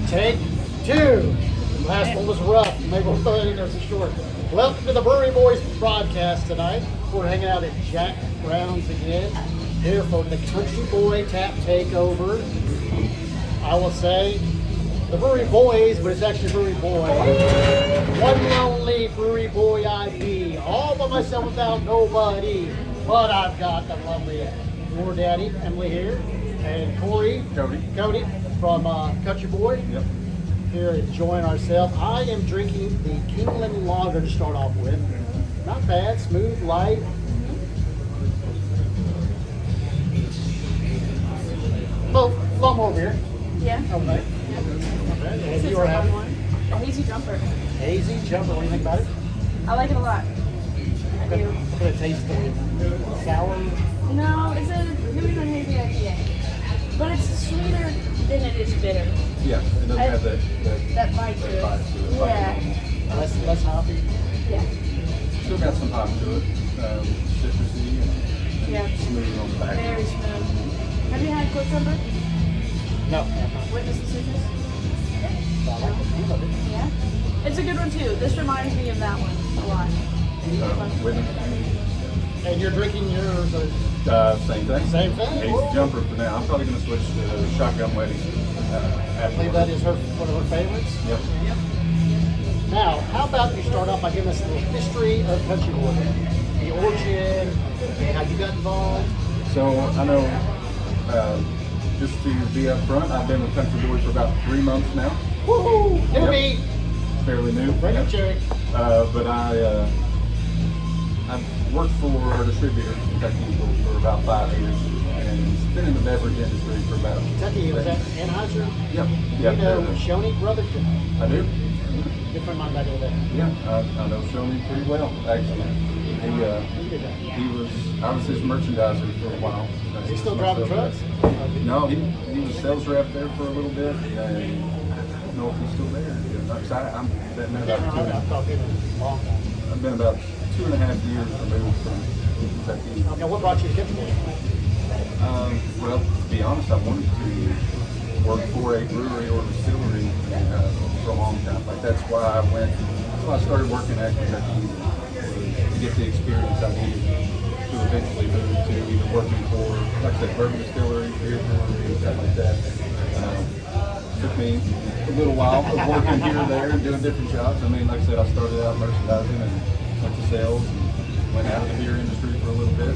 Take two. Last one was rough. Maybe we'll throw it in there for short. Welcome to the Brewery Boys broadcast tonight. We're hanging out at Jack Brown's again. Here for the Country Boy Tap Takeover. I will say the Brewery Boys, but it's actually Brewery Boy. One lonely Brewery Boy IP. All by myself without nobody. But I've got the lovely Wardaddy, Emily here, and Cody from Country Boy. Yep. Here enjoying ourselves. I am drinking the Kingland Lager to start off with. Not bad, smooth, light. Well, a lot more beer. Yeah. Okay. Not bad. And you are having one? A hazy jumper. Hazy jumper. What do you think about it? I like it a lot. I do. What kind of taste for you? Sour? No, it's a New England hazy IPA. But it's sweeter than it is bitter. Yeah, it doesn't have that bite to it. Yeah. Less hoppy? Yeah. Still got some hop to it. Citrusy and Yeah. smooth on the back. Very smooth. Have you had Quick Jumper? No. I Witness the citrus? like the feel of it. Yeah. It's a good one too. This reminds me of that one a lot. Witness. And you're drinking yours? Same thing. Same thing? Hazy jumper for now. I'm probably going to switch to Shotgun Wedding. I believe that is one of her favorites. Yep. Now, how about you start off by giving us the history of Country Boy, the origin, how you got involved. So I know, just to be up front, I've been with Country Boy for about 3 months now. Woohoo! Newbie! Fairly new. Bring it, Jerry. But I worked for a distributor in Kentucky for about 5 years, and been in the beverage industry for about. Kentucky, was that Anheuser? Yep. You know Shoney Brotherton? I do. Good friend of mine back over there. Yeah, I know Shoney pretty well, actually. I was his merchandiser for a while. Is he still driving trucks? No, he was sales rep there for a little bit, and I don't know if he's still there. I've been about 2.5 years removed from Kentucky. Okay, what brought you to Country Boy? Well, to be honest, I wanted to work for a brewery or distillery for a long time. Like that's why I went. So I started working at Kentucky to get the experience I needed to eventually move to either working for, like I said, bourbon distillery, beer brewery, stuff like that. Took me a little while of working here and there and doing different jobs. I mean, like I said, I started out merchandising and went to sales and went out of the beer industry for a little bit.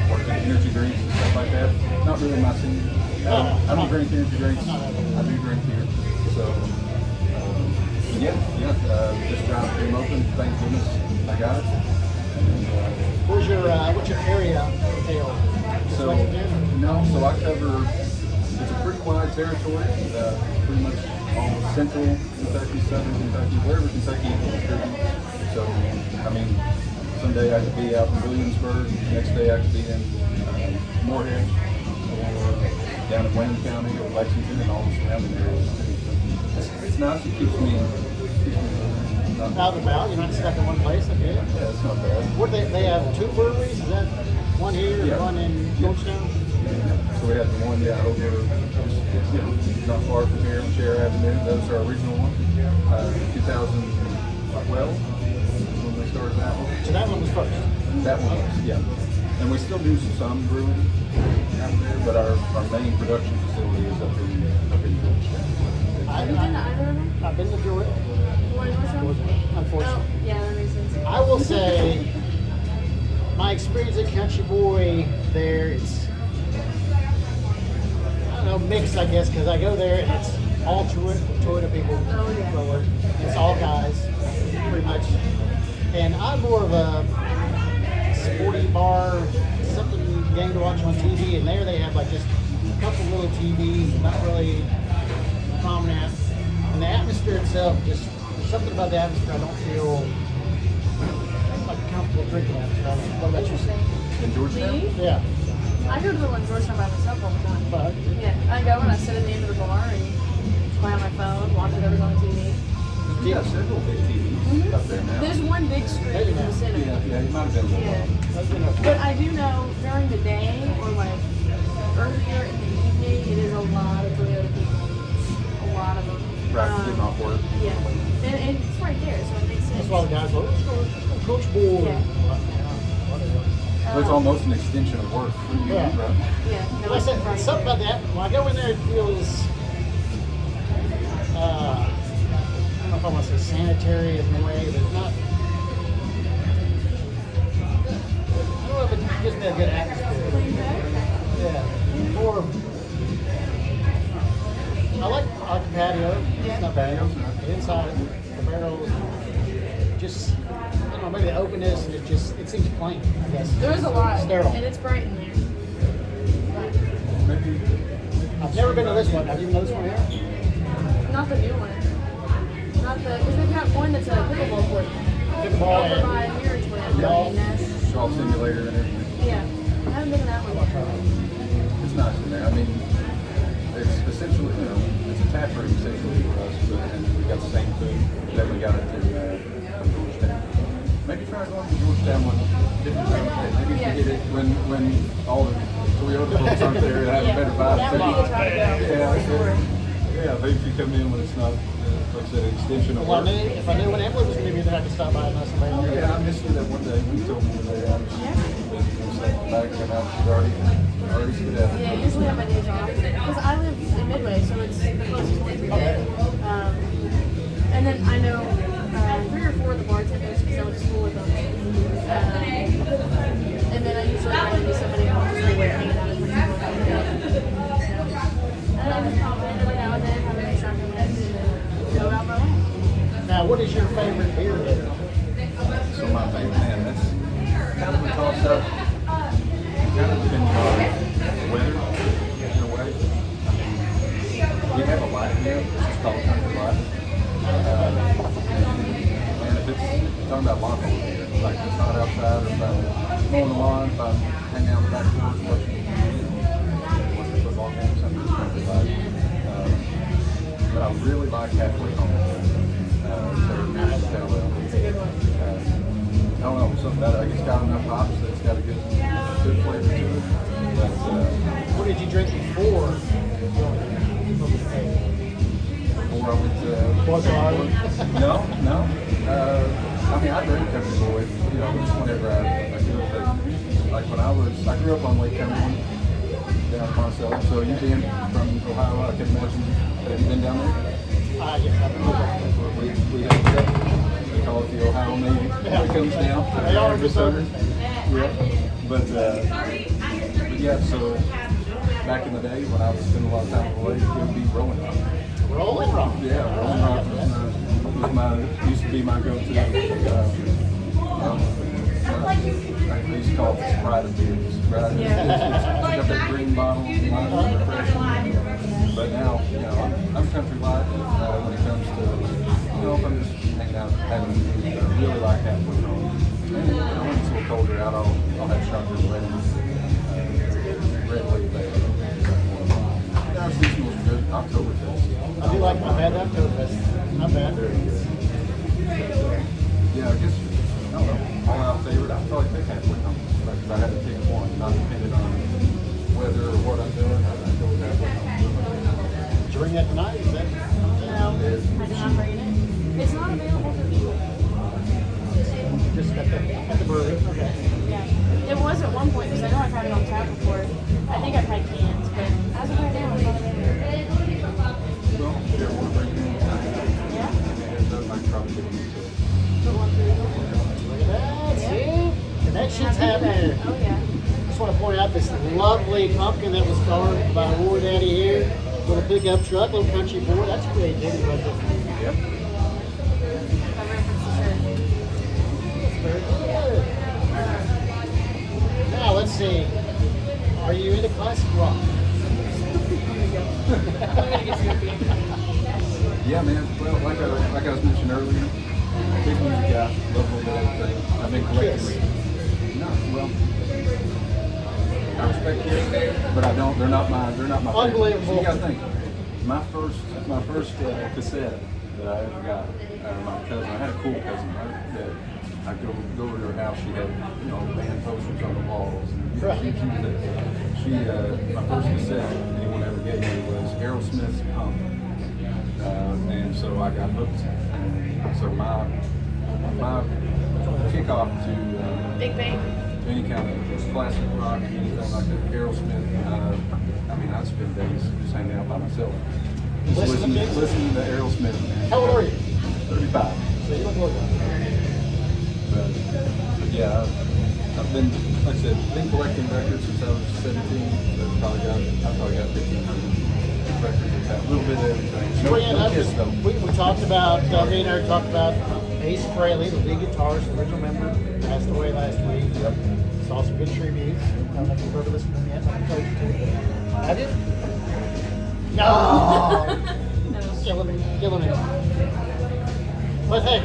Worked in energy drinks and stuff like that. Not really my scene. I don't drink energy drinks. I do drink beer. So, this job came open. Thank goodness I got it. And, what's your area entail? so I cover. It's a pretty wide territory. Pretty much all central Kentucky, southern Kentucky, wherever Kentucky distributes. So, I mean, someday I could be out in Williamsburg. Next day I could be in Moorhead or down in Wayne County or Lexington and all the surrounding areas. It's nice. It keeps me out and about. You're not stuck in one place. Okay. Yeah, it's not bad. What they have 2 breweries? Is that one here and one in Georgetown? So we had the one, over not far from here on Cher Avenue. That was our original one. 2012 when we started that one. So that one was first. That one was, yeah. And we still do some brewing out there, but our main production facility is up in Georgetown. Have you been to either of them? I've been to Georgia. Georgia? Unfortunately. Oh, yeah, that makes sense. I will say, my experience at Country Boy there, it's, I don't know, mixed, I guess, because I go there and it's all Toyota people. Oh, yeah. It's all guys, pretty much. And I'm more of a sporty bar, something game to watch on TV, and there they have like just a couple little TVs, not really prominent. And the atmosphere itself, just there's something about the atmosphere I don't feel like comfortable drinking at. What about you? In Georgetown? Me? Yeah. I go to the one in Georgetown by myself all the time. But Yeah, I go and I sit at the end of the bar and play on my phone, watch whatever's on the TV. We have several big TVs up there now. There's one big screen in the center. Yeah, it might have been a little Yeah. But I do know during the day or like earlier in the evening, it is a lot of Toyota people. A getting off work. Yeah. And it's right there, so it makes sense. That's why the guys go, let's go coach board. Yeah. So it's almost an extension of work for you, Yeah. right? Yeah. No, Like I said, right. something about that. When I go in there, it feels, I don't know if I want to say sanitary in a way, but it's not. I don't know if it gives me a good atmosphere. Clean back? Yeah. Or, I like the patio. Yeah. It's not bad. The inside, the barrels, just, I don't know, maybe the openness, and it seems plain, I guess. There is a lot, Sterile. and it's bright in there. Maybe. I've never been to this one. Have you been to this one here? Not the new one. Not the, because they've got one that's a pickleball court. Pickleball Over by and Mirror's Land. golf. Golf simulator and everything. Yeah. I haven't been to that one yet. It's nice in there. I mean, it's essentially, it's a tap room essentially for us, and we got the same food that we got in Georgetown. Maybe try going to Georgetown one different time. Maybe if you get it when all the Toyota folks aren't there, it has a better vibe. That would be the time to go. Yeah, For sure. yeah, maybe if you come in when it's not, like I said, an extension of Well, work. if I knew when Emily was going to be there, I could stop by and ask somebody. Yeah, I missed her that one day. You told me that I was back and out. She's already stood out. Yeah, usually I have my days off. Because I live in Midway, so it's the closest one to me. And then I know 3 or 4 of the bartenders because I went to school with them. And then I usually run into somebody else just like hanging out with people. And I just pop in every now and then, have a shotgun with and then go out my way. Now, what is your favorite beer there? So my favorite, man, that's kind of a toss up. Kind of depends on the weather, in a way. I mean, we have a light here, it's called country light. And if it's talking about lawn bowling here, like if it's not outside or if I'm mowing the lawn, if I'm hanging out in the back porch watching the football games, I'm just country light. But I really like halfway home. It's a good one. I don't know, something about it. It's got enough hops that it's got a good flavor to it. But, What did you drink before? before I went to Wardaddy? No. I mean, I drink country boy, just whenever I do it. But like when I grew up on Lake Cumberland, down in Monticello. So you being from Ohio, I can imagine, have you been down there? Yes, I've been there. We have that. They call it the Ohio Navy. It comes down. They are every for summer. certain. Yeah. But yeah, so back in the day when I was spending a lot of time on the lake, it would be Rolling Rock. Rolling Rock. Yeah, Rolling Rock used to be my go-to. I used to call it Sprite of beers. Right? It's got that green bottle, but now, I'm country light when it comes to, if I'm just hanging out, having a drink, I really like halfway home. And when it's a little colder out, I'll have stronger red label there. Our seasonal's good. Oktoberfest. I do like my bad Oktoberfest. Not bad. Very good. Yeah, I guess, I don't know, all-out favorite, I'd probably pick halfway home. Like, if I had to pick one, not depending on weather or what I'm doing, I'd go with halfway home. Did you bring that tonight? Is that? No, I did not bring it in. It's not available for people. Just at the brewery. Okay. Yeah. It was at one point because I know I've had it on tap before. I think I've had cans, but as of right now, it's not available. Well, if you ever want to bring it in, Yeah. I can probably get it. Put one through. Look at that. See? Connections happening. Oh, yeah. Just want to point out this lovely pumpkin that was carved by Wardaddy here. Little pickup truck, little country boy. That's creativity right there. Yep. I referenced the shirt. That's very good. Now let's see. Are you into classic rock? Yeah, man. Well, like I was mentioning earlier, big music guy, love a little bit of everything. I've been collecting. No, well, I respect Kiss, but I don't. They're not my favorite. Unbelievable. So you gotta think. My first cassette that I ever got out of my cousin. I had a cool cousin, right? That I go over to her house. She had band posters on the walls. And my first cassette anyone ever gave me was Aerosmith's Pump. and so I got hooked. And so my kickoff to Big Bang. any kind of classic rock, anything like that, Aerosmith. I mean, I'd spend days just hanging out by myself, just listening to Aerosmith. Man. How old are you? 35. So you look older. But yeah, I've been, like I said, been collecting records since I was 17. So I probably got 15 records with that. A little bit of everything. No Kiss though. We talked about, me and Eric talked about Ace Frehley, the lead guitarist, the original member, passed away last week. Yep. Saw some good tributes. I don't know if you've ever listened to them yet. I told you to. Have you? No! Killing me. But hey,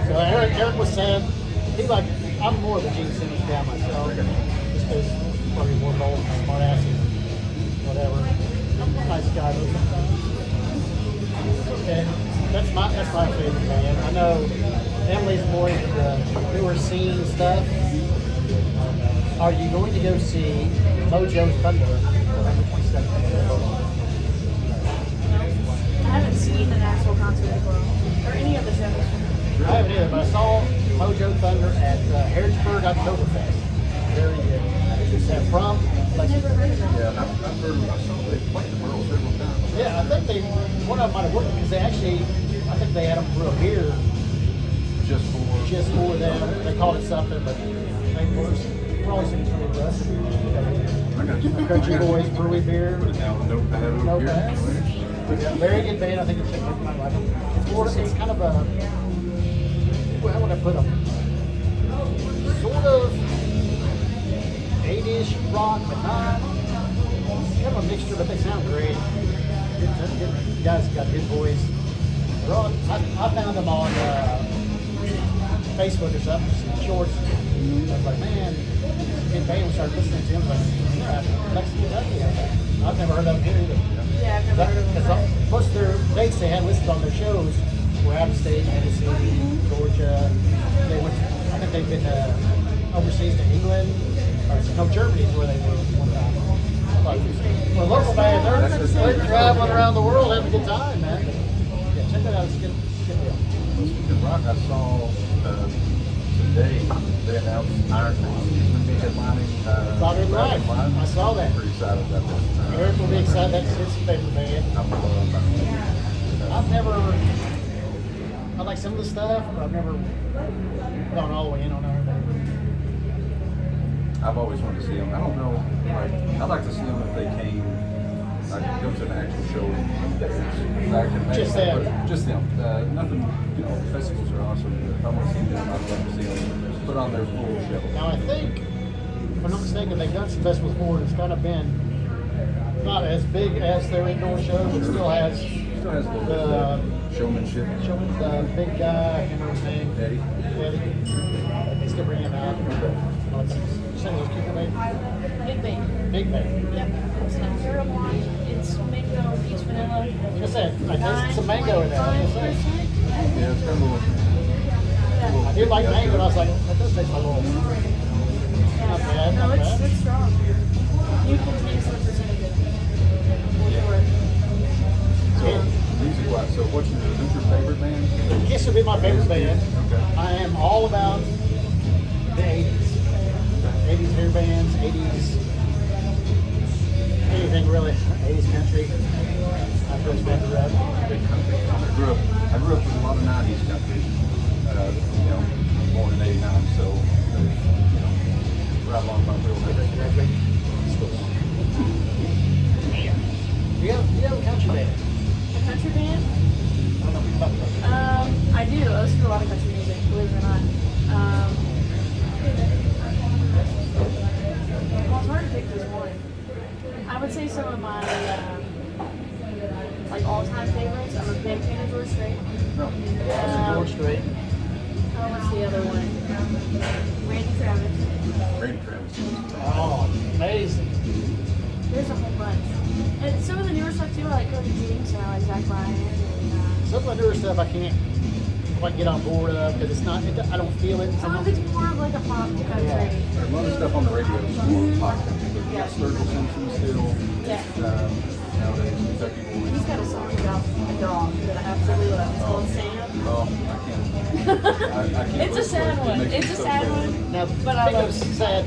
so Eric was saying, I'm more of a Gene Simmons guy myself. Just because probably more bold, smart asses, whatever. I'm a nice guy though sometimes. Okay. That's my favorite band. I know Emily's more into the newer scene stuff. Are you going to go see Mojo Thunder November 22nd? I haven't seen an actual concert before, or any of the shows. I haven't either, but I saw Mojo Thunder at Harrisburg Oktoberfest. Very good. They're from Never heard of it. Yeah, I've heard of them. I saw they played the Merle several times. Yeah, I think one of them might have worked because I think they had them for a beer Just for them. They called it something, but we're always thinking something for us. I got you. Country Boys Brewery beer. Put it down with notepad over No here. bad. Yeah, very good band. I think it's it's kind of a, how would I put them? Sort of 80-ish rock, but not. Kind of a mixture, but they sound great. Good guys got good voice. I found them on Facebook or something, shorts. I was like, man, good band. We started listening to them. Like, I've never heard of them here either. Yeah, I've never heard of Because them. most of their dates they had listed on their shows were out of state, Tennessee, Georgia. I think they've been overseas to England, or Germany is where they were one time. For a local band, they're traveling around the world having a good time, man. Yeah, check that out. It's a good deal. Speaking of rock, I saw today they announced Iron Man is going to be headlining. Louder Than Life. Live. I saw that. I'm pretty excited about that. Eric will be excited. That's his favorite band. I like some of the stuff, but I've never gone all the way in on everything. I've always wanted to see them. I don't know, I'd like to see them if they came, like, go to an actual show there. Just them. Just them. Nothing, festivals are awesome, but if I want to see them, I'd love to see them put on their full show. Now I think, if I'm not mistaken, they've done some festivals before, and it's kind of been not as big as their indoor show, but still has Still has a little bit of showmanship. the big guy, I can't remember his name. Eddie. They still bring him out. Send those kicker baby. Big Bang. Big Bang. Yep. It's an imperial blonde. It's mango, peach vanilla. Like I said, I tasted some mango in there. Like I said. 9%. Yeah, it's got a little. I do like mango, and I was like, that does taste like a little. Not bad, No, not it's bad. strong. You can taste the percentage of it. Yeah. Music-wise, so who's your favorite band? Kiss would be my favorite band. Okay. I am all about the 80s. 80s hair bands, 80s, anything really. 80s country. I really been to that. Big country. I grew up with a lot of 90s country. Born in 89, so, right along my wheelhouse. You have a country band. A country band? I don't know if we talked about that. I do. I listen to a lot of country music, believe it or not. Well, it's hard to pick just one. I would say some of my all-time favorites. I'm a big fan of George Strait. George Strait. What's the other one? Randy Travis. Randy Travis. Oh, amazing. There's a whole bunch. And some of the newer stuff too, I like Cody and I like Zach Bryan. And, Some of the newer stuff I can't quite get on board of because it's not. I don't feel it. some of it's more of like a pop country. Yeah. There's a lot of stuff on the radio that's more pop country, but you got Sturgill Simpson still. Yeah. Nowadays, Kentucky Boys. He's got a song about a dog that I absolutely love. It's called Sam. Oh, I can't It's a listen to sad it. It one. makes me It's a so sad one. Now, But I speaking love of it. sad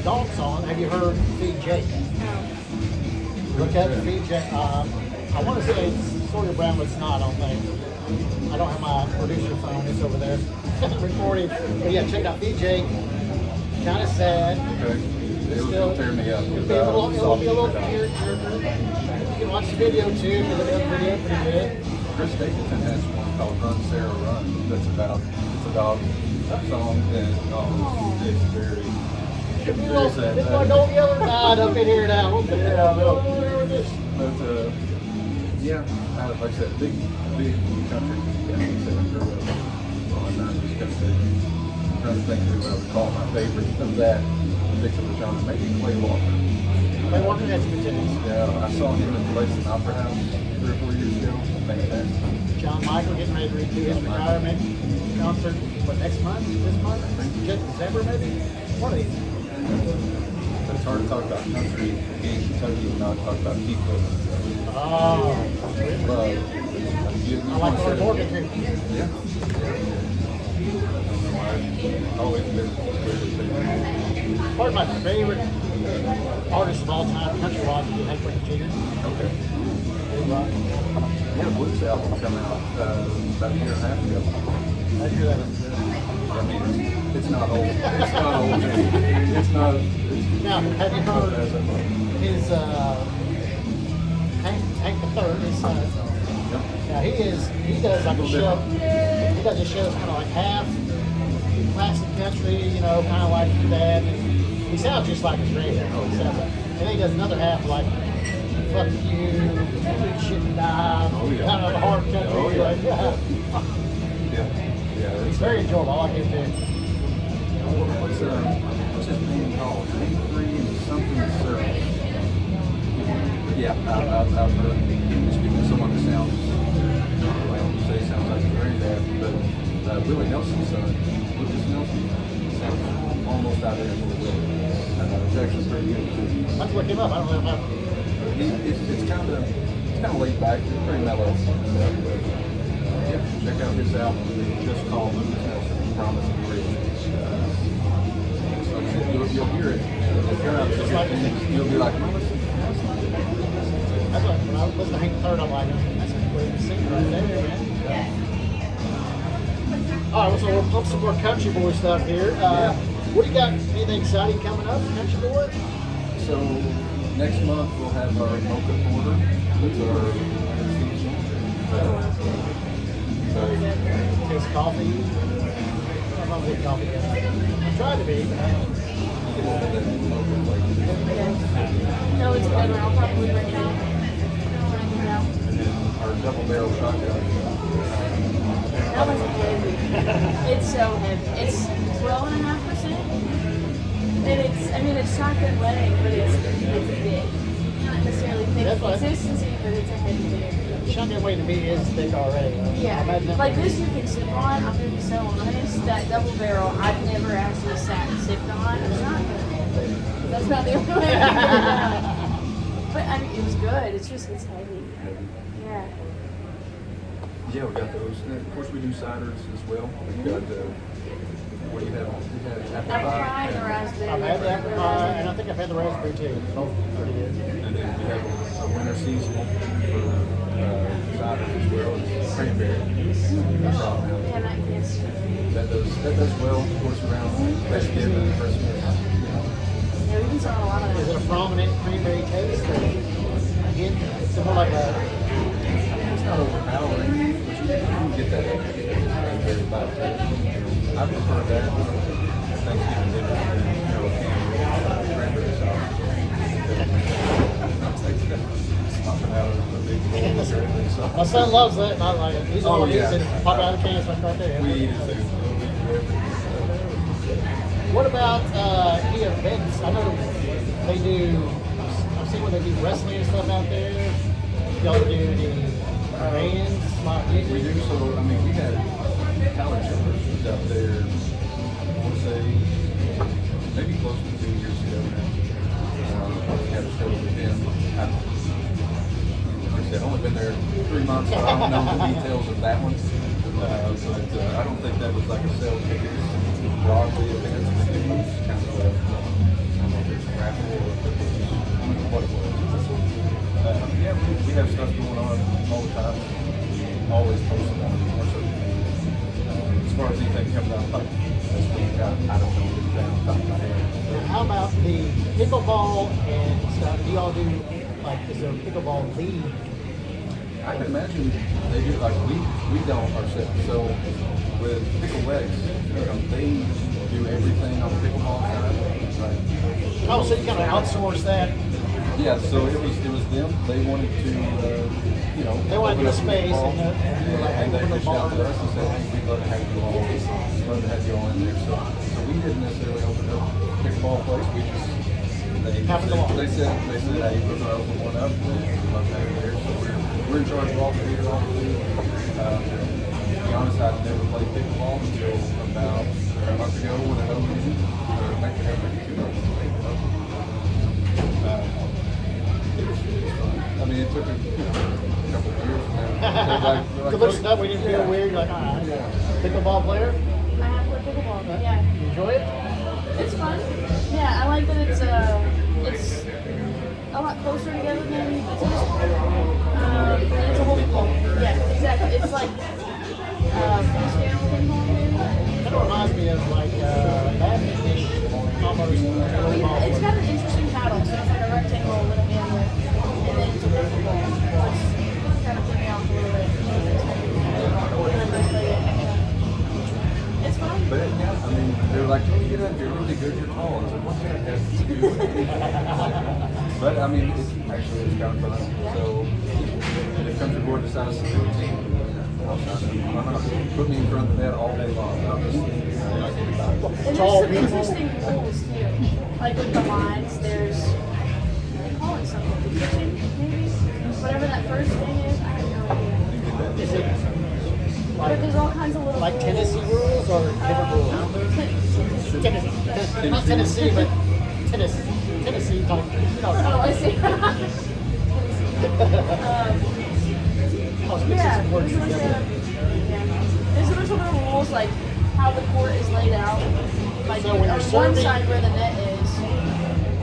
dog song, have you heard Feed Jake? Look at Feed Jake. I want to say it's Sawyer Brown, but it's not, I don't think. I don't have my producer phone. It's over there recording. But yeah, check out Feed Jake. Kind of sad. Okay. It'll tear me up. It'll be a little tear. You can watch the video too. If you look at the video, pretty good. Chris Stapleton has one called Run Sarah Run. That's about it's a dog song and it's very sad. This one don't yell or nod up in here now. But yeah, like I said, big country. Yeah, like I said, I grew up on just country. I'm trying to think of who I would call my favorite of that particular genre. Maybe Clay Walker. Clay Walker has good tennis. Yeah, I saw him in place in Opera House 3 or 4 years ago. Fantastic. John Michael getting ready to redo his retirement concert. What, next month? This month? December maybe? One of these. But it's hard to talk about country in Kentucky and not talk about Keith Wilson. Oh, Love. I like Lord Morgan too. Yeah. I've always been very Part of my favorite artist of all time, country rock, is Hank Jr. Okay. Big rock. Yeah, Blues album come out about a year and a half ago. I hear that was good. I mean, it's not old. It's not old. It's not. It's Now, have you not heard as I love. his Hank the Third, his son? Yep. Now he does like a show. He does a show that's kind of like half classic country, you know, kind of like your dad. And he sounds just like his granddad. Oh, He yeah. sounds like, and then he does another half like fuck you, shit and dive, Oh, yeah. kind of hard country. Oh, yeah. Like, Yeah. It's It's very enjoyable. I like it too. what's his name called? Name Free and something service. Yeah, I've heard. Speaking of someone that sounds, well, you say sounds like his granddad, but Willie Nelson's son, Lucas Nelson, sounds almost out there with Willie. It's actually pretty good too. I have to look him up. I don't know if I. It's kind of laid back, it's pretty mellow and stuff, but yeah, check out his album. It's just called Lucas Nelson, Promise and Bridge. Like I said, you'll hear it, and if you're out Just like it. you'll be like, oh, listen. That's like when I listen to Hank the Third, I'm like, that's a great singer right there, man. All right, well, so we'll pump some more country boy stuff here. What do you got? Anything exciting coming up, country boy? So next month we'll have our Mocha Quarter. That's our season. Taste coffee. I'm not a big coffee guy. I tried to be, but I don't. No, it's good. I'll probably bring it out. And then our double barrel shotgun. That one's heavy. It's so heavy. It's 12.5%. And it's shotgun leg, but it's big. Not necessarily thick That's fine. consistency, but it's a heavy beer. Shotgun weight to me is thick already. I Yeah, imagine that like might be- this you can sip on. I'm gonna be so honest. That double barrel, I've never actually sat and sipped on a shotgun. That's not the only way I can get it down. But I mean, it was good. It's heavy. Yeah. Yeah, we got those. And of course, we do ciders as well. We've got, what do you have? We had apple Apple pie. pie and raspberry. I've had the apple pie, and I think I've had the raspberry too. Both pretty good. And then we have a winter seasonal for ciders as well. It's cranberry. That's all now. Yeah, that yes. That does well, of course, around Thanksgiving, Christmas. Yeah, we've been selling a lot of Is that. it a prominent cranberry taste? Or again, it's more like a. It's not overpowering, but you can get that cranberry vibe. I prefer that Thanksgiving dinner than a can of cranberry sauce. Popping out of a big bowl of cranberry sauce. My son loves that, and I like it. He's the Oh, one who eats yeah. it. Pop out of the can, it's like right there. We eat it too. What about any events? I know they do. I've seen when they do wrestling and stuff out there. Y'all do any bands? Like We do, so, I mean, we had Tyler Childers was out there, I want to say, maybe close to 2 years ago now. We had a show with him. Like I said, I've only been there 3 3 months, so I don't know the details of that one. But I don't think that was like a sale ticket broadly event. I think it was kind of a, I don't know if it's a raffle or if it was, I don't know what it was. Yeah, we have stuff going on all the time. Always posting on our social media. As far as anything coming out like this week, I don't know anything on top of my head. How about the pickleball and stuff? Do y'all do, like, is there a pickleball league? I can imagine they do, like we don't ourselves. So with Pickle Legs, they do everything on the pickleball side. Right? Oh, so you kind of outsource that? Yeah, so it was them. They wanted to, They wanted to open do a up space pickleball. and They open the reached out bar. to us and said, hey, we'd love to have you all. Love to have you all in there. So we didn't necessarily open up a pickleball place. We just they said, hey, we're gonna open one up. We'd love to have you there. So we're in charge of all the beer, all the food. To be honest, I'd never played pickleball until about a month ago when it opened. Maybe 2 months. I mean, it took a couple of years. To listen up, we didn't feel weird. You're like, all right, pickleball player? I have played pickleball. Yeah. You enjoy it? It's fun. Yeah, I like that it's a lot closer together than the tennis court. And it's a whole football. Yeah, exactly. It's like freestyle ping pong maybe. Kind of reminds me of like badminton-ish, almost. It's got an interesting paddle, so it's like a rectangle with a handle, and then it's a pickleball. It's kind of put me off a little bit. It's fun. But yeah, I mean, they were like, "Oh, you know, you're really good. You're tall." I was like, "What can I have to do?" But I mean, it's kind of fun. So if country board decides to do a team, I'll sign up. Put me in front of the net all day long. I'll just And Tall there's some people. interesting rules too. Like with the lines, they call it something, the kitchen, maybe? Whatever that first thing is, I have no idea. Is it But there's all kinds of little like rules. Tennessee rules or different rules? Tennessee. Not Tennessee, but Tennessee. Oh, I see. Oh, it's mixing some words together. There's a bunch of little rules like how the court is laid out. Like So when on you're one serving- side where the net is,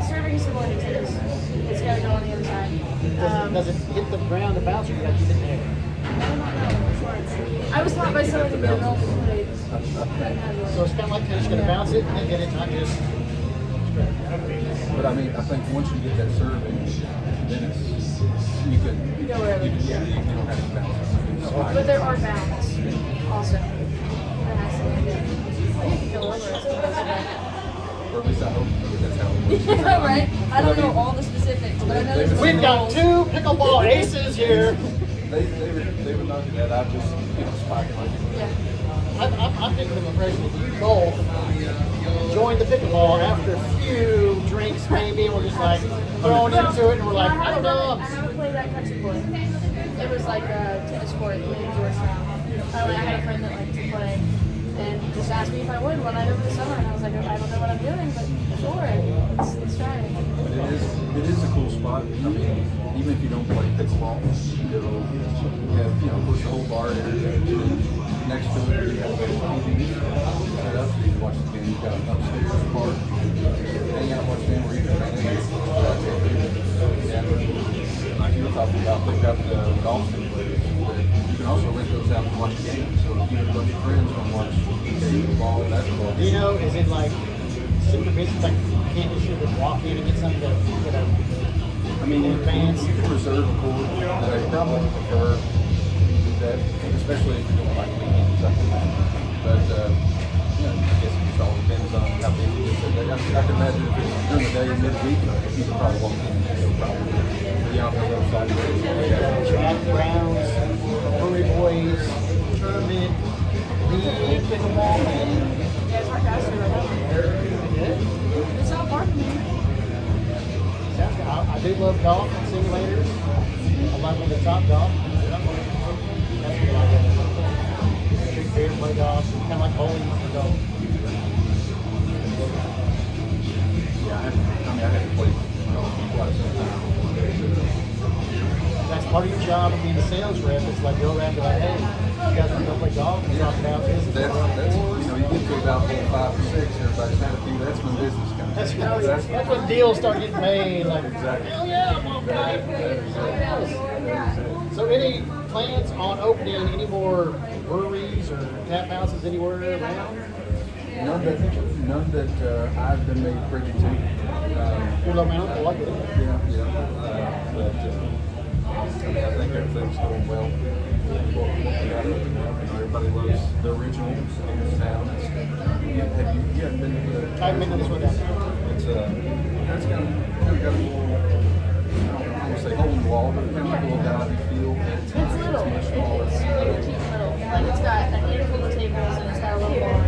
serving is similar to tennis. It's got to go on the other side. Does it hit the ground to bounce or you gotta keep it there? I don't know for sure. I was taught by somebody that normally played. So it's kind of like tennis, you're gonna bounce it and then get it, not just. But I mean, I think once you get that serving, then it's you can Go wherever. you don't have to bounce. But there are bounds also. There has to be. I think you go over it. Or at least I hope that's how it works. Yeah, right? I don't know all the specifics, but I know there's a We've got rules. 2 pickleball aces here. They were knocking that out, just spiking like it. Yeah. I'm thinking of the impression that you both joined the pickleball after a few drinks maybe, and we're just like thrown into it and we're like, I don't know. I haven't played that country court. It was like a tennis court in Georgetown. I had a friend that liked to play and just asked me if I would one night over the summer, and I was like, I don't know what I'm doing, but sure, let's try it. But it is a cool spot. I mean, even if you don't play pickleball, you have, of course, the whole bar area. Next to it, you have a TV set up so you can watch the game. You've got an upstairs part. Hang out, watch the game, or you can hang out. Like you were talking about, they've got the golf simulators. You can also rent those out to watch the game. So if you have a bunch of friends want to watch football, basketball. Do you know, is it like super busy, like you can't just shoot and walk in and get something to get a I mean, you advance? can reserve a court that I probably prefer that, especially if you're doing like weekends, stuff like that. But, I guess it just all depends on how busy it is. I can imagine if it's during the day, midweek, you could probably walk in and no problem. Yeah, on the other side of the Jack Brown's, Brewery Boys, tournament, league, pickleball, man. Yeah, it's hard to ask you right now. It's not far from me. Sounds good. I do love golf and simulators. I like when they top golf. That's what I do. Drink beer, play golf, kind of like bowling for golf. Yeah, I haven't played quite some time. That's part of your job of being a sales rep, is like go around and be like, hey, you guys want to go play golf? And talk about business. That's you know, you get to about hole 5 or 6, everybody's had a few. That's when business comes. That's when deals start getting made. Like, Exactly. hell yeah, I'm on that. So, any plans on opening any more breweries or tap houses anywhere around? None that I've been made privy to. Your little mountain, I like it. But I mean, I think everything's going well. What we got opening up, you know, everybody loves the original in town. You haven't been to the... I haven't been to this one down there. It's kind of got a little, I don't want to say hole in the wall, but kind of like a little divey feel. It's little. Much smaller. It's really cute little. Like it's got a handful of tables and it's got a little bar.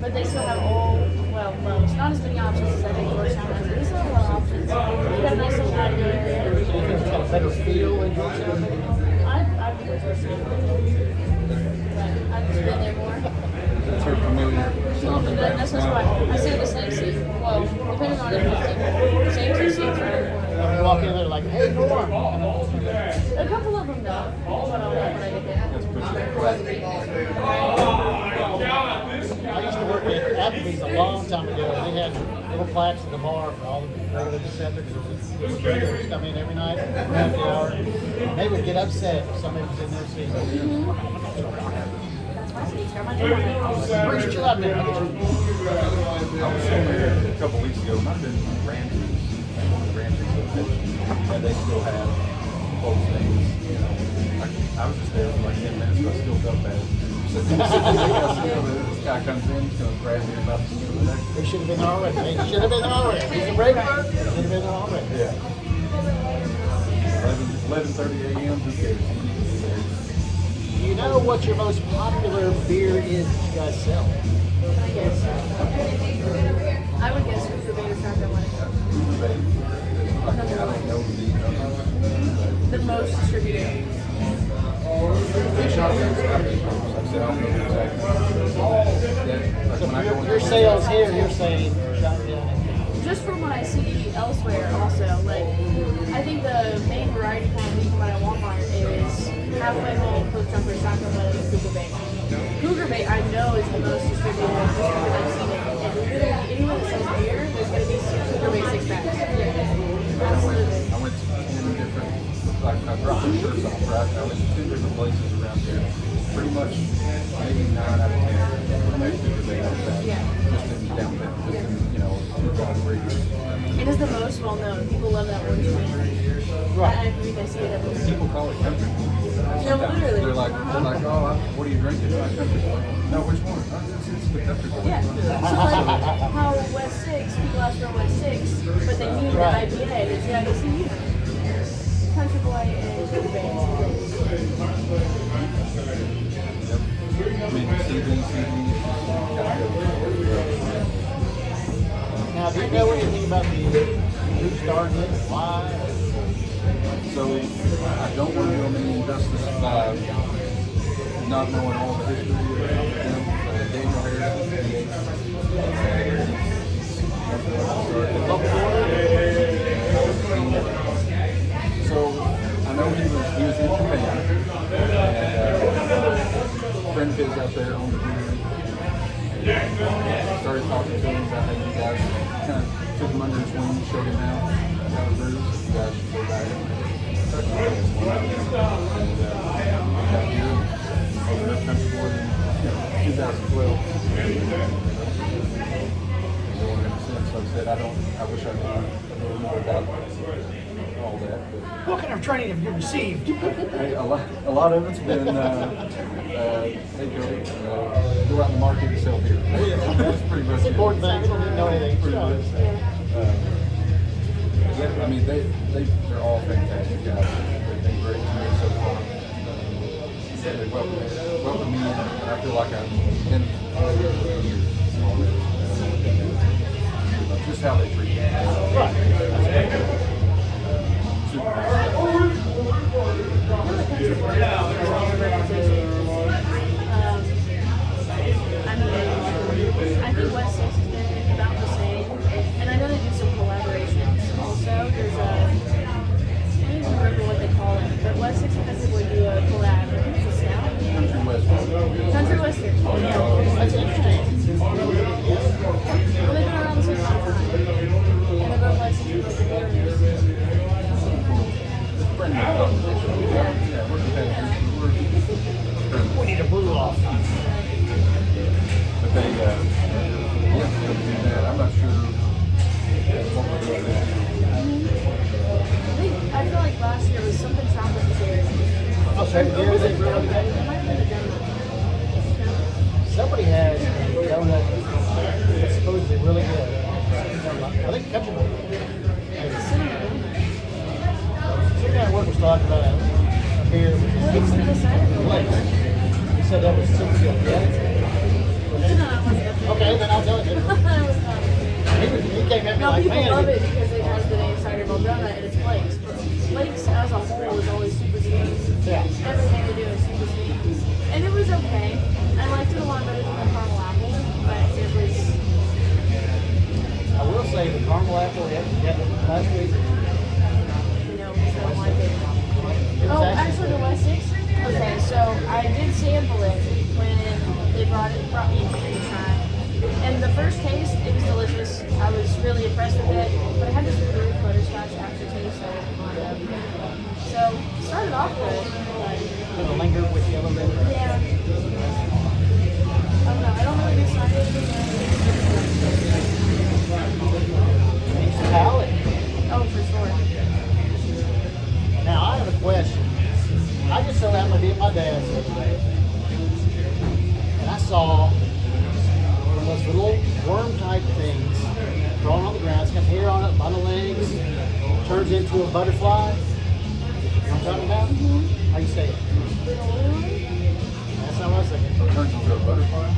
But they still have most, not as many options as I think Georgetown has. They still have a lot of options. You got a nice little patio area. It's got a better feel in Georgetown. I prefer Georgetown. I've just been there more. It's her familiar stomping ground. That's why I sit in the same seat. Well, depending on if same 2 seats right in the corner. You walk in there like, hey, Norm. A couple of them know when I get there. Let's put you flat. I used to work at Applebee's a long time ago. They had little plaques at the bar for all the regulars to sit there because it was regulars come in every night, around the hour. And they would get upset if somebody was in their seat. That's my seat. Got my name on it. Where's your job now? I was sitting there a couple weeks ago, might have been Ramsey's, one of the Ramsey's locations, and they still have folks' names. You know, I was just there for like 10 minutes, but I still felt bad. This guy comes in, he's going to grab me about the skin of the neck. They should have been there already. They should have been there already. He's a regular. They should have been there already. Yeah. 11:30 a.m. Who cares? Do you know what your most popular beer is that you guys sell? I guess. I would guess Cooper Beta Shotgun Wedding. I don't know The most distributed. the shotguns. I said I don't know exactly. So for your sales here, you're saying shotgun. Just from what I see elsewhere also, like, I think the main variety kind that you can buy at Walmart is halfway home, close jumper, shotgun wedding, and Cougar Bait. Cougar Bait I know is the most distributed just because I've seen it. And literally anyone that sells beer, there's going to be Cougar Bait 6-packs. Absolutely. I went to 10 different, like I dropped the shirts off, right? I went to 10 different places around here. Pretty much maybe 9 out of 10 would make Cougar Bait out of that. Yeah. Just in downtown, just in, you know, 2,000 It is the most well known. People love that word. Right. I believe I see it everywhere. People call it country. No, literally. They're like, oh, what are you drinking? Oh, country boy. No, which one? Oh, it's the country boy. Yeah. So like how West 6, people ask for West 6, but they mean the Right. IPA. It's the IPA. Country Boy and Cougar Bait. I mean, CD. Now, do you know anything about who started it, why? So I don't want to do them any injustice by not knowing all the history of them. Daniel So I know he was in Japan, and a friend of his out there on the brewery. Started talking to him about how you guys kind of took him under his wing, showed him how to brew. You guys should go back and got here, opened up Country Board in 2012. So I said, I wish I knew a little more about all that. But, What kind of training have you received? hey, a lot of it's been, hey Cody, go out in the market and sell beer. That's pretty much It's it. important thing. We don't need to know anything. Pretty much. Yeah, I mean, they're all fantastic guys. They've been great to me so far. They welcome me in, and I feel like I've been here for years already. Just how they treat me. Right. Super nice. I think West 6 has been about the same. And I know they do some collaborations also. There's I don't even remember what they call it, but West 6 and Country Boy do a collab. off. But they, yeah, they'll do that. I'm not sure what we're doing there. I feel like last year was something chocolate cherry. I'll say it again. It might have been a donut. Somebody has a donut that's supposedly really good. I think Country Boy. Some guy at work was talking about a beer with legs. He said that was super good. Yeah? Okay, then I'll tell it to him. He came at me Now like, people man. love it because it has the name Cider Ball Donut and it's flakes. But flakes as a whole is always super sweet. Yeah. Everything they do is super sweet. And it was okay. I liked it a lot better than the caramel apple, but it was. I will say the caramel apple we had last week. So I like it. Oh, actually, the West Six. Okay, so I did sample it when they brought me here to try. And the first taste, it was delicious. I was really impressed with it, but it had this weird butterscotch aftertaste that I wasn't fond of. So it started off good. Did it linger with you a little bit? Yeah. I don't know. I don't really get cider. It's palate. Oh, for sure. Now I have a question. I just so happened to be at my dad's the other day, and I saw one of those little worm-type things crawling on the ground. It's got hair on it, a lot of legs, turns into a butterfly. You know what I'm talking about? How you say it? That's not what I was thinking. Turns into a butterfly.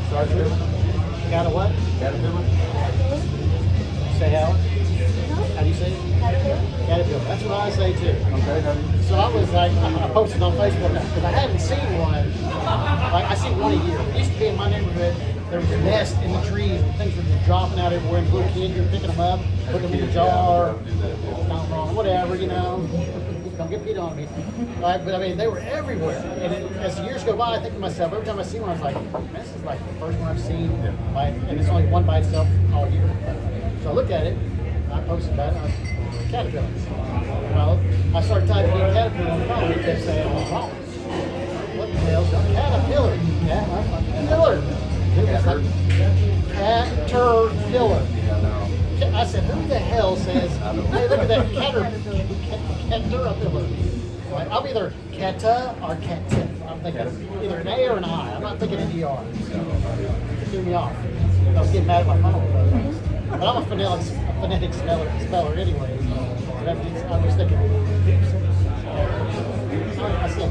Sorry, got a what? Caterpillar. Say how? How do you say it? Caterpillar. That's what I say too. Okay, how do you? So I was like, I posted on Facebook because I hadn't seen one. Like I see one a year. It used to be in my neighborhood. There was a nest in the trees and things were just dropping out everywhere. And little kids, you're picking them up, putting them in a jar, not wrong, whatever, you know. Don't get Pete on me. Like, but I mean, they were everywhere. And as the years go by, I think to myself, every time I see one, I was like, man, this is like the first one I've seen. Like, and it's only one by itself all year. So I looked at it. I posted about it. I was, caterpillar. Well, I started typing in caterpillar on the phone. It kept saying I was wrong. What the hell's a caterpillar? Caterpillar. It's like caterpillar. I said, who the hell says, hey, look at that caterpillar. Like, I'm either cata or cat. I'm thinking either an A or an I. I'm not thinking an ER. It threw me off. I was getting mad at my phone. But I'm a phonetic speller anyway. I was thinking, I see a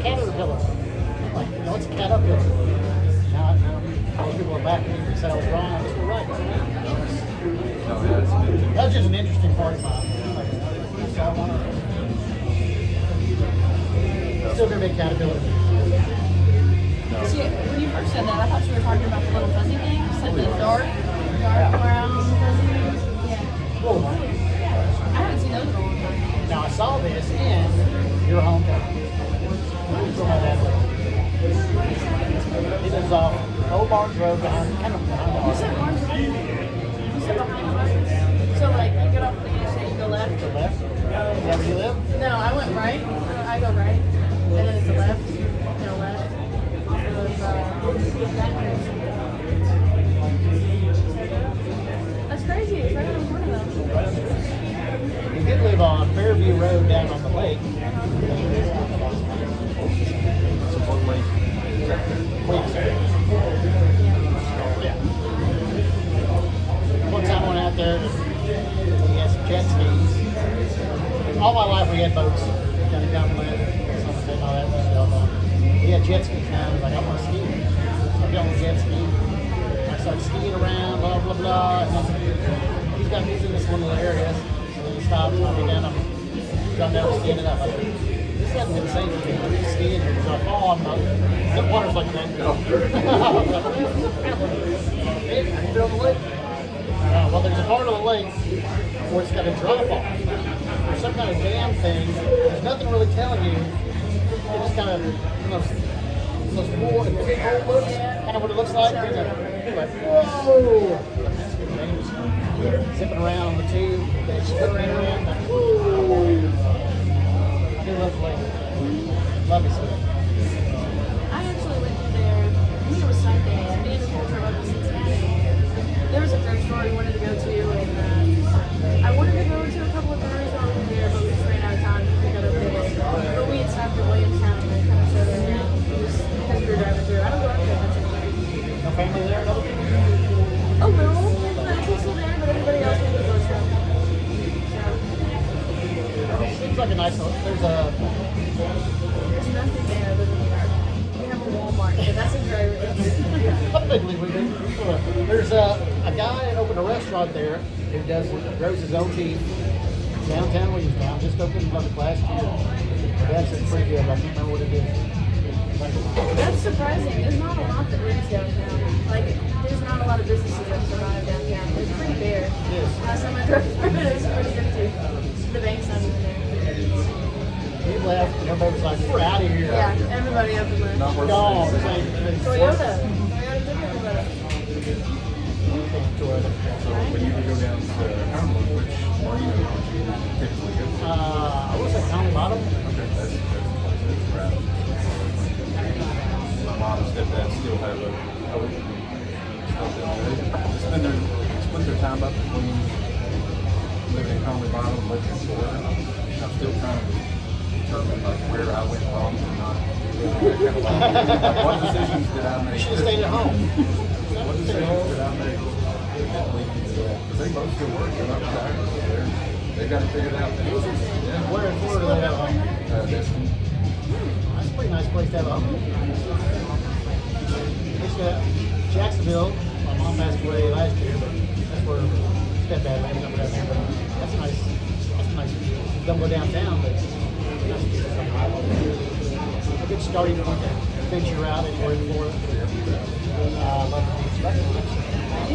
caterpillar. I'm like, no, it's a caterpillar. Now, most people are back at me and said I was wrong. I guess we're right. That's just an interesting part of my life. Still gonna be a caterpillar. See, when you first said that, I thought you were talking about the little fuzzy things, like the dark brown fuzzy. Yeah. Whoa. I haven't seen those in a long time. Now I saw this in your hometown. From my dad. He lives off Old Barnes Road behind You the said orange. You said behind Barnes. So like you get off the interstate, you go left. To the left. Is that where you live? No, I went right. I go right, and then it's a left, and a left. That's crazy. It's right on corner though. You did live on Fairview Road down on the lake. Yeah. One time I went out there, we had some jet skis. All my life we had boats. Kind of Cumberland, Somerset, all that stuff. We had jet skis now. I was like, I want to ski. So I got on the jet ski. I started skiing around, blah, blah, blah. And then he's in this one little area. So then he stops and I get down. I'm dropping down and skiing it up. I said, this hasn't been safe for me. I'm just skiing here. So I fall, I'm not. The water's like that. Hey, have you been on the lake? Well, there's a part of the lake where it's got a drop off. There's some kind of dam thing. There's nothing really telling you. It just kind of, those pool, the big hole looks, kind of what it looks like. You're like, whoa! That's good names. Zipping around on the tube, spinning around. Like, woo! I do love the lake. Love it so. I actually There's There's nothing there other than we have a Walmart, but that's a driver. there's a guy that opened a restaurant there who grows his own beef downtown Williamstown. Just opened like last year. That's pretty good. I can't remember what it is. That's surprising. There's not a lot that lives downtown. Like, there's not a lot of businesses that survive downtown. It's pretty bare. Yes. Last time I drove through it, it was pretty empty. The bank's not even there. He left, and everybody was like, we're out of here. Yeah, everybody up and left. Not worth Gone. it. Toyota took everybody. Toyota. So when you would go down to Cumberland, which marina would you typically go to? I was at County Bottom. Okay, that's the place that's around. My mom and stepdad still have a stuff down there. They split their time up between living in Conley Bottom and living in Florida. I'm still trying to determine like where I went wrong to not living that kind of life. Like, what decisions did I make? You should have stayed at home. What decisions did I make that lead me to that? Because they both still work. They're not retired. They've got it figured out now. Yeah. Where in Florida do they have a home? Destin. That's a pretty nice place to have a home. It's Jacksonville. My mom passed away last year, but that's where stepdad lives over there. But that's a nice view. Don't go downtown, but a good starting point to venture out anywhere in Florida. Love the beach. I do.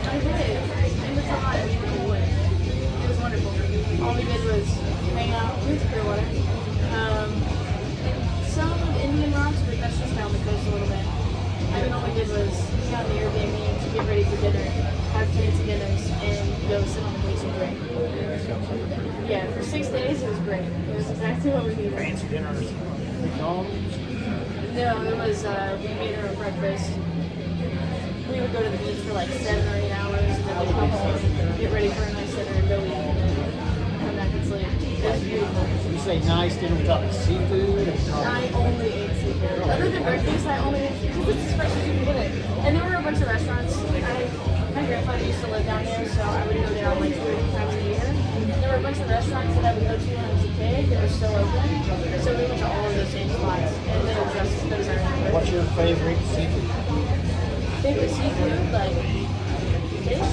I did. It was hot. It was wonderful. All we did was hang out. We went to Clearwater. Some Indian rocks, but that's just down the coast a little bit. I mean, all we did was hang out in the Airbnb to get ready for dinner, have fancy dinners, and go sit on the beach and drink. Yeah, for 6 days it was great. It was exactly what we needed. Fancy dinners. McDonald's. No, it was, we made our breakfast. We would go to the beach for like 7 or 8 hours, and then we'd come home, get ready for a nice dinner, and go eat, and then come back and sleep. It was beautiful. You say nice dinner, we're talking seafood. I only ate seafood. Other than breakfast, I only ate seafood because it's as fresh as you can get it. And there were a bunch of restaurants. My grandfather used to live down there, so I would go down like 2 or 3 times a year. There were a bunch of restaurants that I would go to when I was a kid that were still open. So we went to all of those same spots, and they were just as good as I remember. What's your favorite seafood? Favorite seafood? Like fish?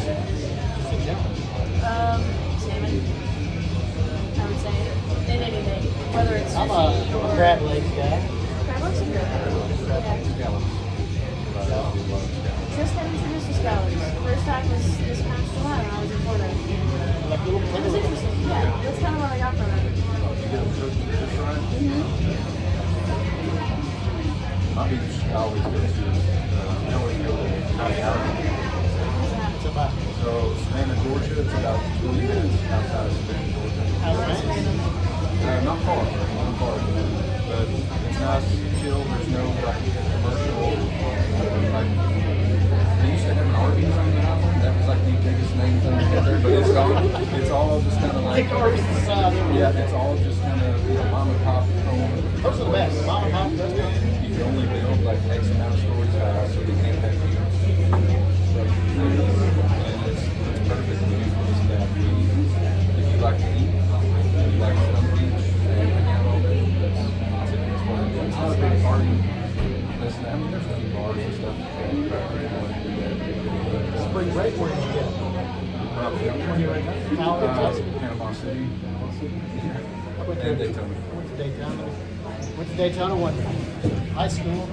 Salmon. I would say. In anything. Whether it's I'm sushi a or crab legs guy. crab legs are good. Yeah. Just got introduced to scallops. First time was this past July when I was in Florida. Like little It was interesting. Yeah, that's kind of what I got from it. My beach I always go to, I always go to Cody. So Savannah, Georgia, it's about 20 minutes outside of Savannah, Georgia. Not far, but it's nice, chill. There's no like commercial. Like they used to have an Arby's on the island. That was like the biggest name thing out there, but it's gone. It's all just kind of like yeah, it's all just kind of mom and pop home. Those are the best. Mom and pop restaurants. You can only build like X amount of stories high, so they can't have you. And it's perfect when you just if you like to eat, you like to sit on the beach, and hang out all day. That's fun. It's not a big party. Listen, I mean, there's a few bars and stuff. Spring break, where did you get it? When you were in Panama City. And Daytona. Went to Daytona one day. High school.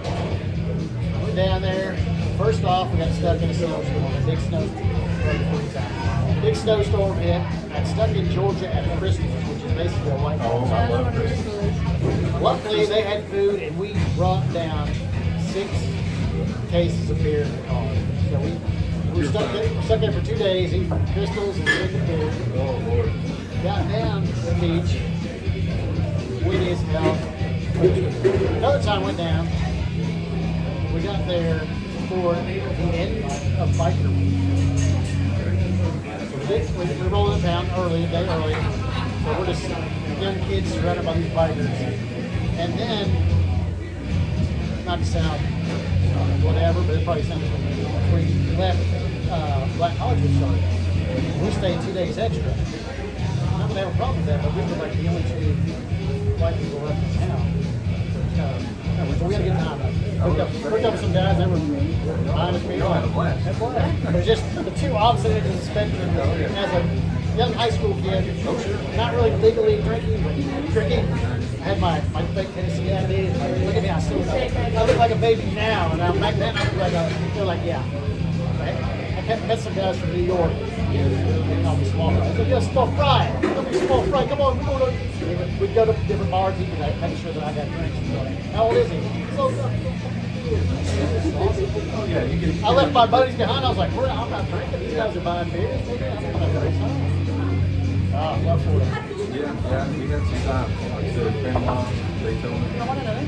Went down there. First off, we got stuck in a snowstorm. A big snowstorm. Big snowstorm hit. Got stuck in Georgia at Christmas, which is basically a white Oh, I love Christmas. Luckily, they had food, and we brought down 6 cases of beer in the car. So we were stuck there for 2 days, eating crystals and drinking beer. Oh, Lord. Got down to the beach. Windy as hell. Another time went down. We got there for the end of biker week. So we rolled in town early, a day early. So we're just young kids surrounded by these bikers. And then, not to sound whatever, but it probably sounds like we left Black College was started. We stayed 2 days extra. didn't have a problem with that, but we were like the only two white people left in town. So we had a good time. Hooked up with some guys that were behind us. Y'all had a blast. That's why. It was just the two opposite ends of the spectrum. As a young high school kid, not really legally drinking, but drinking. I had my fake Tennessee ID. Look at me, I look like a baby now. And back then, I was like, they're like, yeah. I met some guys from New York. They call me small fry. I said, yeah, small fry. Small fry. Come on, we'd go to different bars, eating, making sure that I got drinks. How old is he? So Yeah, you get. I left my buddies behind. I was like, I'm not drinking. These guys are buying beers. I'm not drinking. Love for it. Yeah, we had some time. Like I said, Panama, Daytona. I want another.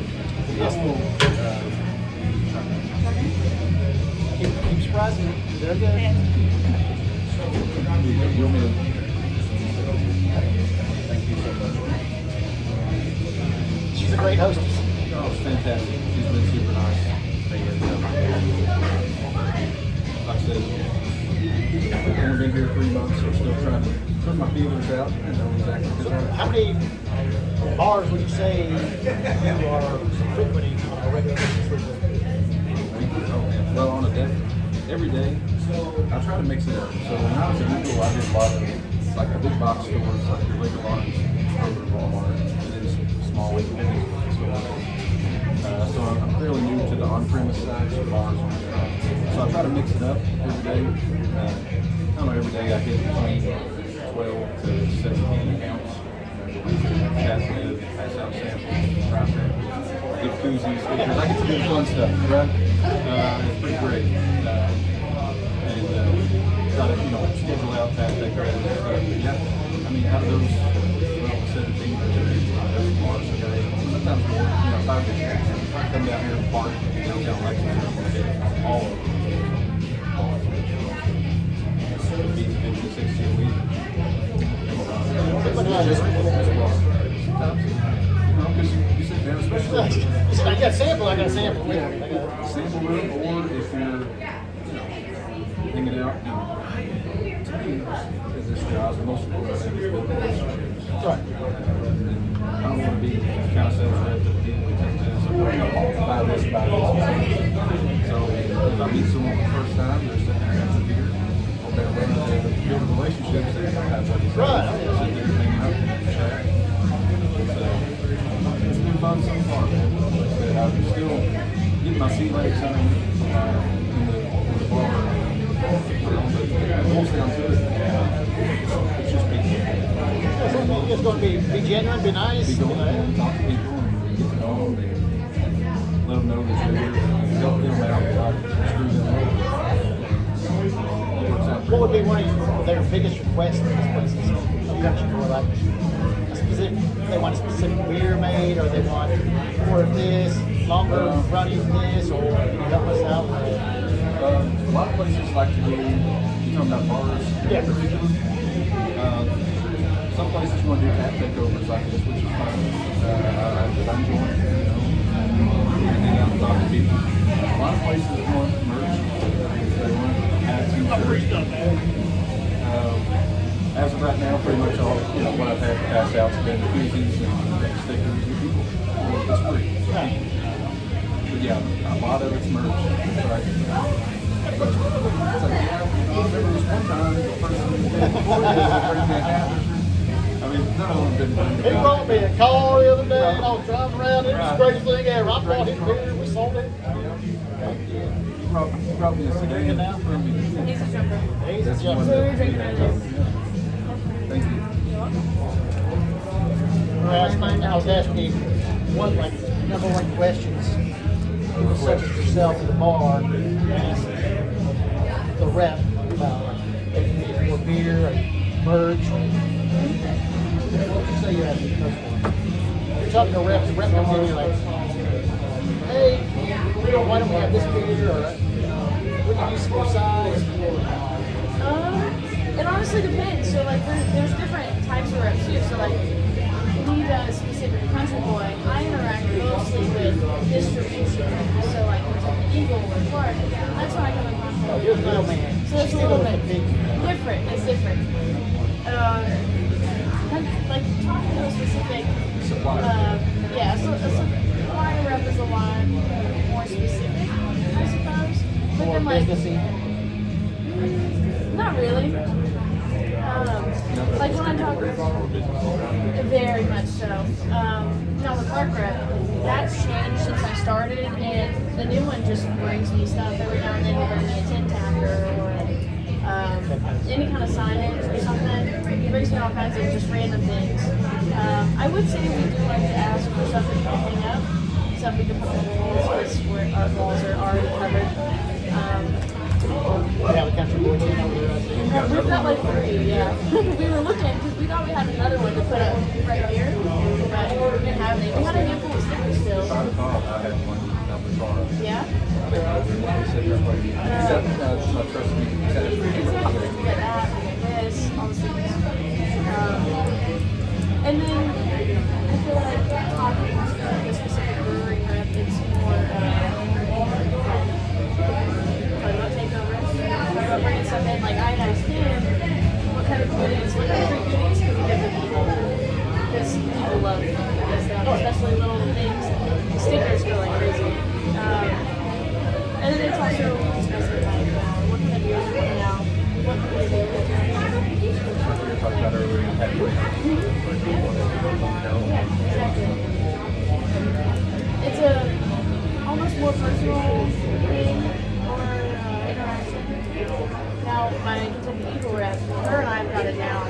Yes, keep surprising me. They're good. You want me to? Thank you so much. She's a great hostess. Oh, it's fantastic. She's been super nice. Like I said, I've only been here 3 months, so I'm still trying to put my feelers out and know exactly. How many bars would you say you are frequenting on a regular basis? Well, on a day, every day, I try to mix it up. So when I was in Eagle, I did a lot of like the big box stores, like the Liquor Barns, over at Walmart, and then small independent stores. So I'm fairly new to the on-premise side, so bars. So I try to mix it up every day. I don't know, every day I hit between 12 to 17 accounts. Chat with, pass out samples, try samples, give koozies, because I get to do the fun stuff, right? It's pretty great. And try to, schedule out that credit and stuff. But yeah, I mean, out of those 12 to 17 bars a day, sometimes more, 5 days. I come down here and park downtown Lexington and hit all of them. It beats 50, 60 a week. Sometimes, because you sit down, especially. I got a sample. I got a sample. Sample room, or if you're, hanging out. To me, as this job, most of the time, is building relationships. Right. I don't want to be kind of sales rep that deal with business or buy this, buy this. So if I meet someone for the first time, they're sitting there having a beer. They're willing to build relationships. That's what he's Right. Sit there, hang out, chat. It's been fun so far, man. Like I said, I'm still getting my sea legs under me in the bar. But it boils down to it. It's just people. It's going to be genuine, be nice. Be going and talk to people and get to know them and let them know that you're here to help them out, not screw them over. What would be one of their biggest requests in this place? Country for like a specific, they want a specific beer made, or they want more of this, longer running this, or can you help us out? A lot of places like to do, you're talking about bars? Yeah. Some places want to do takeovers like this, which is fun. I'm enjoying it, hang out and talk to people. A lot of places want merch. They want t-shirts. As of right now, pretty much all what I've had to pass out has been koozies and stickers and people. It's free. But yeah, a lot of it's merch. That's right. It's like, yeah, I remember this one time, the person who did before this was bringing me a hat. I mean, none of them have been bringing He brought me a car the other day, and I was driving around. It was the greatest thing ever. I bought his beer, we sold it. You brought me a sedan now? He's a jumper. He's a That's jumper. one So we're drinking that- out of this. Thank you. I was asking what, like, number one questions people such as yourself at the bar ask the rep about if you need more beer or merch. What would you say you ask the first one? You're talking to a rep, the rep comes in and you're like, hey, why don't we have this beer, or we can use some more size. It honestly depends. So like there's different types of reps too. So like me, the specific country boy, I interact mostly with distribution. So like Eagle or Clark, that's when I come in contact with. You're the middleman. So it's a little bit different. It's different. specific. Supply. Yeah, so a supplier rep is a lot more specific, I suppose. But More then, like, businessy. not really. Like when I'm talking, very much so. Now the park rep, that's changed since I started, and the new one just brings me stuff every now and then. He'll bring me a 10-pounder or any kind of signage or something. He brings me all kinds of just random things. I would say we do like to ask for stuff that we can hang up, stuff we can put on the walls because our walls are already covered. We have a country boy chain over there, I think. We've got like 3, yeah. We were looking because we thought we had another one to put up right here, but we didn't have any. We had a handful of stickers still. I thought I had one out the car. Yeah? My trust me. Exactly. We get that, we get this, all the stickers. And then I feel like talking to a specific brewery rep, it's more talking about takeover, about bringing stuff in. Like I asked him what kind of goodies, what kind of free goodies can we give the people? Because people love this stuff, especially little things. Stickers go like crazy. And then it's also discussing like what kind of beers are coming out, what can we do with it. We were talking about earlier, you had Yeah, exactly. It's a almost more personal thing or interaction. Now, my Kentucky Eagle rep, her and I have got it down.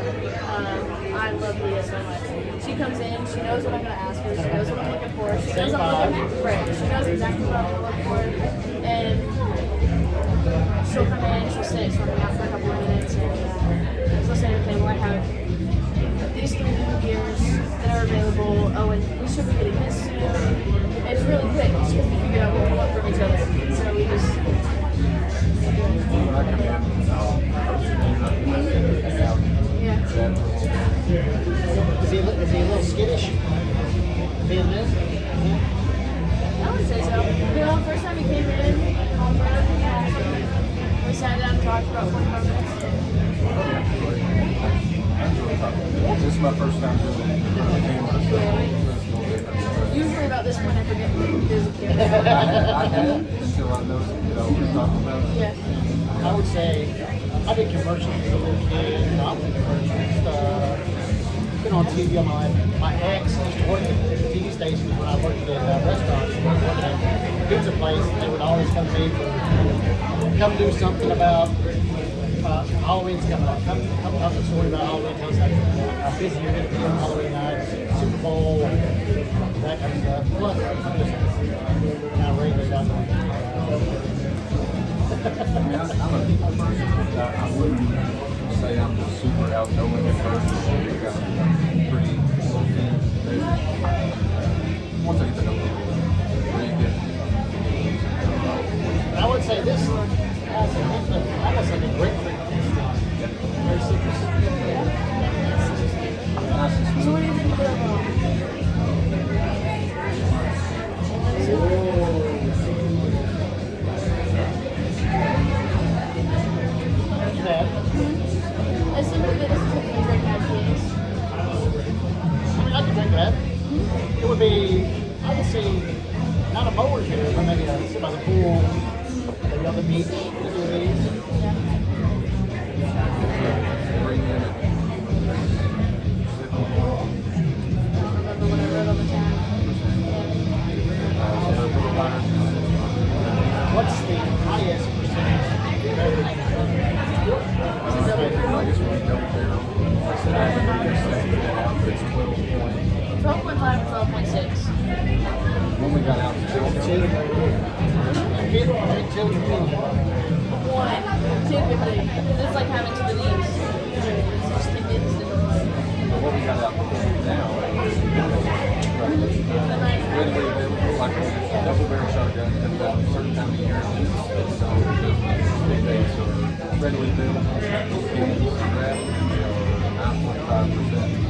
I love Leah so much. She comes in, she knows what I'm going to ask her, she knows what I'm looking for, she knows I'm looking for, right, she knows exactly what I'm going to look for, and she'll come in, she'll sit, she'll hang out for a couple of minutes, and she'll say, okay, well, I have these 3 new beers that are available. Oh, and we should be getting this soon. And it's really quick. It's just to figure out what we want from each other. So we just. when I come in, Yeah. Is he a little skittish? Being this? I would say so. You know, first time he came in, we sat down and talked for about 45 minutes. this is my first time doing it. Usually about this point I forget there's a kid. I didn't until I noticed what I was talking about. Yeah. I would say I did commercials as a little kid, and I was in commercials. Been on TV on my ex used to work at TV stations when I worked at restaurants. I worked at a pizza place, and they would always come to me for come do something about Halloween's coming up. Come tell the story about Halloween. Tell us how busy you're going to be on Halloween night, Super Bowl, and that kind of stuff. Plus, I'm just kind of ready out there. I mean, I'm a people person. I wouldn't say I'm just super outgoing in person. I'm pretty low-key. Once I get to know people, really good. I would say this has almost like a grapefruit taste. Very citrus. So what do you think about That. as somebody that doesn't typically drink IPAs? I mean, I could drink that. It would be, I would say, not a mower here, but maybe sit by the pool, maybe on the beach, just do these. Yeah. Bring in it. Remember what I wrote on the tab? What's the highest percentage beverage? I guess when you double barrel, I said I have a second out, but it's 12 point. 12.5 or 12.6. When we got out to Two. One, typically, because it's like having to the knees. It's just the kids that are like, what we got out now is readily available, like a double barrel shotgun comes out a certain time of year. It's on big days, so readily available. Cans you grab, they are 9.5%.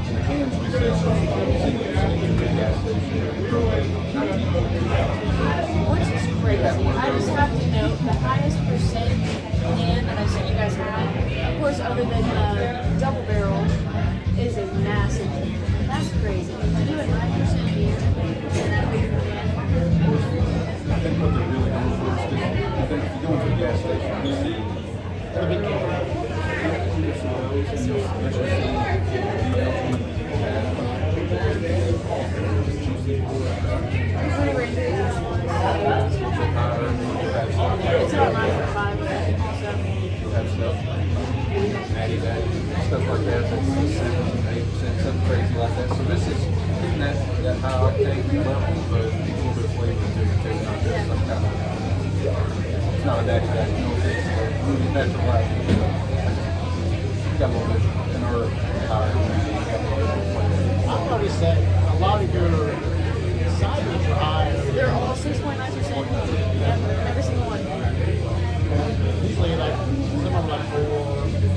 The cans we sell single gas station, propane, 19.2 which is crazy. I just have to note the highest percent can that I've seen you guys have, of course, other than double barrel, is a massive can. Whenever injuries are fun. Have stuff. It's about 9.5 also. Have stuff. Natty Daddy, stuff like that. That's 7%, something crazy like that. So this is getting that high octane level, but a little bit of flavor to it too. Not just some kind of. It's not a Natty Daddy. No offense. It's natural life. You got a little bit in our higher. I've noticed that a lot of your ciders are higher. They're all 6.9%. Yeah, every single one. Usually like some are like 4.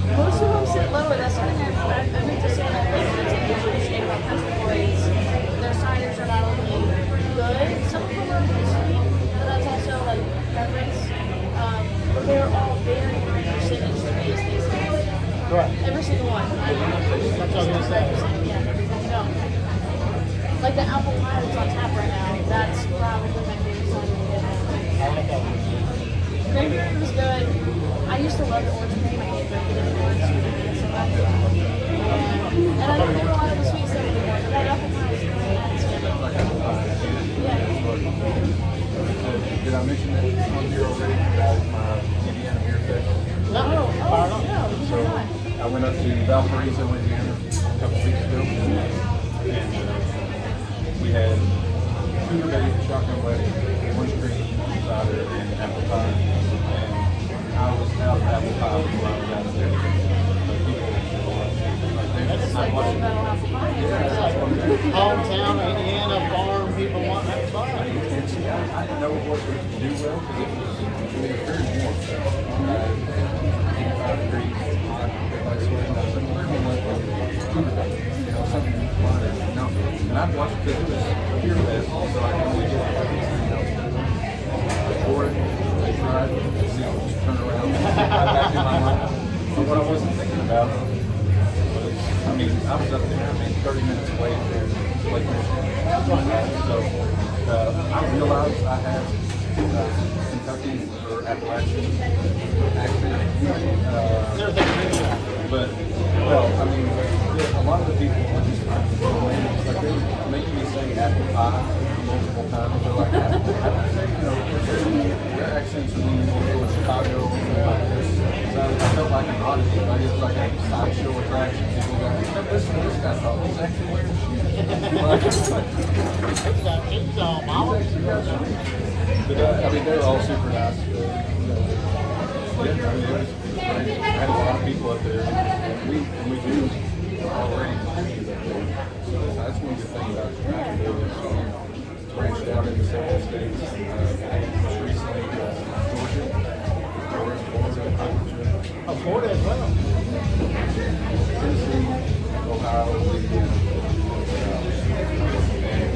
Most of them sit lower. That's something I meant to say that that's a huge appreciate about country boys. Their ciders are not only good, some of them are pretty sweet, but that's also like preference. But they're all very high percentage to me, as they say. Right. Every single one. That's what I was gonna say. Yeah. No. Like the apple pie that's on tap right now, that's probably my favorite cider we get now. I like that one. Cranberry was good. I used to love the orange cream. I hate drinking it anymore. It's sweet and so much. And I don't do a lot of the sweet stuff anymore. But that apple pie is really nice. Yeah. Did I mention that on here already about my Indiana Beer Fest? No, Oh, no, you So did not. I went up to Valparaiso, Indiana a couple weeks ago, and we had 2 days of shotgun wedding, 1 stream cider, and apple pie. And I was out of apple pie before I was out of there. But people It's like watching. metal apple pie. hometown, Indiana, farm, people want that fun. And see, I didn't know what to do well because it was very warm. 85 degrees, hot, everybody sweating. I was like, we're going to let something lighter. No. And I'd watch it because it was a beer fest, so I could only get pour it, try it, see it just turn around, back in my mind. But what I wasn't thinking about was, I mean, I was up there, 30 minutes away from Lake Michigan. So I realized I had Kentucky or Appalachian accent. But, well, I mean, a lot of the people are just like they're making me say apple pie multiple times. They're like, I don't say, their accents are leaning more towards Chicago or something like this. So I felt like an oddity, like it was like a sideshow attraction. People go, listen to this guy, thought he's actually wearing But I mean, they're all super nice. Yeah, I mean, it was great. I had a lot of people up there, and we do already. So that's one good thing about Chicago is branched out into several states. Most recently, Georgia, Florida, Florida as well. Tennessee, Ohio, Louisiana. And,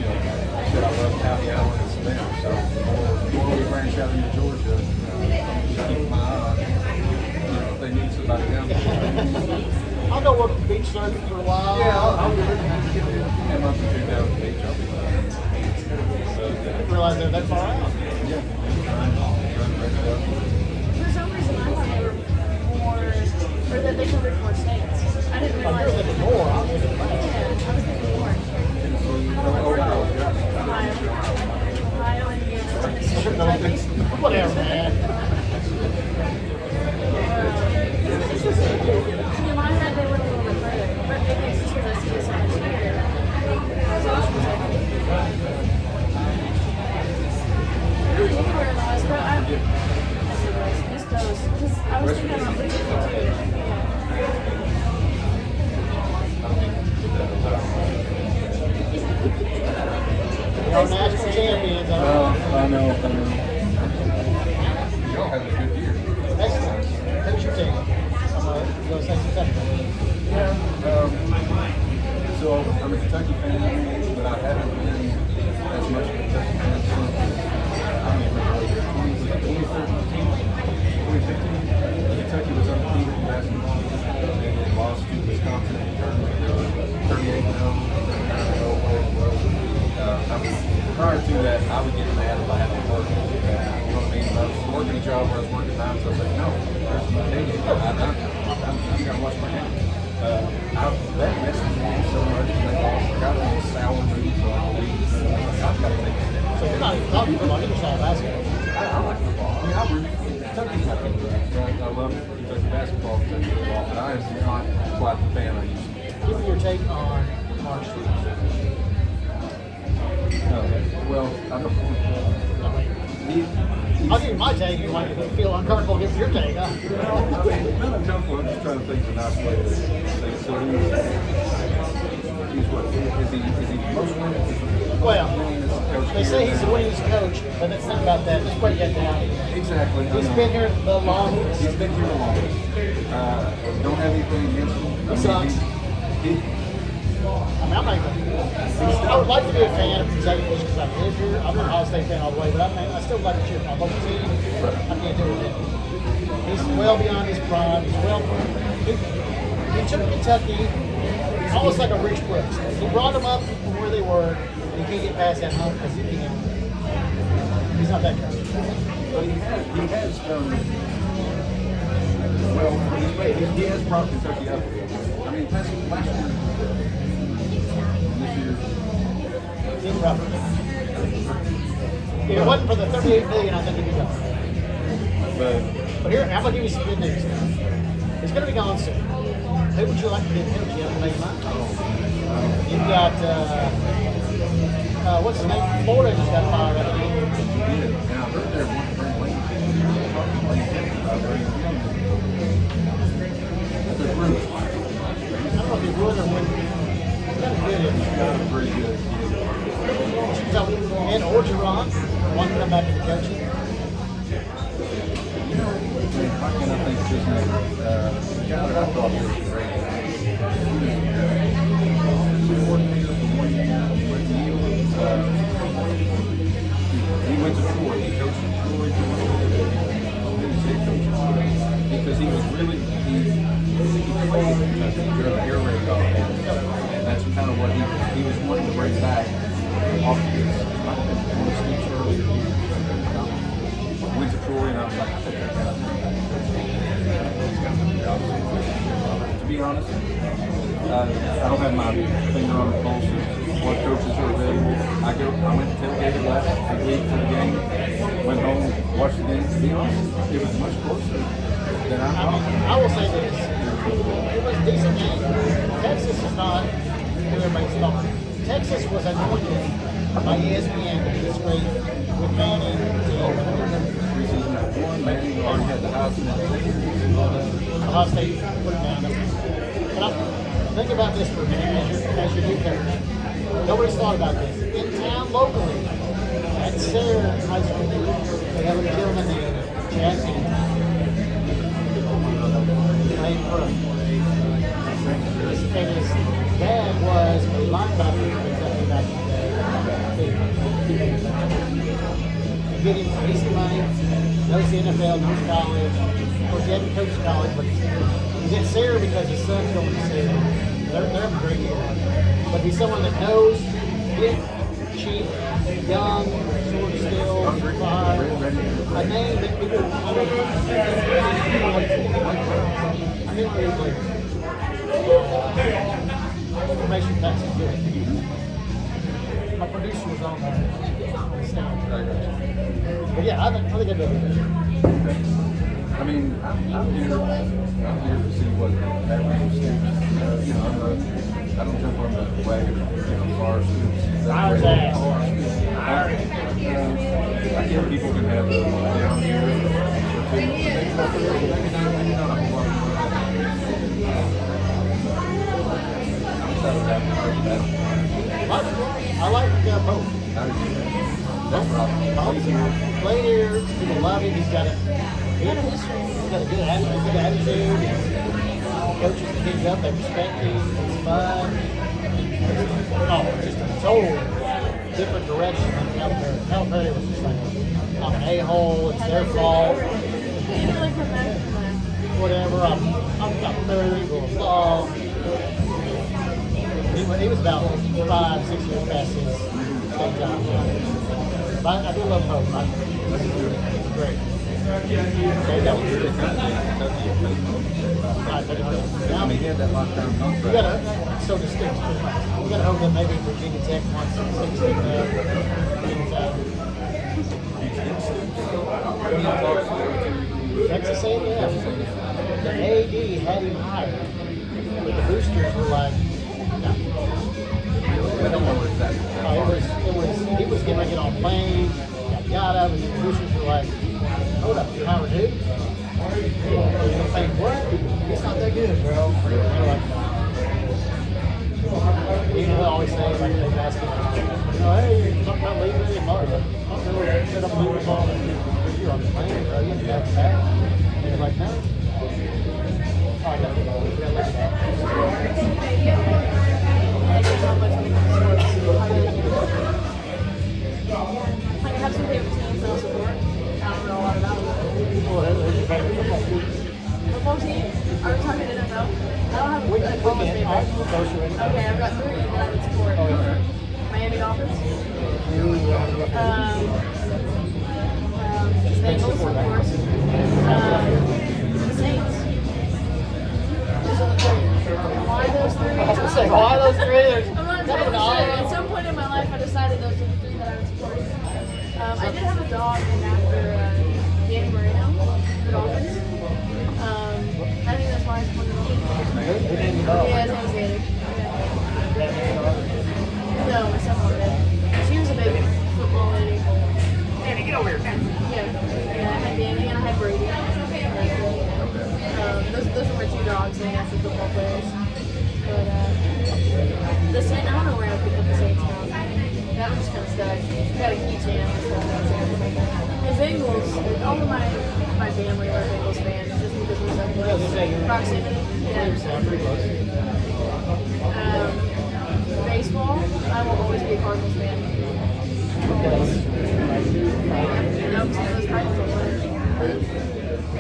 I said I love County Allen and Savannah, so the more we branch out into Georgia, just keep my eye on, if they need somebody down there. I'll go work the beach circuit for a while. Yeah, I'll get a month or 2 down the beach. I'll be fine. I didn't realize they're that far out. Yeah. For some reason, I thought they were more, or that they covered more states. I didn't I'm realize here that. thinking more. I was thinking less. Yeah, I was thinking more. Ohio, Ohio, Indiana, Tennessee, Kentucky. Whatever, man. See, in my head, they went a little bit further. But maybe it's just because I see it so much here. I was always anywhere in the West Coast. I said West Coast. Because I was thinking about Virginia too. Our national champions. I know. Y'all having a good year. Excellent. Who's your team? I'm going to say Kentucky. Yeah. So I'm a Kentucky fan, but I haven't been as much a Kentucky fan since, I don't even remember, 2013, 2015. Kentucky was undefeated in basketball, and they lost to Wisconsin in the tournament, 38-0. Prior to that, I would get mad if I had to work. You know what I mean? If I was working a job where I was working times, I was like, no, there's my day game. I'm got to watch my game. That messed with me so much. Like, I got in this sour mood for like a week. I've got to take a step. So you're not even talking football, you're just all basketball. I like football. I mean, I root for Kentucky's my team. I love Kentucky basketball, Kentucky football, but I am not quite the fan I used to be. Give me your take on Mark Stoops. Well, I don't. I'll give you my take. You might feel uncomfortable giving your take, huh? I mean, not uncomfortable. I'm just trying to think of a nice way to say it. So he's what? Is he most winners? Well, Winningest coach they say here? he's the winningest coach, but let's think about that. Let's break that down. Exactly. He's been here the longest. He's been here the longest. Don't have anything against him. He sucks. I mean, I'm not even. I would like to be a fan of Kentucky just because I live here. I'm an Ohio State fan all the way, but I still like to cheer for my local team. I can't do it with him. He's well beyond his prime. He's well. He took Kentucky almost like a Rich Brooks. He brought them up from where they were, and he can't get past that hump because he can't. He's not that coach. But he has well, he has brought Kentucky up. I mean, last year, this year, He's rough. If it wasn't for the $38 million, I think he'd be gone. But here, I'm gonna give you some good news. He's gonna be gone soon. Who would you like to be the coach? You haven't made mine. You've got what's his name? Florida just got fired. I think. he did. And I heard there one Brent Lane talking about bringing him in. That's a group. I don't know if he would or wouldn't. He's got a good He's got a pretty good kid. And Orgeron, one to come back into coaching. Why can't I think of his name? The guy that I thought was great. He was coordinator for 1 year with Neil. He went to Troy. He coached in Troy for 1 year. He was head coach because he was really he played Kentucky during the air raid offense, and that's kind of what he was wanting to bring back off of his earlier years. Went to Troy, and I was like, I think that guy. To be honest, I don't have my finger on the pulse of what coaches are available. I went to tailgate last week for the game, went home, watched the game. To be honest, it was much closer than I thought. I will say this. It was a decent game. Texas is not who everybody's thought. Texas was anointed by ESPN to be this great with Manning. Preseason at 1, Manning already had the Heisman at 6. Ohio State put it down. But think about this for a minute as your new coach. Nobody's thought about this. In town locally, at Sayre High School, they have a gentleman named Jack Anthony. Played for him. And his dad was a linebacker for Kentucky back in the day. Get him for easy money, knows the NFL, knows college. Of course, he hadn't coached college, but he's at Sayre because his son's going to Sayre. They're having a great year. But he's someone that knows, fit, cheap, young, short still, fire. A name that people, I didn't really information tax is good. My producer was on that. But yeah, I think I'd do it. I mean, I'm here to see what average students, I don't jump on the wagon, far students. Ours ass. I think people can have a down year or two. Maybe not a whole lot more. I'm excited about that. I like both. That's right. Played here, people love him. He's got a good history. He's got a good attitude. He coaches the kids up. They respect him. It's fun. Just a total different direction than Calipari. Calipari was just like, I'm an a-hole. It's their fault. Whatever. I'm married or blah. He was about 5-6 years past his state job. But I do love Pope. He's great. Okay, that was good. I mean, he had that lifetime You contract. gotta, so distinct. You gotta hope that maybe Virginia Tech wants to Texas A&M. The AD had him hired, but the boosters were like, no. I don't know exactly. He was getting ready to get on a plane, yada, and the boosters were like, hold up, you Howard who? You're playing what? It's not that good, bro. And they're like, you know, I always say, like, they ask him, you know, hey, you're talking about leaving the ball. I'm going to set up a moving ball. You're on the plane, bro. You have to back back. And they're like, no. Oh, I got to go. We got to let I have some favorite teams that I'll support. I don't know a lot about them. Well, who's your favorite football team? Football team? Are we talking NFL? I don't have a We football can. favorite. All right, we'll go through it. Okay, I've got 3 that I would support. Oh, yeah. Miami Dolphins. Bengals, of course. The Saints. Those are the 3. Why those 3? I was going to say, why those three? There's I'm not none of entirely it all. sure. At some point in my life, I decided those were the 3 that I would support. I did have a dog named after Danny Marino, the Dolphins. I think that's why I supported the Dolphins. Who named the dog? Yeah, his name was Danny. No, my stepmom did. She was a big football lady. Danny, get over here. Yeah, I had Danny and I had Brady. Those were my 2 dogs named after football players. But the Saints, I don't know where I picked up the Saints from. That one just kind of stuck. Got a keychain and stuff. And Bengals, all of my family were Bengals fans just because we're so close. Proximity. Yeah. Baseball, I will always be a Cardinals fan. Always. No, because those Cardinals are players.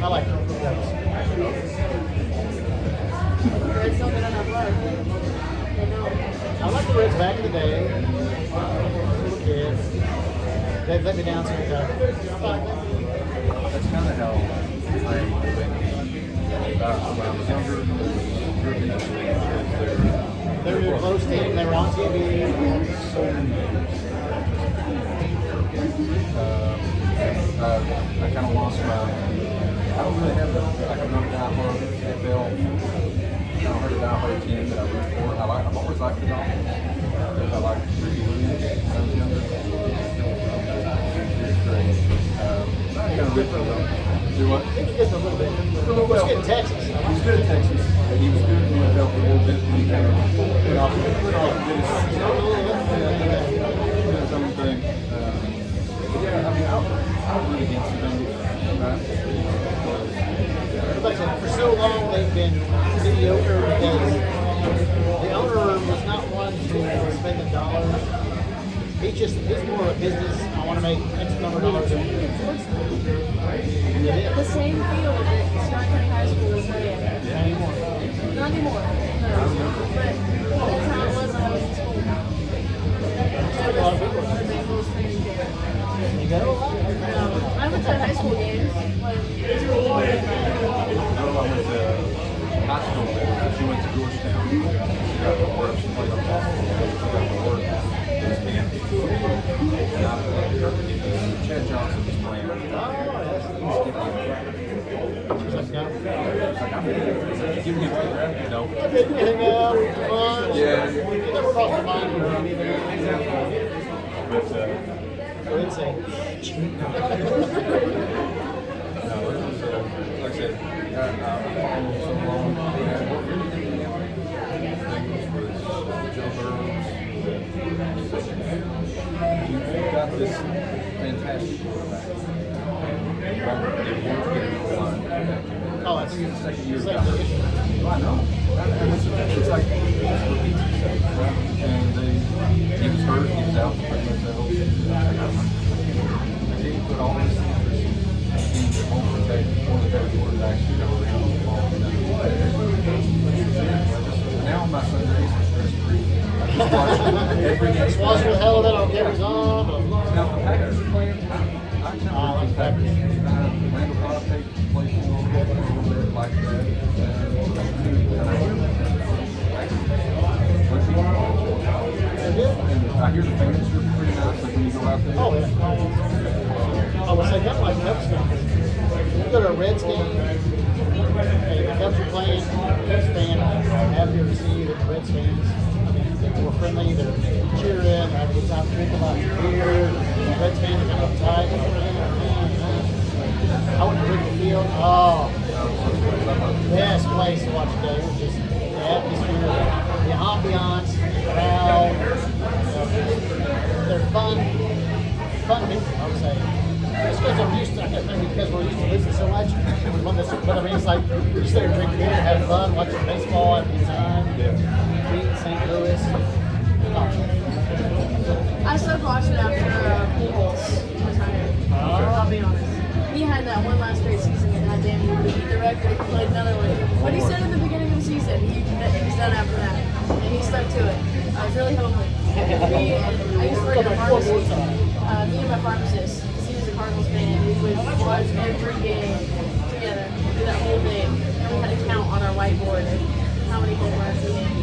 I like them. The Reds don't get enough love. They don't. I like the Reds back in the day. Little kid. They've let me down some times. That's kind of how I am when I was younger. They were a close team. They were on TV. I kind of lost my. I don't really have another diehard NFL. I don't have a diehard team that I root for. I've always liked the Dolphins. I like Ricky Williams when I was younger. He's great. I kind of root for them. Do what? I think he gets a little bit. He's good in Texas. He's good at Texas. He was good in the NFL for a little bit, and he kind of went off and did his own thing. Yeah, I mean, I'll root against the Bengals. Like I said, for so long they've been mediocre because the owner was not one to spend the dollars. He's more of a business. I want to make X number of dollars. The same field that Stark County High School was playing. Not anymore. Not anymore. No. But that's how it was when I was in school. A lot of people. The Bengals training camp. You go? I went to high school games when this was I went to high school with. She went to Georgetown. She got to work. She played on basketball. She got to work. This camp. And I played. Chad Johnson was playing. Give me a program, you know. Hang out with the fun. Yeah. You never crossed my mind with anything. But Go ahead and say. no, it was like I said, I followed so long. What really did me was Joe Burrows. You've got this fantastic quarterback. Oh, that's the second year. Second year. I know. It's like it repeats itself, right? And he was hurt. He was out for pretty much that whole season. I can't put all this interest in the home protect one of the better quarterbacks who's ever been on the ball. Now my Sundays are stress-free. I just watch every game. Watch the hell of it on Gary's on. Now the Packers are playing. I kind of like the Packers. Randall I would say that like Cubs fans. You go to a Reds game, hey, the Cubs are playing, Cubs fan, I'm happier to see that the Reds fans, I mean, they're more friendly, they're cheering, they're having a good time drinking lots of beer. The Reds fans are kind of uptight. I went to Wrigley Field. Oh, best place to watch a game. Just the atmosphere, the ambiance, the crowd. They're fun people, I would say. Just because I'm used to, I guess maybe because we're used to losing so much. But I mean, it's like you just there drinking beer, have fun, watching baseball at the time. Beating St. Louis. I stopped watching after Pujols retired. I'll be honest. He had that one last great season, and goddamn, he would beat the record if he played another one. But he said at the beginning of the season that he was done after that, and he stuck to it. I was really hoping. I used to work at a pharmacy. Me and my pharmacist, because he was a Cardinals fan, we would watch every game together, do that whole thing, and we had a count on our whiteboard of how many home runs he hit.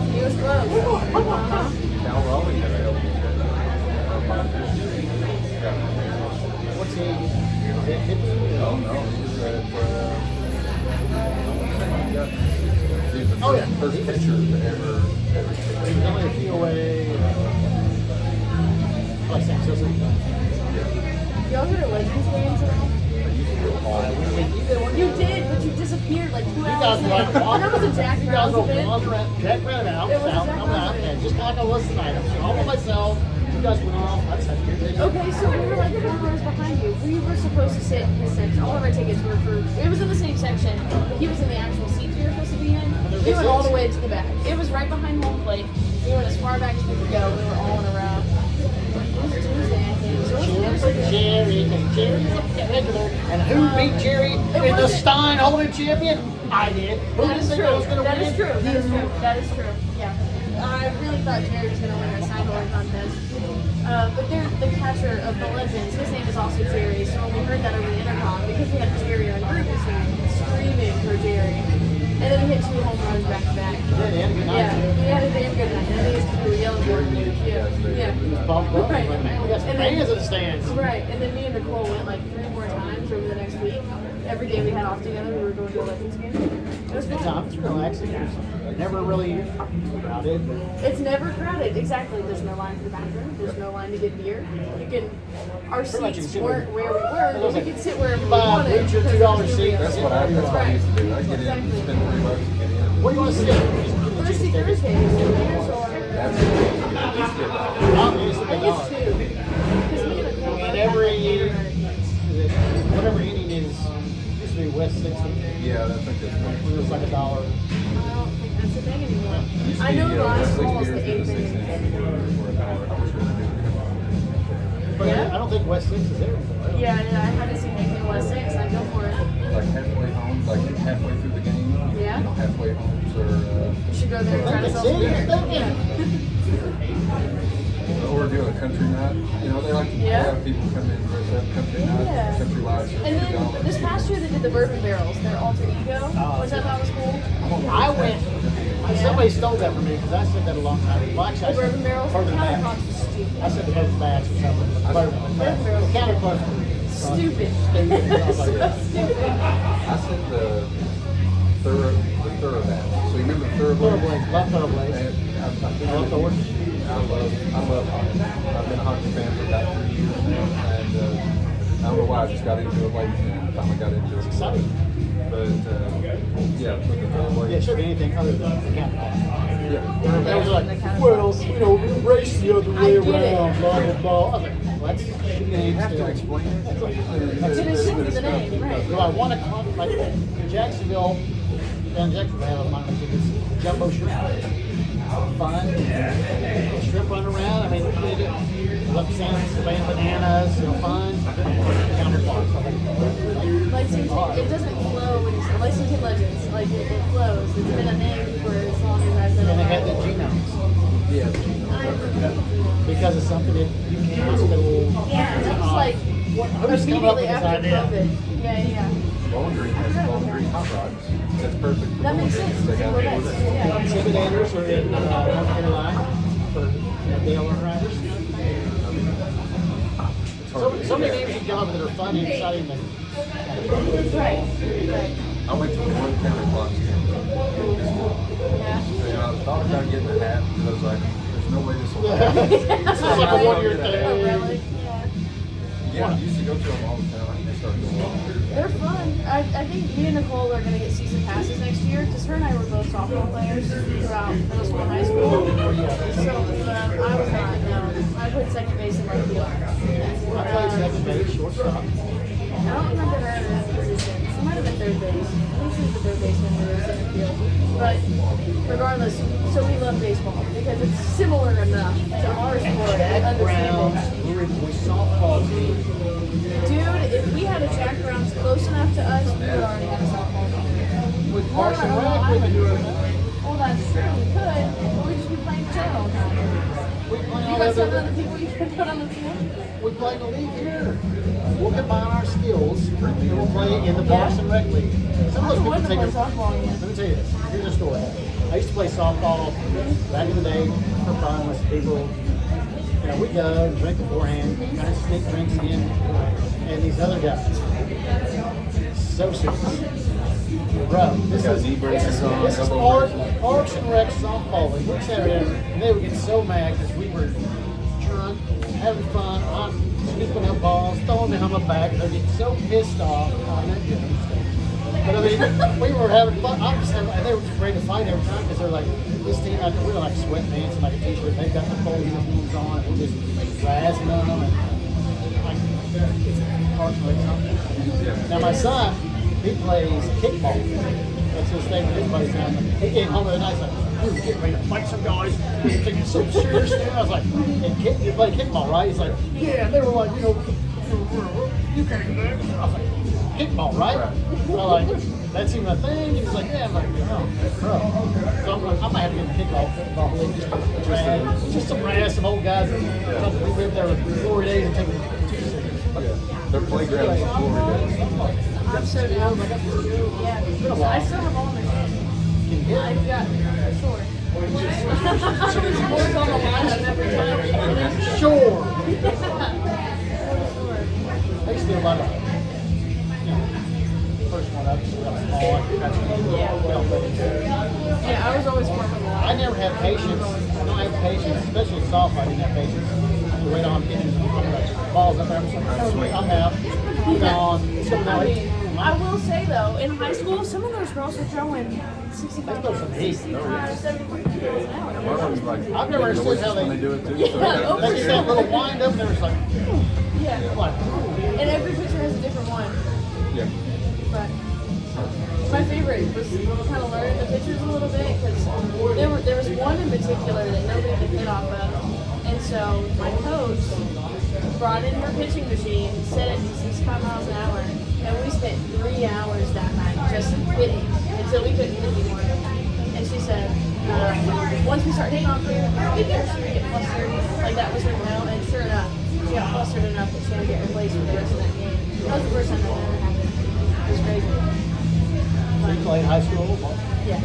He was close. Cal Raleigh had a hell of a What's he? Is it 50? Oh no, he was at. He was the first pitcher to ever. He was only a few away. Like San Jose. Y'all go to Legends games at all? You did, but you disappeared like 2 hours later. And I was a Jack Brown's fan. Jack Brown out. It was a Jack I'm Brown's out. fan. Just like I was tonight. I'm all by myself. You guys went off. I just had a good day. Okay, so we were like 4 rows behind you. We were supposed to sit in his section. All of our tickets were for. It was in the same section, but he was in the actual seats we were supposed to be in. We went all the way to the back. It was right behind home plate. We went as far back as we could go. We were all in a row. It was Tuesday, I think. So Cheers for Jerry, because Jerry's a regular. And who beat Jerry in the Stein Holding Champion? I did. Who That didn't is think true. I was going to That win? is true. That is true. That is true. Yeah. I really thought Jerry was going to win our sign bowling contest. But the catcher of the Legends, his name is also Jerry. So when we heard that over the intercom, because we had Jerry on group, we were screaming for Jerry. And then he hit 2 home runs back to back. Yeah, they had a good night. Yeah, we had a damn good night. And I think it's because we were yelling for him. Yeah. Pumped up. Right. Like, man, we got some fans in the stands. Right. And then me and Nicole went like 3 more times over the next week. Every day we had off together, we were going to a Legends game. It was Good fun. time. It's relaxing. Never really crowded. It's never crowded. Exactly. There's no line for the bathroom. There's no line to get beer. You can. Our Pretty much you seats can sit weren't where we were, but we could sit wherever we buy a wanted. bleacher, because $2 there's no seat. real- That's what I used to do. I get in, Exactly. spend $3 to get in. What do you want to see? Thursday, Thursdays, or That's it. It used to be $1. Obviously, I think it's 2. Because me and Nicole And both every had whatever inning is used to be West 60. Yeah, I think that's right. It was like $1. I don't think that's a thing anymore. Used to I be, know the last 6 call is the beers 8th to 6 inning. innings were $1. I was really good. But Yeah. I don't think West 6 is there anymore. Yeah, I haven't seen anything less 6. I'd go for it. Like halfway home, like halfway through the game. Yeah. You know, halfway homes You should go there and try to That's sell some it. beer. That's it. Yeah. or do a country night. You know, they like to Yeah. have people come in dress up country night, Yeah. country lights for And then $2. this past year they did the bourbon barrels, their alter ego, which I thought was cool. I went. Somebody stole that from me because I said that a long time ago. Well, actually, I The bourbon said barrels, bourbon counter batch. cost is stupid. I said the bourbon batch or something. Bourbon barrels. The counter cost. Stupid. Stupid. So stupid. I said the thoroughblade. So you remember the thoroughblade? Thoroughblades. Love thoroughblades. I love Thor. I love hockey. I've been a hockey fan for about 3 years now, and I don't know why I just got into it late and finally got into it. Exciting. But yeah, with the Yeah, it thoroughblade. should be anything other than the counter cost. Yeah. They was like, well, you know, race the other way I get it. around, blah, blah, blah. I was like, well, that's shitty You name have to still. explain it. That's It is simply the name, right. So I want to come, like, in Jacksonville, down in Jacksonville, they have a lot of tickets, jumbo shrimp. Fun. Shrimp run around, I mean, they do. Love Savannah bananas, you know, fun. Counterparts. Lexington, it doesn't flow when you say Lexington Legends. Like it flows. It's been a name for as long as I've been And they had alive. the genomes. Yeah. Because it's something that you can't hospital. Yeah, that was like Who's come up with immediately this after idea? COVID. Yeah. Bowling Green has Bowling Green hot rods. That's perfect for That makes Bowling sense. Green. They got Corvettes. Yeah. Intimidators are in North Carolina for Dale or Riders? So many names you come up with that are fun and exciting. Right. I went to one county box game. Yeah. And I thought about getting a hat because I was like, there's no way this will work. This is like a one-year Oh, thing. really? Yeah. Yeah, I used to go to them all the time. I need to start going. They're fun. I think me and Nicole are going to get season passes next year because her and I were both softball players throughout middle school and high school. So I was not, no. I played second base in right field. I played second base, shortstop. I don't remember her position. She might have been third base. I think she was the third baseman when we were center field. But regardless, so we love baseball because it's similar enough to our sport. Jack Brown's Understandable. Brewery Boys softball team. Dude, if we had a Jack Brown's close enough to us, we would already have a softball team. With Parks and Rec, we can do it. Well, that's true, we could, but we'd just be playing each other all the time. We play You all got some over. other people you can put on the field? We play the league here. We'll combine our skills and we'll play in the Parks and Rec League. Some of those I people wouldn't take play it. softball Let again. me tell you this. Here's a story. I used to play softball back in the day for fun with people. You know, we go and drink beforehand, kind of sneak drinks in, and these other guys. So serious. Bro, this Got is Z-braces on, this is elbow Parks and Rec softball league. We sat there and they would get so mad because we were drunk, having fun, I'm scooping up balls, throwing them on my back. They'd get so pissed off. Oh, that good. But I mean, we were having fun. I'm just having, and they were just ready to fight every time because they're like, this team out there, we're like sweatpants and like a t-shirt. They've got the full uniforms on, and we're just razzing them. And like, it's Parks and Rec something. Now my son, he plays kickball. That's his thing with his buddies down there. He came home the other night, he's like, we were getting ready to fight some guys. We were taking it so seriously. I was like, you play kickball, right? He's like, yeah. And they were like, you know, you can't do that. I was like, kickball, right? I'm like, that seemed a thing. And he's like, yeah. I'm like, oh, bro. So I'm like, I might have to get a kickball league just to harass some old guys that live there with 4 days and take it too serious. Their playground is Florida. I'm so down. Yeah. So I still have all my shoes. I've got, for sure. Sports on the line, I've never touched. Sure. For sure. I used to do a lot of, first one up, small. Yeah, I was always working a lot. I never had patience. I don't have patience, especially in softball. I didn't have patience. You wait on getting balls up there. I'm out. I'm gone. It's coming out. I will say though, in high school, some of those girls were throwing 65, Those some heat. 65, 70 miles an hour. I've never understood how when they do it too. Yeah, So they get that little wind up and they're just like, Yeah. I'm like, And every picture has a different one. yeah. But my favorite was kind of learning the pitchers a little bit because there was one in particular that nobody could hit off of. And so my coach brought in her pitching machine, set it to 65 miles an hour, and we spent 3 hours that night just hitting until we couldn't hit anymore. And she said, once we start hitting off here, pitchers should get flustered. Like that was her no, and sure enough, she got flustered enough that she had to get replaced for the rest of that game. That was the first time that ever happened. It was crazy. so you played high school football? Yeah.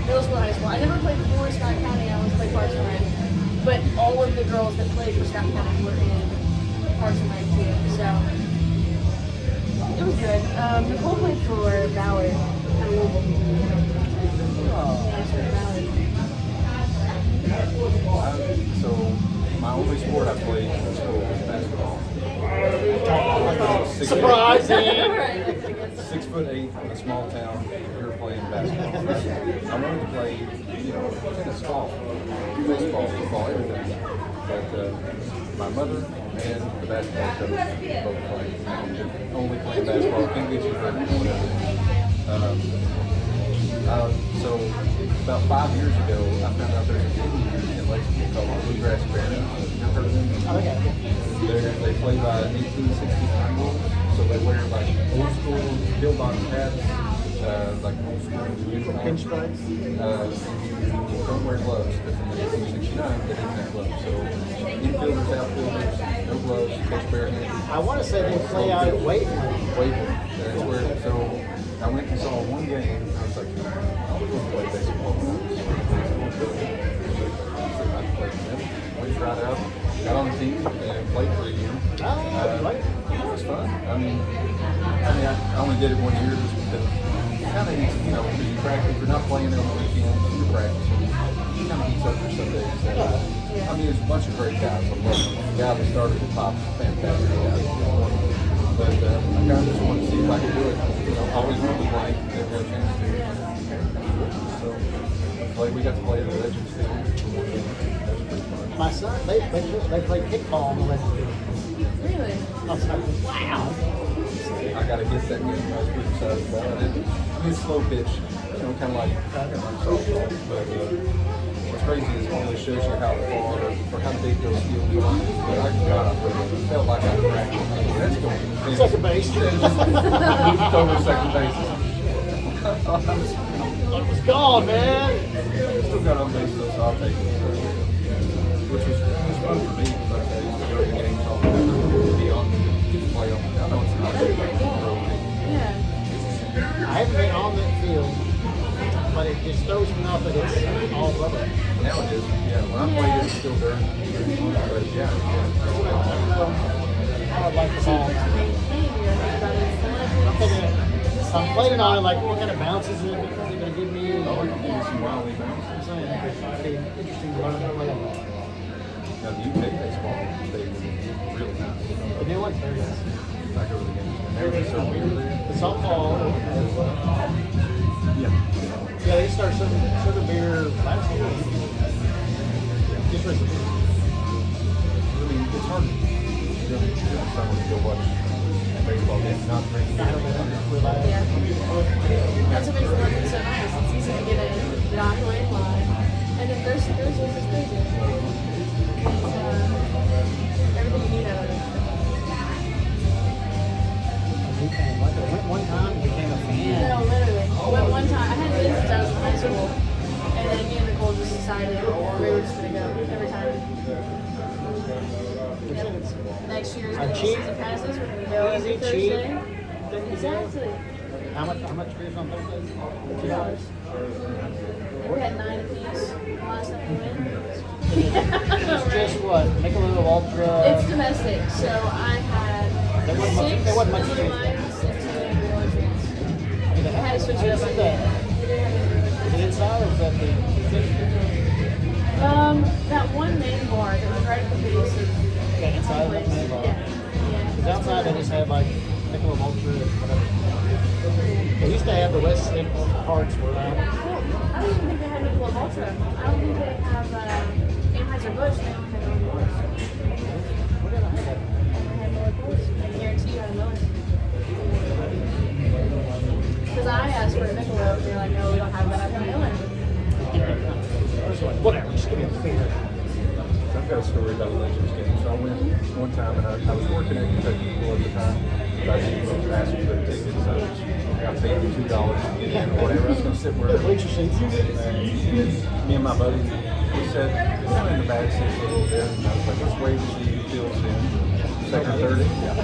Middle school, high school. I never played for Scott County. I always played Parks and Rec. But all of the girls that played for Scott County were in Parks and Rec too. So it was good. Nicole played for Ballard at Louisville. Yeah, for Ballard. So my only sport I played in school was basketball. Surprising. Right. 6'8" in a small town. We were playing basketball. I wanted to play, tennis, golf, baseball, football, everything. But my mother and the basketball coach both played. Only playing basketball. Can't get you for whatever. So about 5 years ago, I found out there's a team in Lexington called Bluegrass Barons. You ever heard of them? Okay. They play by 1869 rules, so they wear like old school pillbox hats, like old school uniforms. Pinstripes. Don't wear gloves because in 1869 they didn't have gloves. So infielders, outfielders, no gloves, catch barehanded. I want to say they play out at Waveland. Waving. That's where. So I went and saw one game. I was like, I was going to play baseball. I could play with them. we tried out, got on the team, and played for a year. It was fun. I mean, I only did it 1 year just because kind of, you know, because you practice, if you're not playing on the weekends, you're practicing. You kind of eats up your Sundays. So, I mean, there's a bunch of great guys. I love them. The guy that started with Pop's a fantastic guy. But I kind of just wanted to see if I could do it. You know, always wanted to play, never got a chance to. So we got to play the Legends Field. That was pretty fun. My son, they play kickball on the Legends Field. Really? I was like, wow. I got to get that game. I was pretty excited about it. I mean, it's slow pitch, you know, kind of like softball. But what's crazy is it really shows you how far or how big those fields are. But I felt like I cracked it. That's going to be Second base. I moved over second base. It was gone, man. Still got on base though, so I'll take it. Which was fun for me because like I used to go to games all the time. Be on the playoff. I know it's not big, but Yeah. I haven't been on that field, but it just throws me off that it's all rubber. now it is. Yeah, when I played it, it's still dirt. But yeah. I would like the ball. I'm thinking, if I'm playing on it, like what kind of bounces is it going to give me? Oh, you can do some wildly bounces. I'm saying it'd be interesting to learn how to play on. Now, the UK baseball stadium is really nice. The new one, there it is. I go to the games. And everything's so weird there. The softball. Yeah. Yeah, they started serving beer last year. Just recently. I mean, it's hard to someone to go watch a baseball game, not drinking beer. Yeah. That's what makes the market so nice. It's easy to get in, get operate live. And then Thursdays is crazy. Everything you need out of it. Went one time and became a fan. No, literally. Went one time. I hadn't been since I was in high school. And then me and Nicole just decided we were just going to go every time. Next year's when the season passes, we're going to go every Thursday. Exactly. How much beers on Thursdays? $2. We had 9 apiece last time we went. It's just what? Michelob Ultra. It's domestic, so I had There wasn't much- 6 there wasn't much Miller drink. Lights and 2 Angry Drinks. I had to switch it up. Is it inside or is that the? That one main bar that was right at the base of Yeah, inside of that main bar. Yeah. Because outside they just had like Michelob Ultra and whatever. They used to have the West 6 cards were out. Well, I don't even think they have Michelob Ultra. I don't think they have Anheuser-Busch. They don't have Miller Lite. Where did I have that? They have Miller Lite. I guarantee you I know it. Because I asked for a Michelob, and they're like, no, we don't have that. I have Miller. I was like, whatever, just give me a beer. So I've got a story about a Legends game. So I went one time and I was working at Kentucky Pool at the time. But I didn't ask for the tickets. I paid me $2 to get in or whatever. I was going to sit where Bleacher seats. me and my buddy, we said, we're kind of in the bad seats a little bit. And I was like, let's wait to see who fills in. Second or third inning. Yeah.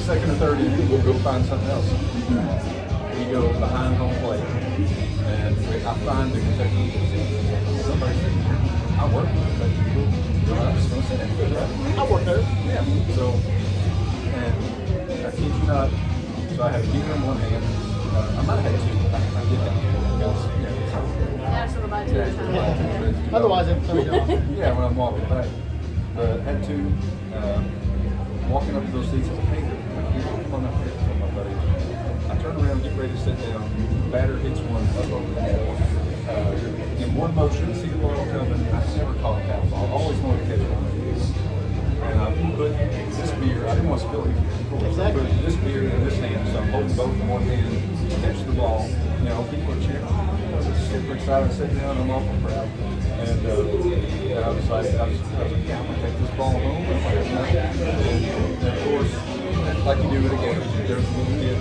Second or third inning, we'll go find something else. We go behind home plate. And I find the Kentucky Eagles seat. Somebody sitting here. I work for Kentucky Eagles. I'm just going to sit in it, right? I work there. Yeah. So, and I kid you not, so I had a beer in one hand. I might have had two. I did have two. Because, That's what about 2 at a time. Otherwise, it throws you off. Yeah, when I'm walking back. But had two. Walking up to those seats, I said, hey, I'm pulling up here with my buddy. I turn around, get ready to sit down. Batter hits one up over the head. In one motion, see the ball coming. I never caught a foul ball. I always wanted to catch one. And I put this beer, I didn't want to spill it. Exactly. I put this beer in this hand, so I'm holding both in one hand, catch the ball. You know, people are cheering. I was super excited, sitting down, I'm awful proud. And I was like, yeah, I'm going to take this ball home. And of course, like you do with a game, there was a little kid.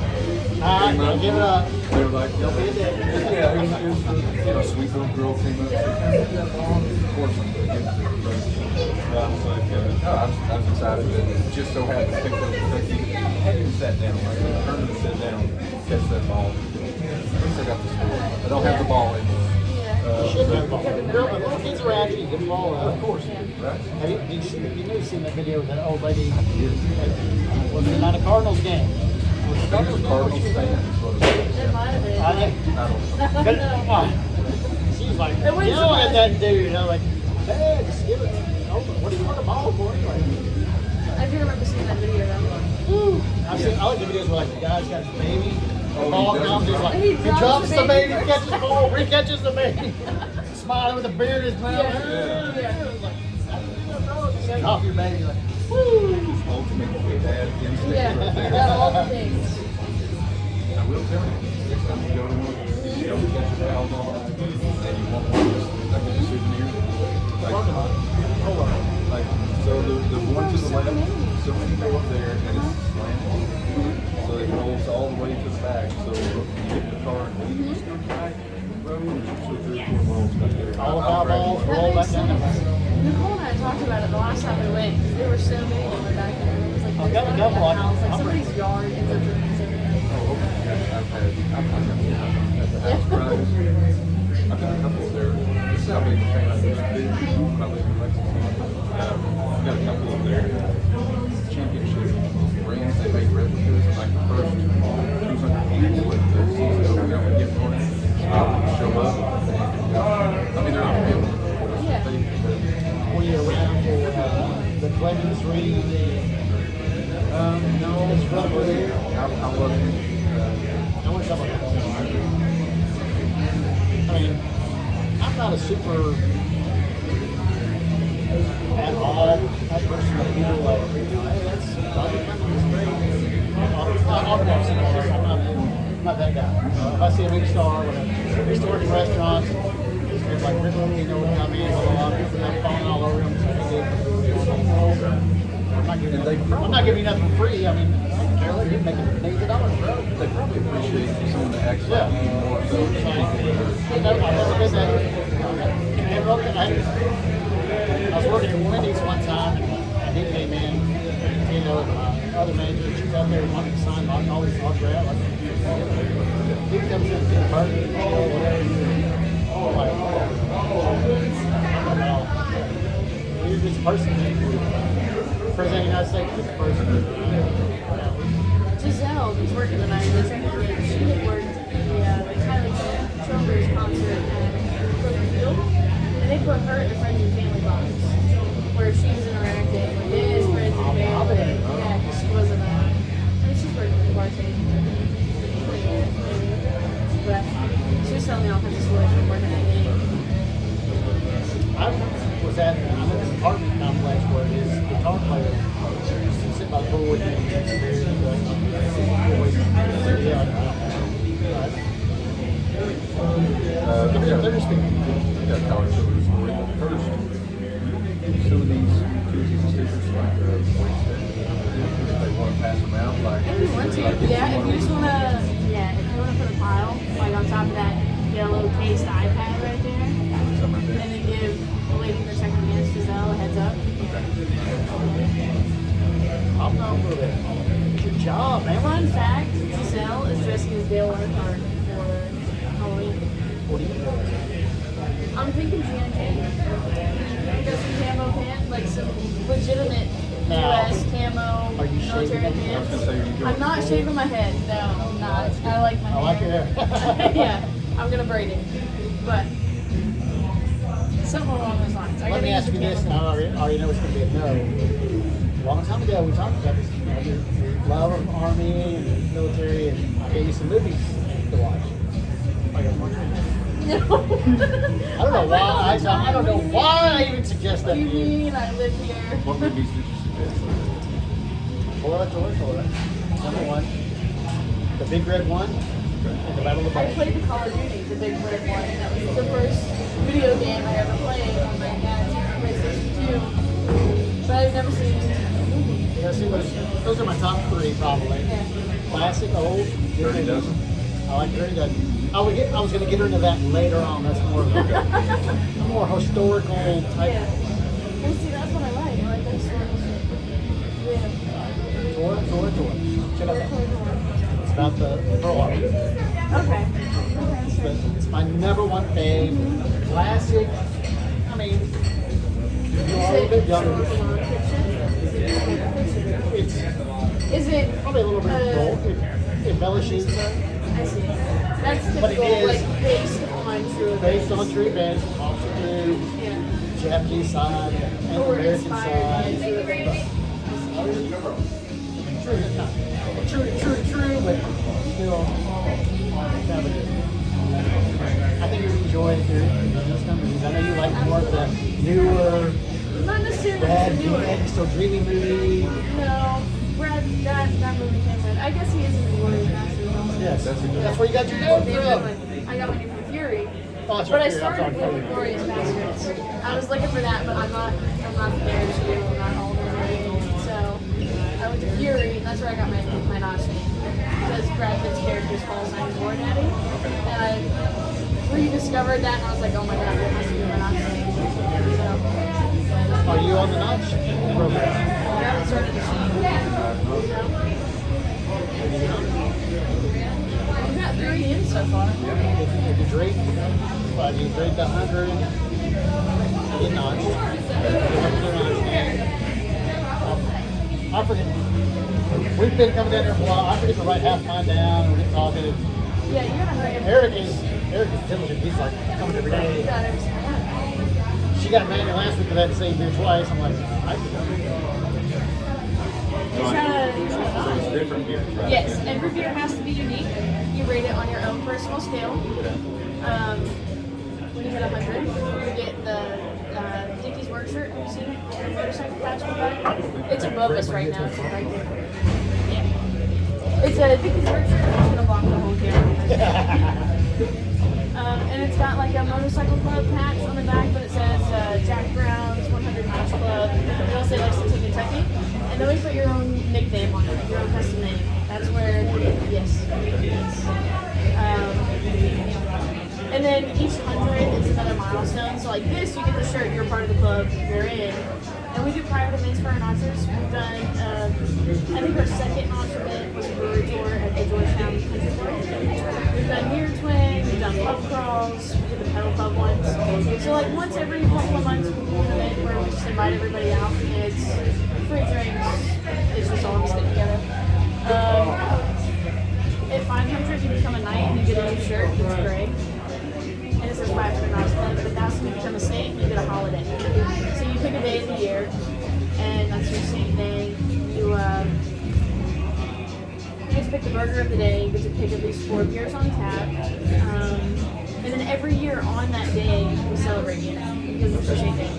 Don't give it up. They were like, Don't be a dick. yeah, it was sweet little girl came up and said, that ball. Of course, I'm going to give it to her. But I was like, I was excited that it just so happened to pick up Kentucky. I hadn't even sat down. Like, I turned to sit down, catch that ball. At least I got the score. I don't have the ball anymore. Shit, man. Little kids around you, you get them all Of course. Yeah. Right? Have you know, seen that video of that old lady was it not a Cardinals game? Was it a Cardinals game? Cardinals fan is what it is. It might have been. I think. I don't know. But, she was like It wouldn't yelling at surprise that dude. I'm like, hey, just give it. What do you want the ball for? Like, I do remember seeing that video though. I like the videos where like the guy's got his baby. The Oh, ball he does comes, he's drop like, it. he drops the baby, first. catches the ball, re-catches the baby, smiling with a beer in his mouth. Yeah. It was like, just drop your baby, like, woo. Ultimate dad instinct. Yeah, right there. got all the things. I will tell you, next time you go to one, if you don't catch a foul ball, and you want one just like a souvenir, like so the one to the left, so when you go up there and it's slanted, so it rolls all the way to the back. So you get the car and you just go back, roll, and you switch through 4 rolls back there. All the foul balls That roll back makes down sense. the Nicole and I talked about it the last time we went because there were so many of them back there. It was like I've got a there's couple. one at the house, like I'm somebody's yard ends up being so Oh, okay. I've had at the house prize. I've got a couple of there. This is how big a fan I used to be when I lived in Lexington. I've got a couple of their championship rings. They make replicas of like the first 200 years with the season opening up and getting on it. Show up. I mean, they're not real. Yeah. Were you around for the Clemens reading? No, it's rubber there. I wasn't. I want something like that. I mean, I'm not a super at all type person that people like, hey, that's autographs and all that. I'm not that guy. If I see a big star, whatever, I used to work in restaurants, it's like, you know what I mean? People have falling all over them. I'm not giving you nothing for free. I mean, you're making millions of dollars, bro. They probably appreciate someone that acts like you more so than I've never been that. I was working at Wendy's one time, and he came in, and, you know, other manager, she's out there wanting to sign like all these autographs. Like, he comes in and gets a burger, you know, whatever. I'm like, you're just a person. President of the United States is a person. Giselle was working the night. She had worked the Kylie Childers concert at Kroger Field, and they put her in the Friends and Family box, where she was interacting with his friends and family. Yeah, because she wasn't I mean, she's working with the bartender. But she was telling me all kinds of stories from working at game. I was at an apartment complex where his guitar player used to sit by the pool with him and get some beers and they're just speaking. I got a college children's story. But first, you some of these koozies and stickers like if they want to pass them out, like If you want to, yeah. If you just want to, if you want to put a pile, like on top of that yellow cased iPad right there, something like and that. then give the lady in the second against Giselle a heads up. I'm not for that. Good job, man. Fun fact, Giselle is dressing as Dale Earnhardt for Halloween. What do you think? I'm thinking GNG. Got some camo pants, like some legitimate Now, US camo are you military shaving it? I was pants. gonna say, are you going I'm not full? shaving my head. No, I'm not. I like my hair. I like your hair. Yeah, I'm gonna braid it. But something along those lines. Let me ask you this, and I already know it's going to be a no. A long time ago, we talked about this, you know, your love of Army and military, and I gave you some movies to watch. Are you wondering? No. I don't know why. I don't know why I even suggest What that do you to you. mean? I live here. What movies did you suggest? Toilet. Number one, the Big Red One, and the Battle of the I Bands. played the Call of Duty, the big red one. That was the first video game I ever played on my dad's PlayStation 2. But I've never seen a movie. Yeah, see, those are my top three, probably. Yeah. Classic, old. Dirty Dozen? I like Dirty Dozen. I was going to get her into that later on. That's more of a more historical type. Yeah. Well, see, that's what I like. I like that sort of shit. Yeah. Tour. Check out that. Tour. It's about the Pearl Harbor. Okay. It's my number one fave. classic. I mean, you are a little bit younger. Is it Probably a little bit bold. It embellishes. I see. That's But it typical, is like based on true based on true events, talks to Yeah. Japanese side and Or American inspired by side. true events. True, but still kind of a I think you enjoy it here. Those kind of movies. I know you like more of the newer, Not necessarily bad, the newer. still dreamy movie. No, Brad, that movie came with. I guess he is in the Glorious Bastards also. Yes, That's a good that's where you got your name They from. were like- I got my name from Fury. Oh, that's But right, I Fury. I'm started sorry, with Fury. the Glorious Bastards. I was looking for that, but I'm not there to you. I'm not older or anything. So I went to Fury, and that's where I got my notch name. Because Brad Pitt's character's call sign is Wardaddy. And I rediscovered that, and I was like, oh my god, that must be my notch name. So Are you on the notch program? I haven't started the sheet. We've got 3 in so far. If you drink, but you drink 100, get notched. I forget. We've been coming down here for a while. I forget to write half mine down. We're getting talking. Yeah, you gotta hurry up. Eric is diligent. He's like coming every You day. got every single one. She got mad at me last week because I had the same beer twice. I'm like, I can You're trying to So it's different beers, right? Yes, every beer has to be unique. You rate it on your own personal scale. When you hit 100, you get the Dickies work shirt. Have you seen it? The motorcycle patch on the back? It's above us right now. It's right there. Yeah. It's a Dickies work shirt. I'm gonna block the whole camera. And it's got like a motorcycle club patch on the back, but it says Jack Brown's 100 Miles Club. It also likes to take Kentucky. And always put your own nickname on it, your own custom name. That's where, yes. And then each 100 is another milestone. So like this, you get the shirt, you're part of the club, you're in. And we do private events for our notchers. We've done, I think our second notch event was a brewery tour at the Georgetown Country Club. We've done Mirror Twin, we've done pub crawls, we did the pedal pub once. So like once every couple of months we do an event where we just invite everybody out. And it's free drinks, it's just all stick together. At 500 you become a knight and you get a new shirt, it's gray. And it says 500 miles club, but at 1,000 you become a saint and you get a holiday. So you pick a day of the year, and that's your saint day. You get to pick the burger of the day, you get to pick at least 4 beers on tap. And then every year on that day, we celebrate you, because it's your saint day.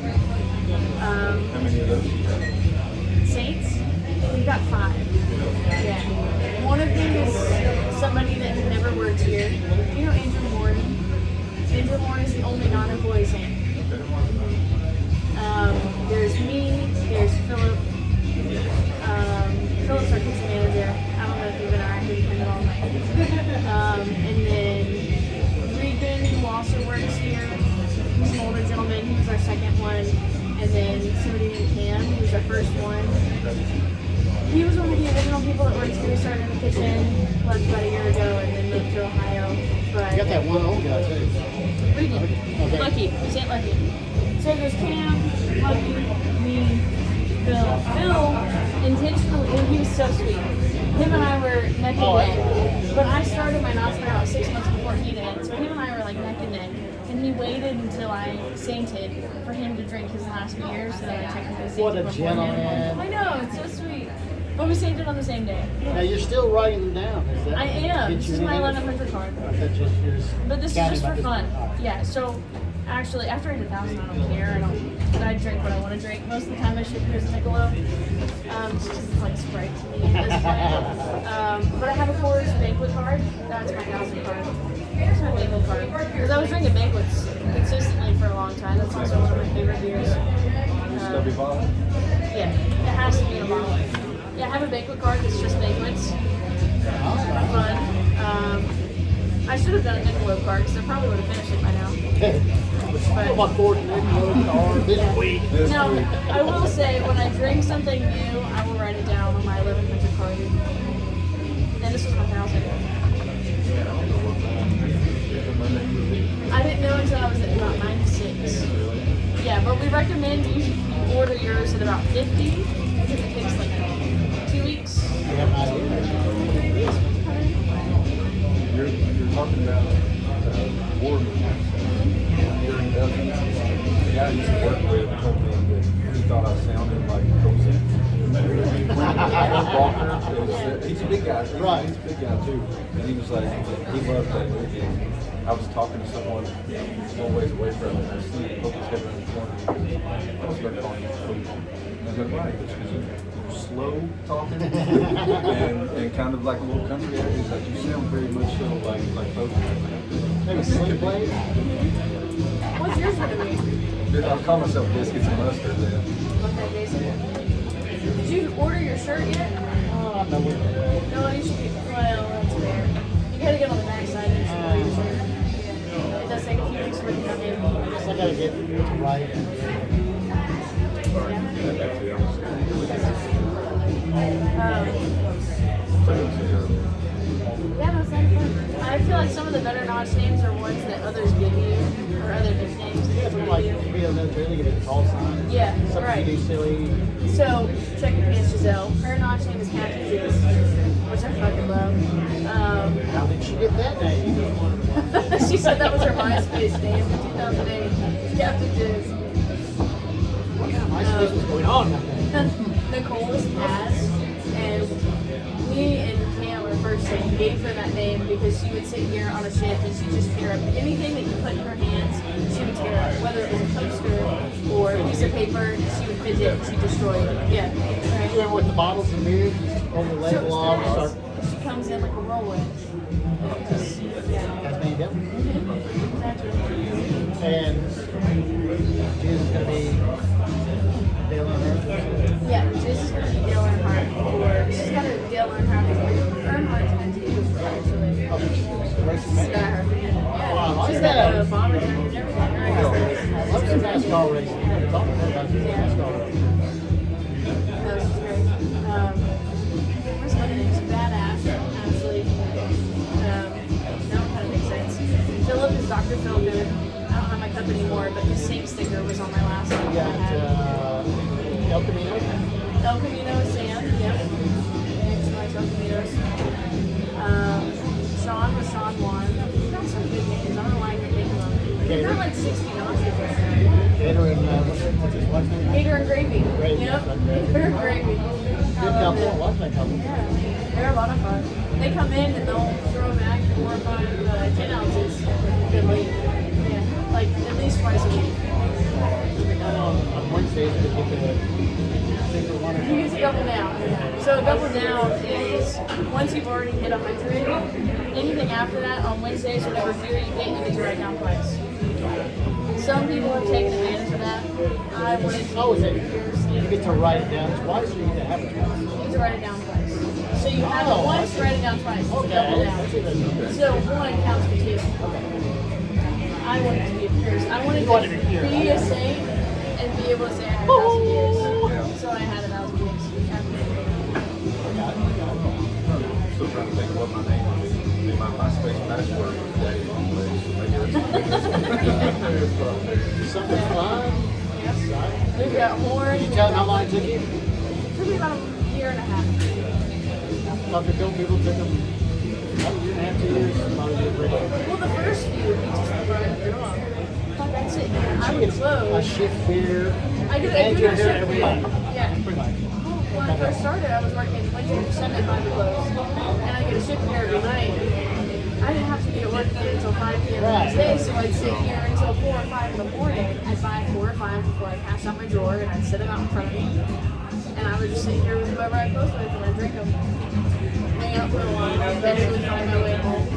How many of those do you have? Saints, we've got 5. Yeah. One of them is somebody that never works here. You know Andrew Moore? Andrew Moore is the only non-employee saint. There's me, there's Philip. Philip's our kitchen manager. I don't know if you've interacted with him at all. And then Regan, who also works here. He's an older gentleman. He was our second one. And then somebody named Cam, who was our first one. He was one of the original people that worked here. He started in the kitchen, left about a year ago, and then moved to Ohio. But You got that one old guy too. Regan. Okay. Lucky. Saint Lucky. So there's Cam, Lucky, me, Phil. Phil intentionally, and he was so sweet. Him and I were neck and neck. But I started my knots about 6 months before he did. So him and I were like neck and neck. And he waited until I sainted for him to drink his last beer so that I technically sainted What a before him. gentleman. I know, it's so sweet. But we sainted on the same day. Now you're still writing them down, is that? I am. Get This you is my anything? 1100 card. That's just yours. But this is Counting just by for this fun. one. All right. Yeah, so actually, after I hit 1,000, I don't care. I drink what I want to drink. Most of the time I shoot beers and Michelob. Just because it's like Sprite to me at this point. But I have a Coors banquet card. That's my 1,000 card. Here's my banquet card. Because I was drinking banquets consistently for a long time. That's also one of my favorite beers. Stubby bottle? Yeah, it has to be in a bottle. Yeah, I have a banquet card that's just banquets. For fun. I should have done a Michelob card because I probably would have finished it by now. Put my fourth Nick card this week. Now, I will say, when I drink something new, I will write it down on my 1100 card. And this was my 1,000. I didn't know until I was at about 96 but we recommend you order yours at about 50 because it takes like 2 weeks. You have an idea? You're talking about Ward during Dublin. The guy I used to work with told me that he thought I sounded like Cody. Walker, he's a big guy. Right. He's a big guy too. And he was like, he loved that movie. I was talking to someone a little ways away from it, and I see Cody's head around the corner. I was started calling him Cody. And I was like, why? Because you're slow talking and kind of like a little country area. He's like, you sound very much so like Cody. Maybe Sling Blade? What's yours going to be? I'll call myself Biscuits and Mustard then. Okay, Jason. Did you order your shirt yet? Oh, no, we're No, you should be. Well, that's fair. You gotta get on the back side and you should order your shirt. Yeah. It does take a few weeks for it to come in. I guess I gotta get it right. Yeah, that's not fun. I feel like some of the better notch names are ones that others give you, or other nicknames that Yeah, people it's like give you. be able to really get a call sign. Yeah, Something right. you do silly. So, check your pants, Giselle. Her notch name is Captain Jizz, which I fucking love. How did she get that name? She said that was her MySpace name in 2008. Captain Jizz. What kind of MySpace was going on back then? Nicole was Taz, and me and Cam were first saying gave her that name because she would sit here on a shift and she'd just tear up anything that you put in her hands. She would tear up, whether it was a poster or a piece of paper. She would fidget and she'd destroy it. Yeah, Do you right. remember with the bottles and beers? You just pull the label off and start. She comes in like a whirlwind. Just, yeah. That's me, yep. Exactly. And Jesus is going to be Dale Earnhardt. Yeah, this is going to be Dale Earnhardt. She's got a Dale Earnhardt tattoo, actually. Oh, racing She's man. got her fan. Wow, I Yeah, like she's that. got a bomber jacket and everything. I love some NASCAR racing. I'm talking about some NASCAR racing. No, she's great. Where's my name? She's badass, actually. That kind of makes sense. Philip is Dr. Philgood. I don't have my cup anymore, but his same sticker was on my last one. We got El Camino. El Camino is Sam, yep. Next to my El Caminos. Sean was Sean Juan. We've got some good names. I don't know why I can't think of them. We've got like 60 notches right now. Gator and what's his wife's name? Gator and Gravy. Gravy, Yep. that's right, Gator and Gravy. Good couple. I like that couple. Yeah, they're a lot of fun. They come in and they'll throw back 4 or 5 10 ounces. Good leave. Yeah, like at least twice a week. On Wednesdays, we get the single one. You use a double down. So a double down is once you've already hit 100, anything after that on Wednesdays, whatever beer you get to write down twice. Some people have taken advantage of that. I wanted to Oh, is it? beers. You get to write it down twice, or you get to have it twice? You get to write it down twice. So you have it once, write it down twice. It's a double Okay. down. That's even. So one counts for 2. I wanted to be a pierce. I wanted You wanted to to be pure. be a saint and be able to say I had 1,000 years. So I had 1,000 years. Still trying to think of what my name would be. My MySpace password was Daddy Longlegs. So maybe that's Something fun. Yes. We've got horn. Did you tell them how long it took you? It took me about a year and a half. Dr. Bill people took them about a year and a half, 2 years. Probably did great. Well, the first few, we just run through them. Fuck, I'd sit here. I would It's a close. shift beer. I do And it you're on here shift every beer. night. Yeah. Pretty much. When I first started, I was working Wednesday through Sunday, 5 to close. And I get a shift beer every night. I didn't have to be at work again until 5 p.m. the next day, so I'd sit here until 4 or 5 in the morning. I'd buy 4 or 5 before I passed out my drawer, and I'd set them out in front of me. And I would just sit here with whoever I close with, and I'd drink them. Hang out for a while, eventually find my way home.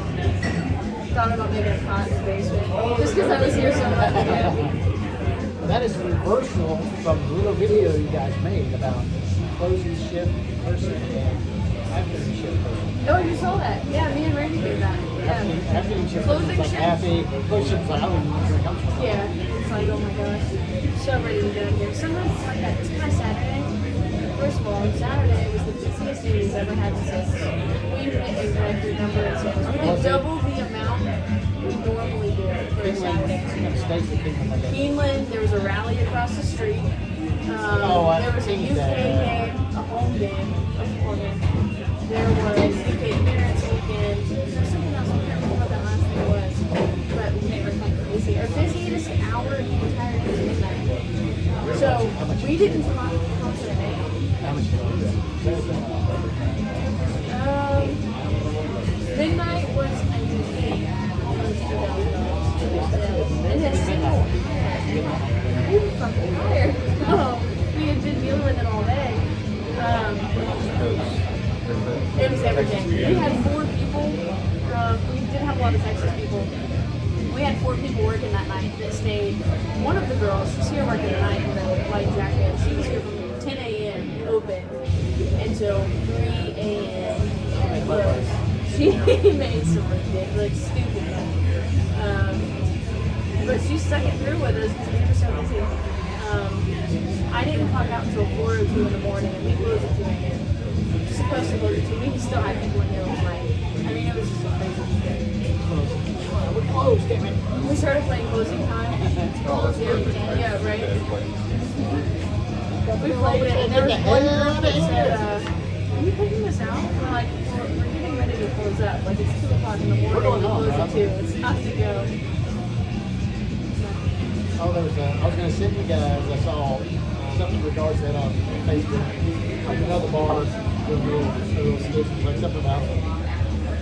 Thought about making a cot in the basement, just because I was here so much. Yeah. That is a reversal from the little video you guys made about closing shift person and after the shift person. Oh, you saw that? Yeah, me and Randy did that. Yeah. After the shift Closing person's like shift. happy, closing shift is like, I don't even know where it comes from. Yeah, it's like, oh my gosh, so ready to get out here. Sometimes it's like that. It's my Saturday. First of all, Saturday was the busiest day we've ever had in sales. We hit a record number in sales. We did double the amount we normally do for a Saturday. kind of states that Keeneland like that? Keeneland, there was a rally across the street. There was a UK game, a home game, a football game. There was UK Parents Weekend. There's something else, I can't remember what that last thing was. But we were busy. Our busiest hour of the entire day was midnight. So we didn't concert at 8. How much did you do that? Midnight was, I think, almost $2,000. And then single. We were fucking tired. Oh, we had been dealing with it all day. It was everything. We had 4 people. We did have a lot of Texas people. We had 4 people working that night that stayed. One of the girls, she's here working tonight in the light jacket. She was here from 10 a.m. open until 3 a.m. closed. She made some ridiculous, stupid money. But she stuck it through with us because we were so busy. I didn't clock out until 4:02 in the morning, and we closed at 2 a.m. Supposed to close at 2. We still had people in here all night. I mean, it was just a crazy weekend. We're closed, damn it. We started playing closing time. Oh, that's perfect. Yeah, right. Yeah, We played it, and there was one girl that said, are you picking this out? We're like, we're getting ready to close up. Like, it's 2 o'clock in the morning, we close at 2. It's time to go. Oh, there was I was going to send you guys, I saw something in regards to that on Facebook. Like another bar, doing little skits, like something about,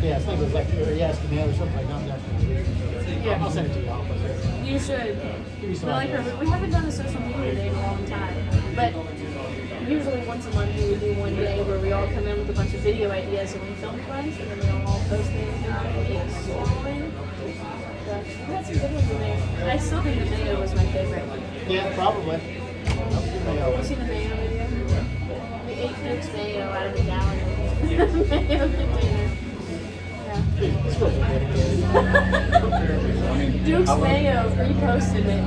yeah, I think it was like, he asked me or something like, I'm not going to read it. Yeah. I'll send it to you. You should. Give me some We like ideas. her. We haven't done a social media day in a long time, but usually once a month we would do one day where we all come in with a bunch of video ideas and we film a bunch, and then we all post things and it's scrolling. We had some good ones in there. I still think the mayo was my favorite. Yeah, probably. Have you seen the mayo video? We ate Duke's mayo out of the gallon mayo container. It's supposed to be dedicated. Duke's Mayo reposted it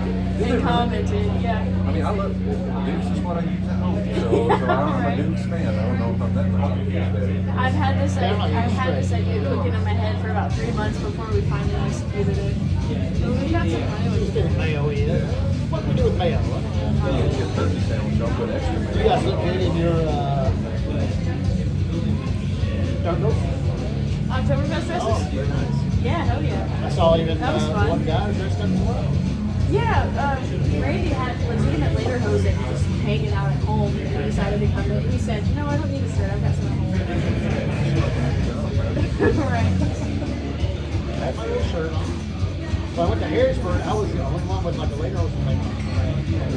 and commented, yeah. I mean, I love Dukes is what I use at home. So I'm a Dukes fan. I don't know if I'm that much of a Dukes fan. I've had this idea cooking in my head for about 3 months before we finally executed it. But we got some funny ones. Just get mayo in. What do we do with mayo? You get your turkey sandwich, I'll put extra You mayo. guys look good in your Dark Oktoberfest dresses? Oh, very nice. Yeah, hell yeah. I saw even That was fun. one guy dressed up in white. Yeah, Randy had legitimate lederhosen just hanging out at home and he decided to come in. He said, no, I don't need a shirt, I've got some at home. Right. I had my little shirt on. So I went to Harrisburg. I was the only one with like a lederhosen thing on.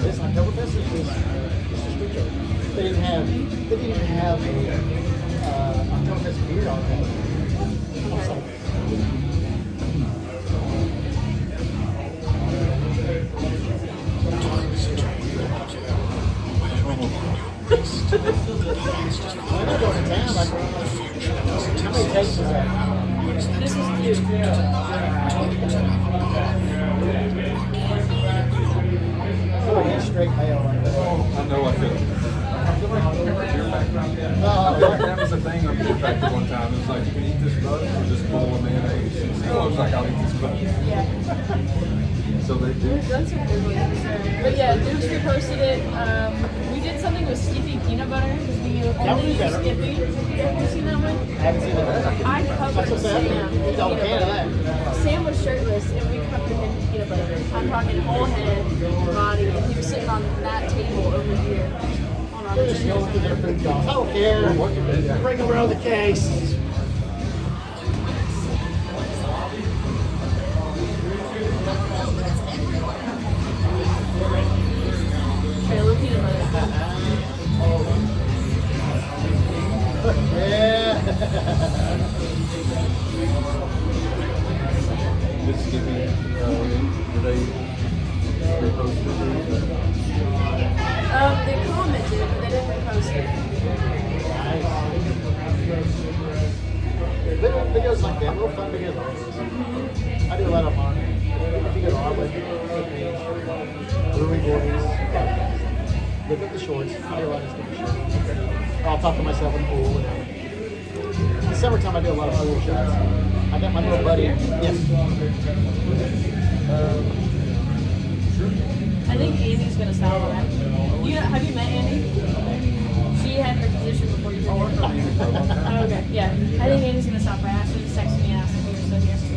This Oktoberfest is just a street show. They didn't even have a Oktoberfest beer on that. I was like, when I go to town, like, how many takes is that? This is cute. Oh, yeah, straight mayo right there. I know I feel like your background. I feel like that was a thing on Fear Factor one time. It was like, you can eat this bug or this bowl of mayonnaise. So I was like, I'll eat this bug. Yeah. So they do. We've done some good ones for sure. But yeah, Duke's reposted it. We did something with Skippy peanut butter because we only use better. Skippy. Have you seen that one? I haven't seen that. I covered That's what's Sam. happening. You don't can of that. Sam was shirtless and we covered him in peanut butter. I'm talking whole head, body, and he was sitting on that table over here. On our They're just going through their food calls. I don't care. Bring around the case. trailer peanut butter. Yeah. This Skippy, were they reposted? They commented, but they didn't repost it. Little videos like that, little fun videos like this. I do a lot of them on. If you go to our webpage, Brewery Boys podcast, look at the shorts. I do a lot of stupid shit. I'll talk to myself in the pool. In the summertime, I do a lot of pool shots. I got my little buddy. Yes. I think Andy's gonna stop by. Have you met Andy? She had her position before you. Oh, I've known Andy for a long time. Oh, okay, yeah. I think Andy's gonna stop by. She just texted me and asked if we were still here. So,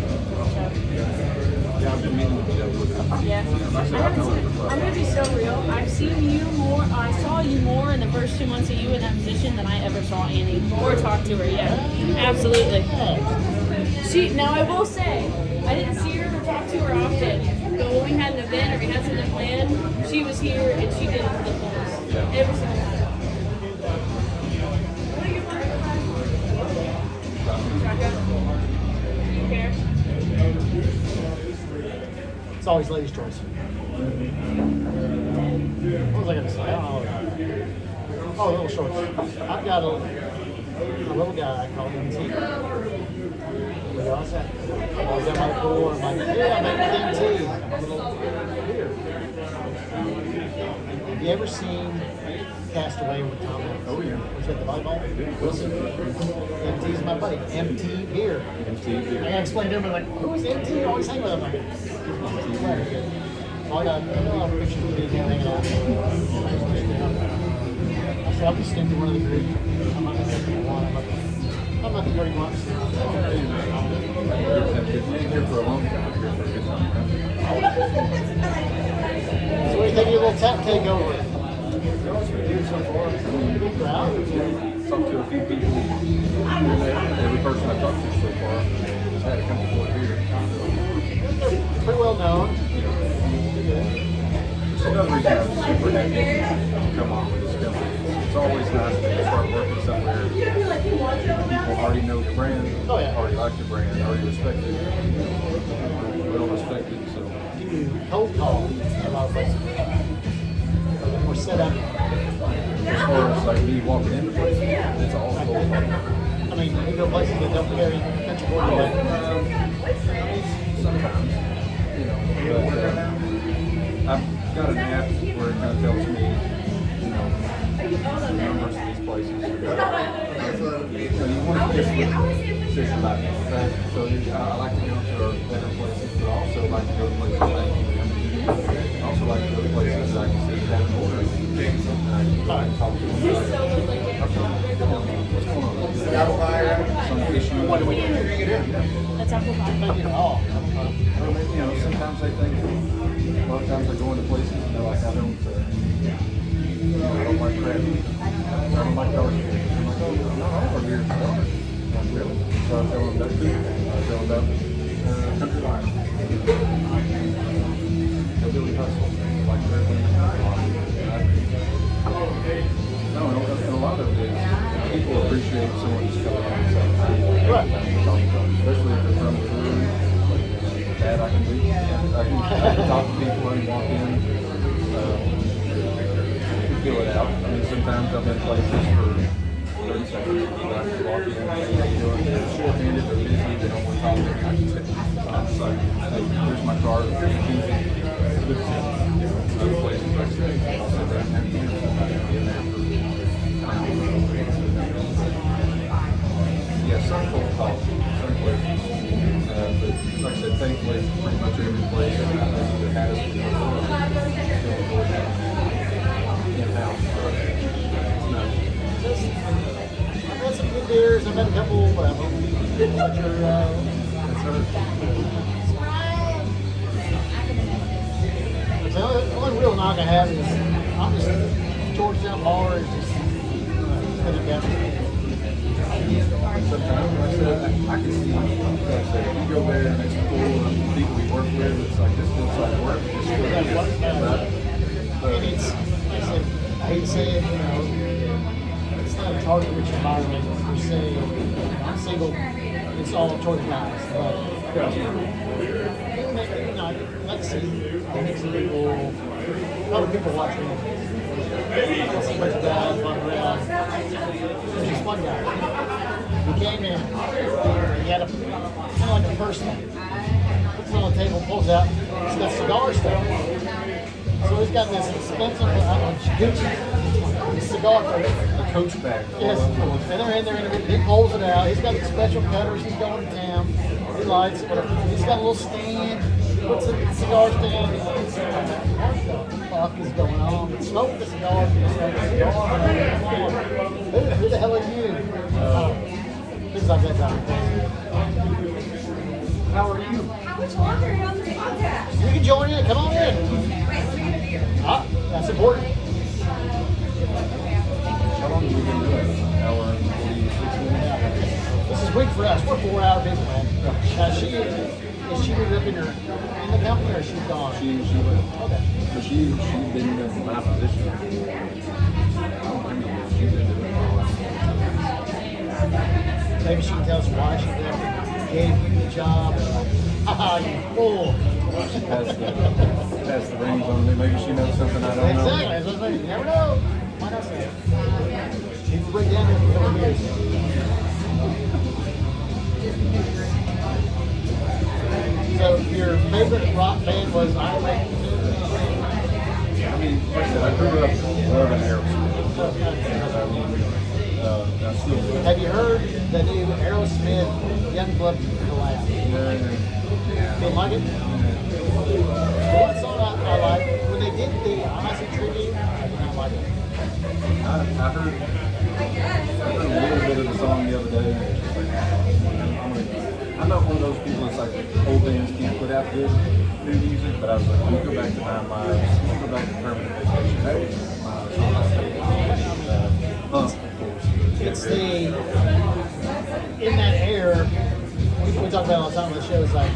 Yeah, I've been meeting with Joe. yeah. Like I said, I've known her for I'm gonna be so real. I've seen you more. I saw you more in the first 2 months of you in that position than I ever saw Annie or talked to her. Yeah, absolutely. Now I will say, I didn't see her or talk to her often, but when we had an event or we had something planned, she was here and she did it to the fullest. Every single time. What are you wearing? Shotgun? Do you care? It's always ladies' choice. What was I going to say? I don't know. Oh, little shorts. I've got a little guy called MT. You know, I said, oh, is that my pool? I'm like, yeah, I'm making MT. I'm a little here. Have you ever seen Cast Away with Tom Hanks? Oh, yeah. Was that the volleyball? Wilson? MT's my buddy. MT Beer. MT I gotta explain to him, like, who is MT? I always hang with him. Like, oh, I got a lot of pictures of me hanging out. I said, I'll be sticking one of the group. I'm not going to take one. I'm not the dirty one. You've been here for a long time. You're here for a good time. So what do you think of your little tap takeover? Good so far. Big crowd. Talked to a few people. Every person I've talked to so far has had a couple more beer. They're pretty well known. It's another reason I'm super happy to come on with this company. It's always nice to start working somewhere. People already know your brand, Oh, yeah. already like your brand, already respect it. Well respected, so. You do cold call a lot of places. We're set up. As far as like me walking into places, it's all cold. I mean, you go places that don't carry country board. Sometimes, you know, but I've got an app where it kind of tells me, you know, the numbers of these places. You want to fish about it, okay? So I like to go to better places, but I also like to go to places that I also like to go to places that I can sit down and order. And I can talk to them. What's going on? Some issue. What do we do? That's apple pie. Thank you all. Or maybe, you know, sometimes they think, a lot of times I go into places and they're like, I don't like crab. I don't like dark beer. I'm like, oh, not all our beers are dark. Like, really? So I tell them that too. I tell them about country life. Hillbilly hustle. Like everything. No, and a lot of it is people appreciate someone who's coming out and saying, Right. Especially if they're from the brewery. That I can do. I can talk to people and walk in. Feel it out. I mean, sometimes I'm in places for 30 seconds. I can walk in, they're short-handed, they're busy, they don't want to talk to me. I can sit down. It's like, hey, here's my card. Good to see you. Other places, like I said, I'll sit down and have dinner with somebody and be in there for an hour. Yeah, some cold calls, some places. But like I said, thankfully, pretty much every place that either had us before still avoid that in-house. It's nice. I've had some good beers. I've had a couple of them. But you're, the only real knock I have is I'm just Georgetown bar is just put it down. Sometimes, like I said, I can see, like I said, if you go there and it's full of people we work with, it's like, this feels like work. This feels like And it's, like I said, I hate to say it, you know, it's not a target-rich environment per se. I'm single, it's all Georgia guys. But, you know, I like to see some people, other people watching. I don't see a bunch of guys walking around. There's just one guy. He came in, he had a kind of like a personal. Puts it on the table, pulls out, he's got cigar stuff. So he's got this expensive, Gucci cigar case. a coach bag. Yes, and they're in there, he pulls it out. He's got the special cutters, he's going to town. He lights it, whatever. He's got a little stand. put some cigar stands. What the fuck is going on? Smoke the cigar. Smoke the cigar. Who the hell are you? Things like that. How are you? How much longer are you on the podcast? You can join in. Come on in. Wait, what are you gonna do? Ah, that's important. How long have we been doing it? An hour and 46 minutes? This is weak for us. We're 4 hour people, man. Now is she moved up in the company or is she gone? She went. Okay. But she's been in my position for, I don't remember, she's been doing it for a while. Maybe she can tell us why she left, gave you the job. Haha, you fool. She passed the reins on me. Maybe she knows something I don't know. Exactly. That's what I'm saying. You never know. Why not say it? People break down here for a couple years. So your favorite rock band was I Like You. I mean, like I said, I grew up loving Aerosmith. I still do. Have you heard the new Aerosmith Youngblood collab? Didn't like it? One song I like, when they did the Honestly tribute, I did not like it. I heard a little bit of the song the other day. I'm not one of those people that's like old bands can't put out good new music, but I was like, let me go back to 9 Lives, let me go back to Permanent Vacation. That was my of course. It's the, in that era, we talk about it all the time on the show, it's like,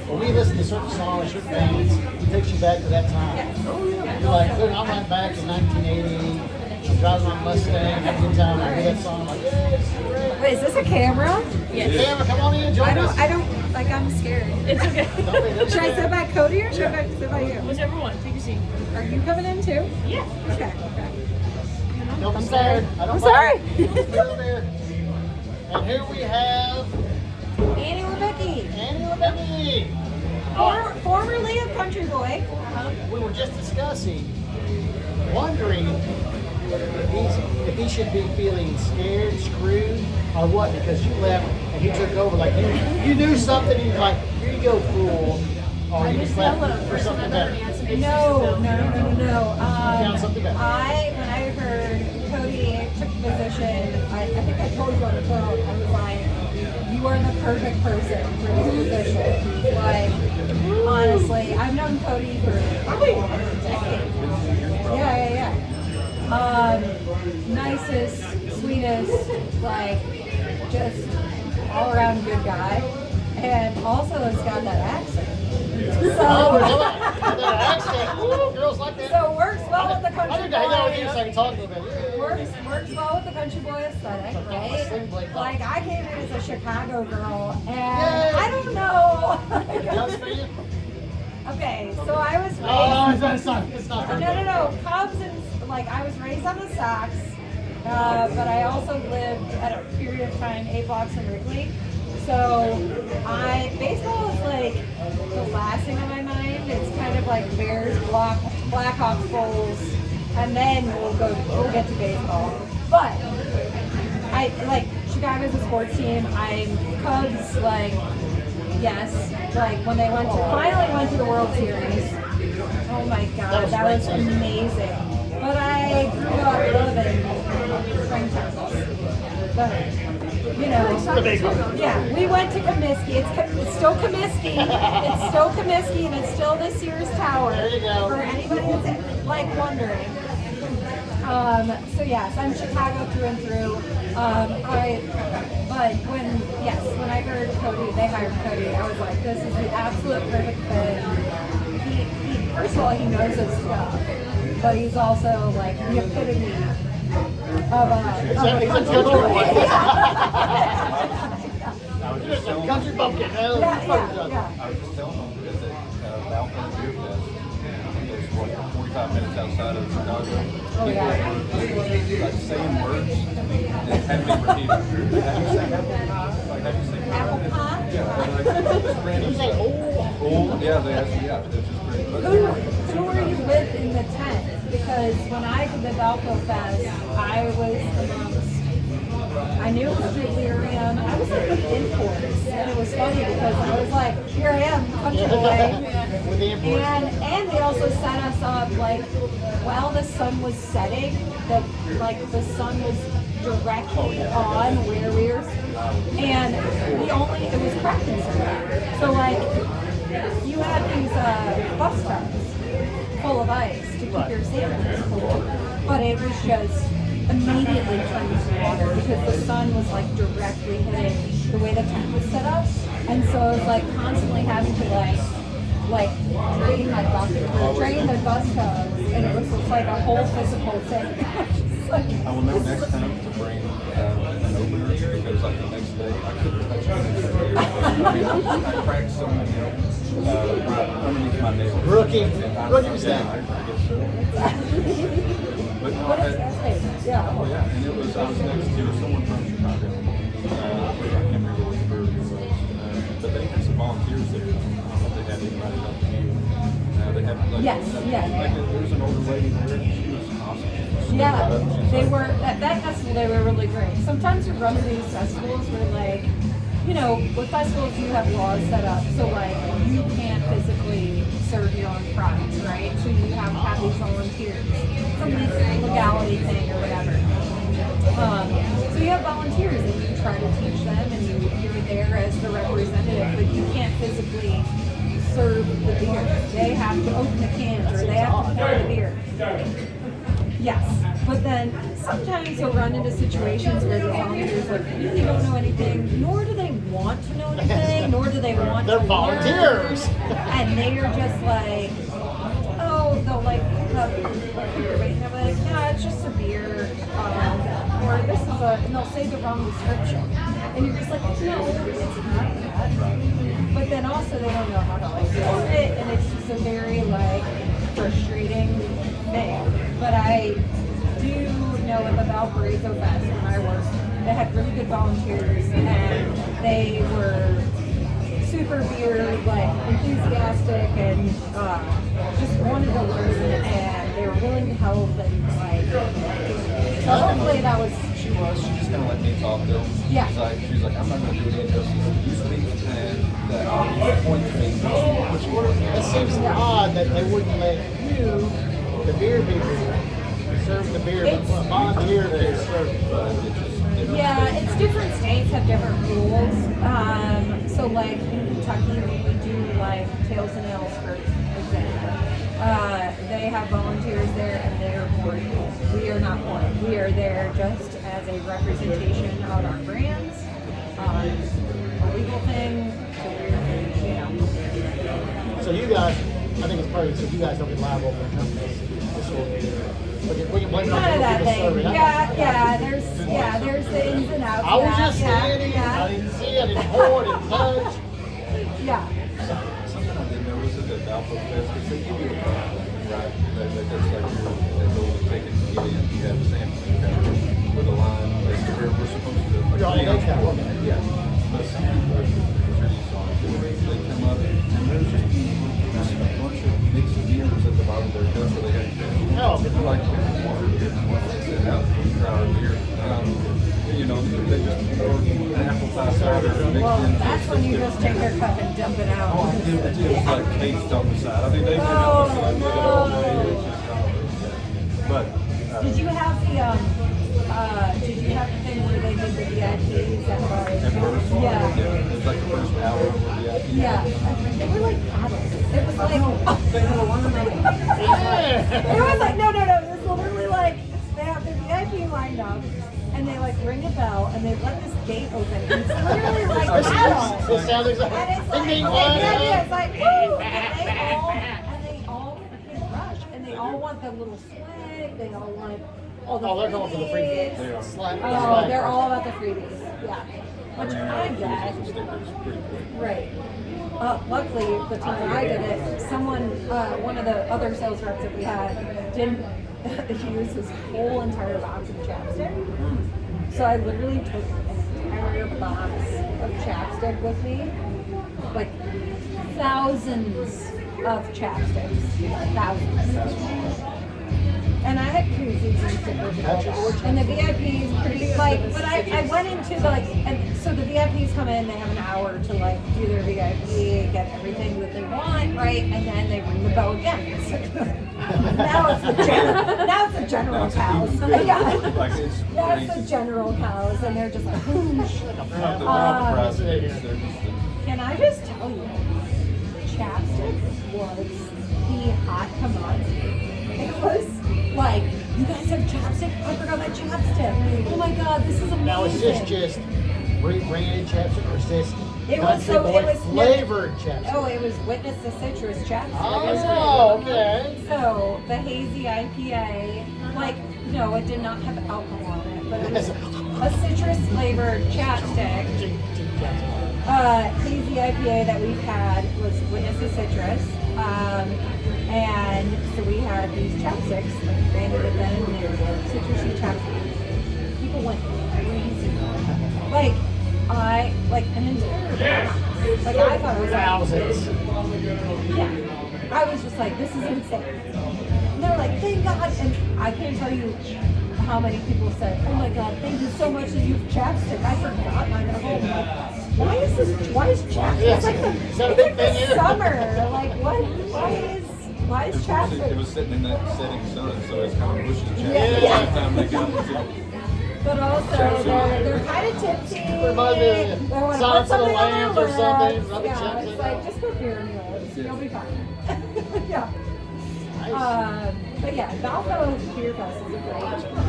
when we listen to certain songs, certain bands, it takes you back to that time. Oh yeah. You're like, look, I'm right back in 1980, I'm driving my Mustang, having a good time, I hear that song, I'm like, yeah, it's great. Wait, is this a camera? Yes. Camera, come on in, join us. I don't, like, I'm scared. It's okay. Should I sit by Cody or should I sit by you? Whichever one. Take a seat. Are you coming in too? Yeah. Okay. Don't be scared. I don't I'm sorry. Get over there. And here we have Annie Lebicki, Annie Lebicki. formerly of Country Boy. We were just discussing, wondering if he should be feeling scared, screwed, or what, because you left and he took over. Like you knew something, and you're like, here you go, fool. Or you just left for something better. No. Found something better. When I heard Cody took the position, I think I told you on the phone, I was like, you are the perfect person for this position. Like, honestly, I've known Cody for probably a decade. Yeah. Nicest, sweetest, like, just all around good guy. And also has got that accent. That accent. Ooh, girls like that. So works well with the country I need to hang out with you boy. so I can talk a little bit. Works well with the country boy aesthetic, right? Like I came in as a Chicago girl, and I don't know. Cubs fan? Okay, so I was raised. Oh, it's not. No. Cubs and like I was raised on the Sox, but I also lived at a period of time 8 blocks from Wrigley. So baseball is like the last thing on my mind. It's kind of like Bears, Blackhawks, Bulls, and then we'll get to baseball. But I like Chicago's a sports team. I'm Cubs, like yes, like when they finally went to the World Series. Oh my God, that was amazing. But I grew up loving spring tennis. But you know, yeah, we went to Comiskey. It's still Comiskey. It's still Comiskey, and it's still this year's tower. There you go. For anybody that's like wondering. So yes, I'm Chicago through and through. But when I heard Cody, they hired Cody, I was like, this is the absolute perfect fit. He first of all, he knows his stuff, but he's also like the epitome of a country boy. Just a country bumpkin. Yeah. I was just telling them that Balcony Beer Fest is 45 minutes outside of Chicago. Oh, yeah. People were like saying words that had to be repeated. Have you seen apple pie? Like, have you seen Apple pie? Yeah, like just random You say, stuff. oh. Yeah, they actually, yeah, it's just great. Who were you with in the tent? Because when I did the Valpo Fest, I knew it was Delirium. I was like with imports, and it was funny because I was like, here I am, country boy, With the input. And they also set us up like while the sun was setting, the sun was directly on where we were, and it was cracking syrup. So like you had these bus tubs full of ice to keep your sandwiches cool, but it was just immediately turned to water because the sun was like directly hitting the way the tent was set up, and so I was like constantly having to like drain the bus tubs, and it was just like a whole physical thing. I will know next time to bring an opener because like the next day I couldn't touch anything. I cracked some, right underneath my nail. Rookie mistake. But no, I had, Yeah. oh yeah, and I was next to someone from Chicago. I can't remember what the brewery was, but they had some volunteers there. I don't know if they had anybody helping you. They had like, there was an older lady there, and she was awesome. Yeah, they were at that festival. They were really great. Sometimes you run to these festivals where, like, with festivals you have laws set up, so like you can't physically serve your own product, right? So you have to have these volunteers. It's a legality thing or whatever. So you have volunteers and you try to teach them, and you're there as the representative, but you can't physically serve the beer. They have to open the cans or they have to pour the beer. Yes, but then sometimes you'll run into situations where the volunteers really don't know anything, nor do they want to know anything, nor do they want They're to volunteers. learn. And they are just like, oh, they'll like put your rate and they're like, yeah, it's just a beer, or this is and they'll say the wrong description. And you're just like, no, it's not that. But then also they don't know how to like do it, and it's just a very like frustrating thing. But I do know at the Valparaiso Fest when I worked, they had really good volunteers, and they were super beer like enthusiastic and just wanted to learn, and they were willing to help, and like so hopefully that was. She just kind of let me talk to them. Yeah. She's like, I'm not going to do any justice. You speak, and that point to me what you want. It seems odd that they wouldn't let you, the beer people, serve the beer, but volunteer to serve it. Yeah, it's different states have different rules. So like in Kentucky, we do like Tails and Ales, for example. They have volunteers there, and they're board. We are not board. We are there just as a representation of our brands. It's a legal thing, So you guys, I think it's probably so you guys don't get liable for the companies. We can blame it on None of the that people thing. serving. There's the ins and outs. I was just yeah, standing, yeah. I didn't see, I didn't pour, I didn't touch. Yeah. Something I didn't know was at the Valpo Fest, because they give you a card, right? That's like your goal to take it to get in. You have a sampling card with a line, like where we're supposed to. You're on the card. Yeah. But some people are pretty sorry. They come up, and there's just a bunch of mixed beers at the bottom of their cup where they had finished. Oh. They're like, they set out for our beer. They just pour an apple pie cider mixed Well, into that's when you just take their cup and dump it out. Oh, it was like caged on the side. I mean, they've been able to like, it all day. It's just, but Did you have the thing where they did the VIPs at at first, Yeah. it was like the first hour of the VIP. Yeah. They were like adults. It was like They had a line up. it was like no. It was literally like they have the VIP lined up, and they like ring a bell, and they let this gate open. And it's literally like adults. It sounds like And it's like, it's like, woo! And they all freaking rush, and they all want the little swag. They all want all the. Oh, they're going for the freebies. They are. Oh, they're all about the freebies. Yeah. Which I'm glad. Stickers pretty quick. Right. Luckily, the time I did it, someone, one of the other sales reps that we had, didn't use his whole entire box of chapstick. So I literally took an entire box of chapstick with me, like thousands of chapsticks, thousands. And I had koozies and stickers and all that. And the VIPs pretty like, but I went into the like, and so the VIPs come in, they have an hour to like do their VIP, get everything that they want, right? And then they ring the bell again. Now it's the general cows. Yeah. Like it's Now it's the crazy. general cows, and they're just like, whoosh. They're not the prices, they're just Can I just tell you, chapstick was the hot commodity. It was like, you guys have chapstick? I forgot my chapstick. Oh my god, this is amazing. Now, is this just rebranded chapstick or is this It was Country so Boy it was flavored chapstick? Oh, it was Witness the Citrus chapstick. Oh, okay. So the hazy IPA, like, no, it did not have alcohol on it, but it was a citrus flavored chapstick. Hazy IPA that we've had was Witness the Citrus. And so we had these chapsticks, like branded it then, and they were citrusy chapsticks. People went crazy. Like an entire box. Like I thought it was Thousands. yeah. I was just like, this is insane. And they're like, thank God. And I can't tell you how many people said, oh my God, thank you so much that you have chapstick. I forgot mine at home. Like, why is chapstick? Yes. It's like Is that a big thing the here? summer. Like, why is It chapstick? was sitting in that setting sun, so it's kind of bushy chapstick. Yeah. By the time they got to But also, they're kind of tipsy. Reminds me of They want to Silence put of the something on Lambs their or something, lips. rubbing Yeah, chapstick. it's like, just put beer in your lips. You'll be fine. Yeah. Nice. But yeah, Valpo Beer Fest is a great. I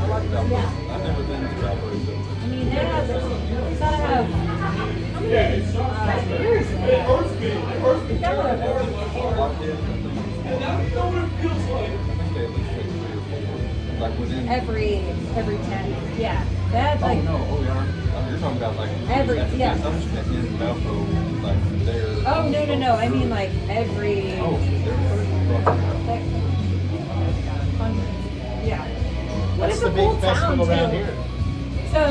like that. Yeah. I've never been to Valparaiso. I mean, they have, you gotta have, how many beers do they have? You gotta I think they at least take 3 or 4. Like within. every 10. Yeah. That Oh like, no! Oh yeah. You're talking about like. Yeah. I'm just in Valpo, like there. oh, no. I mean like every, Oh, there's. like, hundreds. Yeah. But What's it's the a big cool festival town, around too. here? So,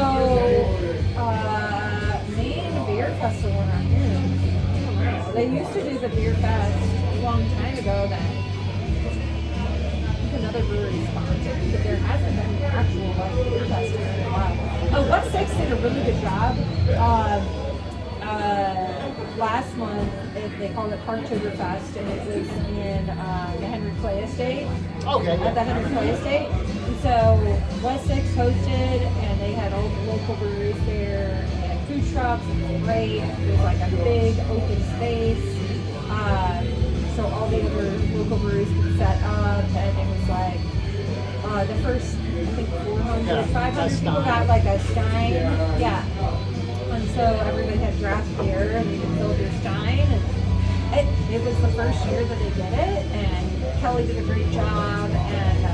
main beer festival around here. I don't know. They used to do the beer fest a long time ago that I think another brewery sponsored, but there hasn't been an actual like beer fest here in a while. Oh, West Six did a really good job. Last month they called it Parktoberfest, and it was in the Henry Clay Estate. Okay. At the Henry Clay Estate. And so West Six hosted, and they had all the local breweries there. And they had food trucks. It was great. It was like a big open space. So all the other local breweries could set up, and it was like the first, I think, 400, Yeah, 500 a people stein. got like a stein. Yeah. And so everybody had draft beer, and you could fill your stein. And it was the first year that they did it, and Kelly did a great job and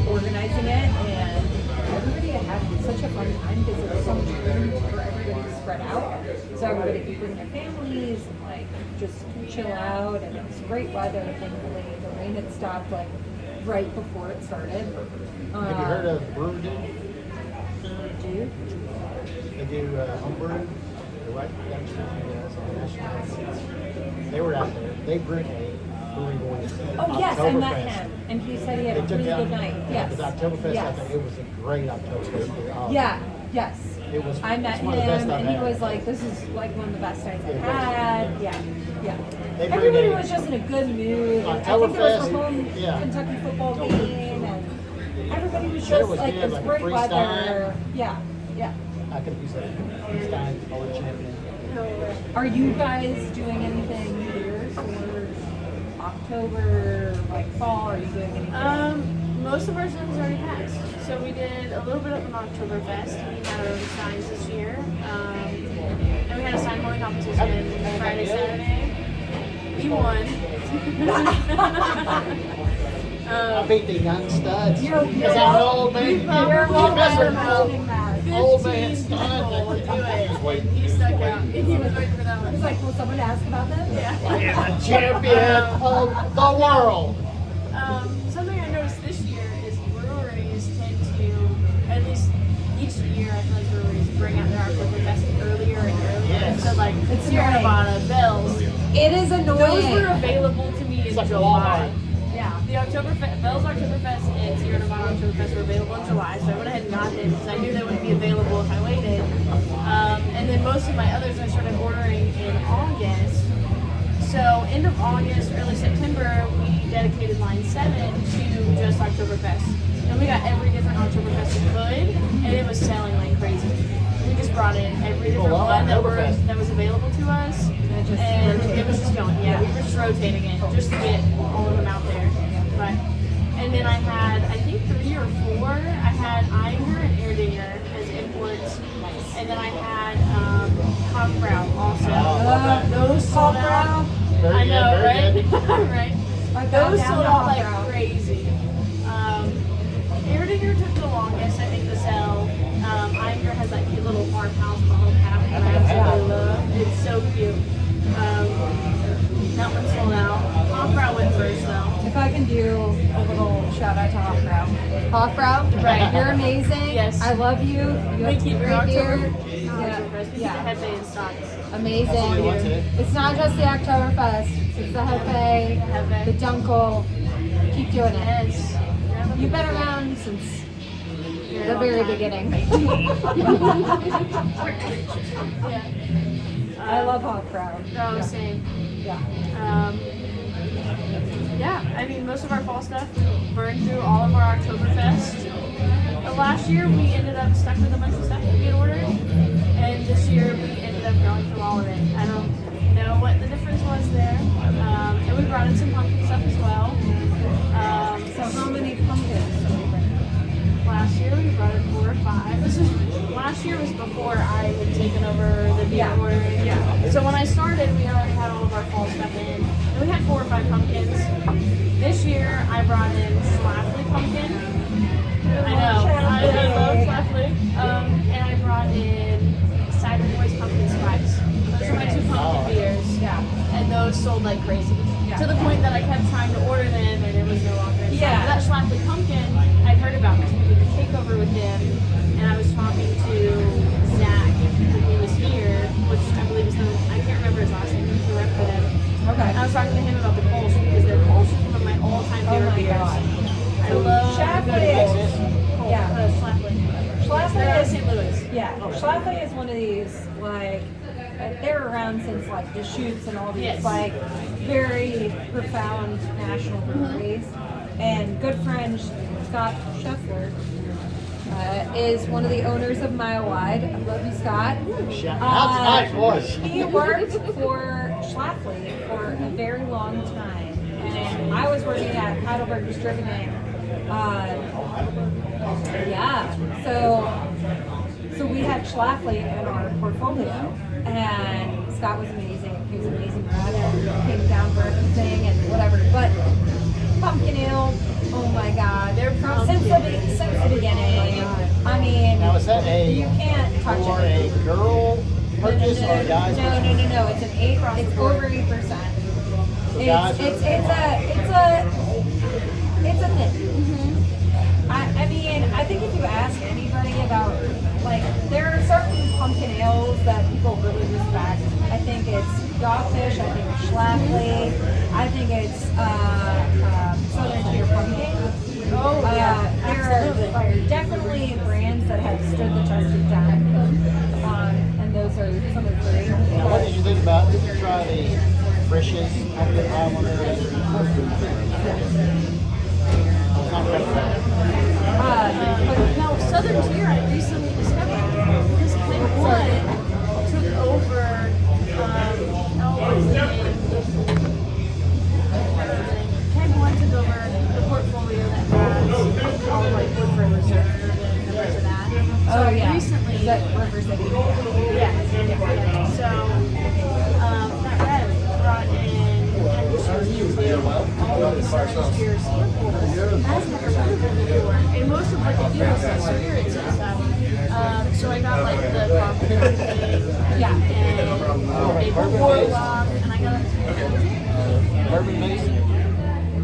organizing it, and everybody had such a fun time because there was so much room for everybody to spread out, so everybody could bring their families and like just chill out, and it was great weather. Thankfully, the rain had stopped like right before it started. Have you heard of Wardaddy? Dude? They do homebrew. They're right downstream from us on National. They were out there. They bring a brewery going to Oh yes, I met Oktoberfest. him, and he said he had They a took really out good night. Yes. It was Oktoberfest. I Yes. think it was a great Oktoberfest. Yeah. Yes. It was. I met it's him, one of the best I've and he had. was like, "This is like one of the best nights I've Yeah. had." Yeah, yeah. They bring Everybody a- was just in a good mood. I think there was a Oktoberfest, home yeah. Kentucky football game, and everybody was Said it just was like, good, it was like a great free weather. stein. Yeah, yeah. I could use that. Stein, college champion. Are you guys doing anything New Year's or October, like fall? Are you doing anything? Most of our zones already passed. So we did a little bit of an Oktoberfest. We had our own signs this year. And we had a sign holding competition Friday, Saturday. We won. I beat the young studs. You're- Because I'm an old man. We probably You mess with imagining that. old man 15 people would do stud. it. He stuck out. He was waiting for that He's one. like, will someone ask about them? Yeah. I am the champion of the world. Something I noticed this year is breweries tend to, at least each year, I feel like breweries bring out their Oktoberfest earlier and earlier. Yes. So like It's Sierra annoying. Nevada, Bells, It is those annoying. were available to me in It's like July. Walmart. Yeah. the Bell's Oktoberfest and Sierra Nevada Oktoberfest were available in July, so I went ahead and got them because I knew they wouldn't be available if I waited. And then most of my others I started ordering in August. So end of August, early September, we dedicated line 7 to just Oktoberfest. And we got every different Oktoberfest we could, and it was selling like crazy. We just brought in every different one that was available to us, and it was just going. Yeah, we were just rotating it just to get all of them out there. But and then I had, I think 3 or 4. I had Einger and Erdinger as imports, and then I had Hofbrau also. Those sold out. I know, right? right. Those sold out like crazy. Erdinger took the longest, I think, to sell. Einger has that cute little farmhouse bottle cap that I absolutely love. It's so cute. That one sold out. Hofbrau went first, though. If I can do a little shout out to Hofbrau. Hofbrau, Right. You're amazing. Yes. I love you. We keep your right October. here. Yeah. Hefe in stock. Amazing. It's not just the Oktoberfest. It's the Hefe, the Dunkel. Keep doing it. Yes. You've been around since the very beginning. I love Hofbrau. Oh, same. Yeah. Yeah, I mean, most of our fall stuff burned through all of our Oktoberfest. Last year, we ended up stuck with a bunch of stuff that we had ordered, and this year we ended up going through all of it. I don't know what the difference was there. And we brought in some pumpkin stuff as well. So how many pumpkins did we bring? Last year we brought in 4 or 5. Last year was before I had taken over the beer ordering. Yeah. So when I started, we already had all of our fall stuff in, and we had 4 or 5 pumpkins. This year I brought in Schlafly pumpkin. I know, I love Schlafly. And I brought in Cider Boys pumpkin spice. Those are my 2 pumpkin beers. Yeah. And those sold like crazy. To the point that I kept trying to order them and it was no longer in stock. Yeah. That Schlafly pumpkin, I'd heard about because we did the takeover with them, and I was talking to Zach when he was here, which I believe is I can't remember his last name, he was the rep for them. Okay. I was talking to him about the Kolsch because their Kolsch is one of my all-time favorite beers. I love Schlafly is, Schlafly. Schlafly They're out of is, St. Louis. yeah, Schlafly is one of these, like, they're around since like the Shoots and all these like very profound national breweries. And good friend Scott Scheffler is one of the owners of Mile Wide. I love you, Scott. Shout out tonight, boys. He worked for Schlafly for a very long time, and I was working at Heidelberg Distributing. So we had Schlafly in our portfolio, and Scott was amazing. He was an amazing rep, came down for everything and whatever. But pumpkin ale, oh my God, they're from since the beginning. I mean, Now, is that you can't touch for it. a girl purchase or a guy's purchase? No. It's an 8. It's over 8%. So guys It's a thing. I mean, I think if you ask anybody about, like, there are certain pumpkin ales that people really respect. I think it's Dogfish, I think it's Schlafly, I think it's Southern Tier Pumpkin. Oh, yeah, There are definitely brands that have stood the test of time, and those are some of the great. Now, what did you think about, did you try the Frisch's pumpkin pie one of those? Not recommended. Now, Southern Tier, I recently discovered because Ken One took over, what is the name? Ken One took over the portfolio that has all of like Woodford Reserve and members of that. So recently, Is that River City? yeah. So, that Red brought in all of the Southern Tier samples. I've never heard of them before. And most of what they do is like spirits and stuff. So I got like the coffee thing, and maple warlock, and I got Bourbon based?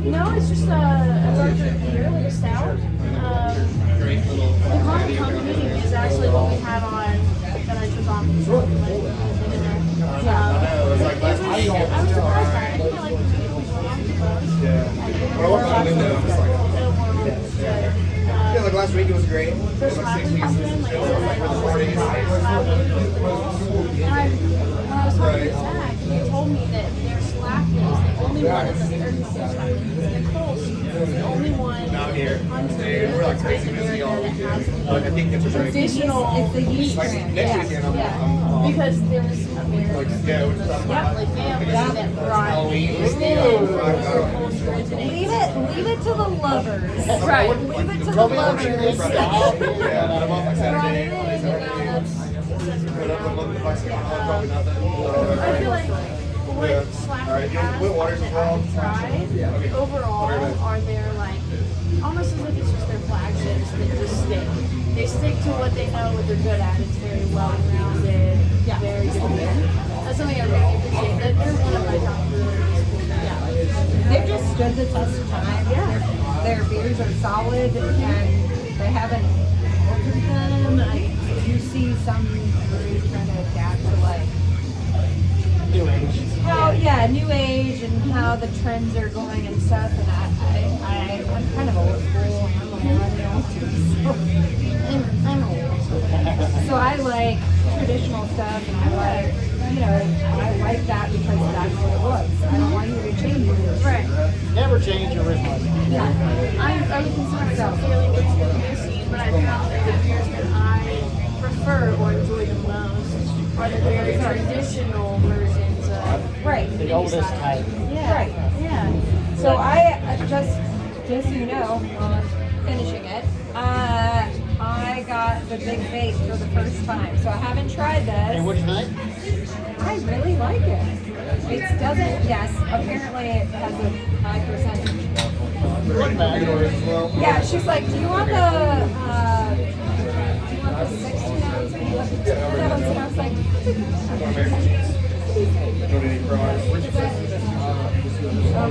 no, it's just a larger beer, like a stout. The coffee company is actually what we had on that I took off. I was surprised by it. I think I like the there's slapping comes in, like I said, like all this slapping. And when I was talking to Zach, he told me that their slapping is the only one in the coast. It's the only one in the country that's based in America that has traditional It's the yeast meat. strand. Yeah, because there's American family that brought this in from their culture into Leave it to the lovers. Right. Leave it to the Tell me what you lovers. think. brought it in, and now I feel like what Slapper has that I've tried overall are their like almost as if it's just their flagships that just stick. They stick to what they know, what they're good at. It's very well rounded, very good. That's something I really appreciate. That they're one of my top breweries. Yeah. They've just stood the test of time. Yeah. Their beers are solid and they haven't altered them. I do see some breweries trying to adapt to like New age. new age and how the trends are going and stuff. And I'm kind of old school. I'm a millennial. I'm old. So I like traditional stuff and I like that because that's what it was. I don't want you to change it. Right. Never change your original. I would consider myself fairly new to the beer scene, but I found that the beers that I prefer or enjoy the most are the very traditional versions of The oldest type. Yeah. Right. Yeah. So I just so you know, while I'm finishing it, I got the big bait for the first time. So I haven't tried And this. what do you think? I really like it. It doesn't. Yes, apparently it has a high percentage. Good bag. Yeah, she's like, do you want the 16 ounce or do you want the 10 ounce? And I was like,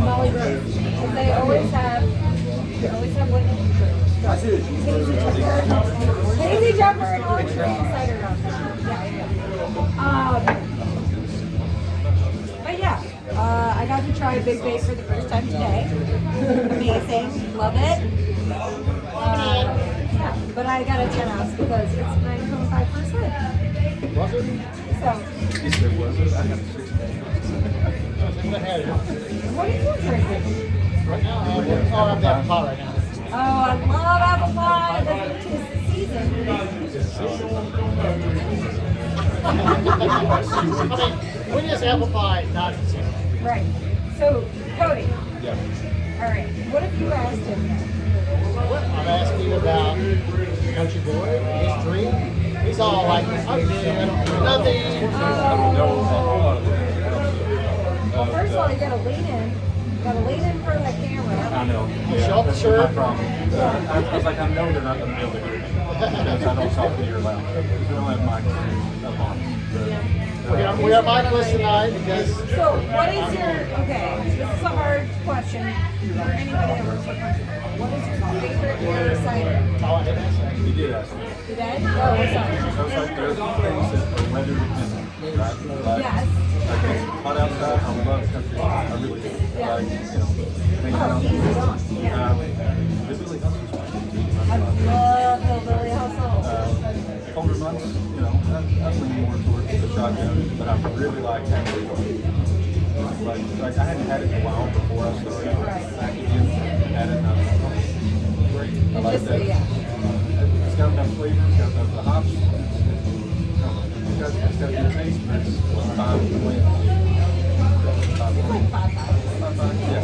Molly Rose. And they always have what? Hazy jumper and orange cream cider on there. But yeah, I got to try Big Bait for the first time today. Amazing, love it. Yeah, but I got a 10 ounce because it's 9.5%. Was it? So, Yes, there was. I got 6 what are you drinking? Right now, I'm that pot right now. Oh, I love apple pie. That's the season. I mean, when is apple pie not in season? Right. So, Cody. Yeah. All right. What if you asked him? I'm asking about Country Boy, history. He's all like, I'm dead, nothing. I don't know a whole lot of that. Well, first of all, you gotta lean in. You gotta lean in for that camera. I know. Show off the That's shirt. my problem. I was like, I know they're not going to be able to hear me because I don't talk to your loud. We don't have mics up on. We are micless tonight because So, what is your, okay, this is a hard question for anybody that works for Country Boy. What is your favorite beer or cider? all I did ask. You did ask me. You did? Oh, what's up? So it's like there's some things that are weather dependent, right? Like, Yes. Like it's hot outside, I love country. I really do. Yeah. Like, things I don't Easy do. on. Yeah. The Billy Hustle's my favorite. I love Hillbilly Hustle. Colder months, I lean more towards the shotgun, but I really like having it. Like I hadn't had it in a while before I started back again. Had it and I was like, oh, great. I like Just, that. yeah. It's got enough flavor, it's got enough the hops. It's got a good taste, but it's 5 wins. 5 wins. 5, yeah.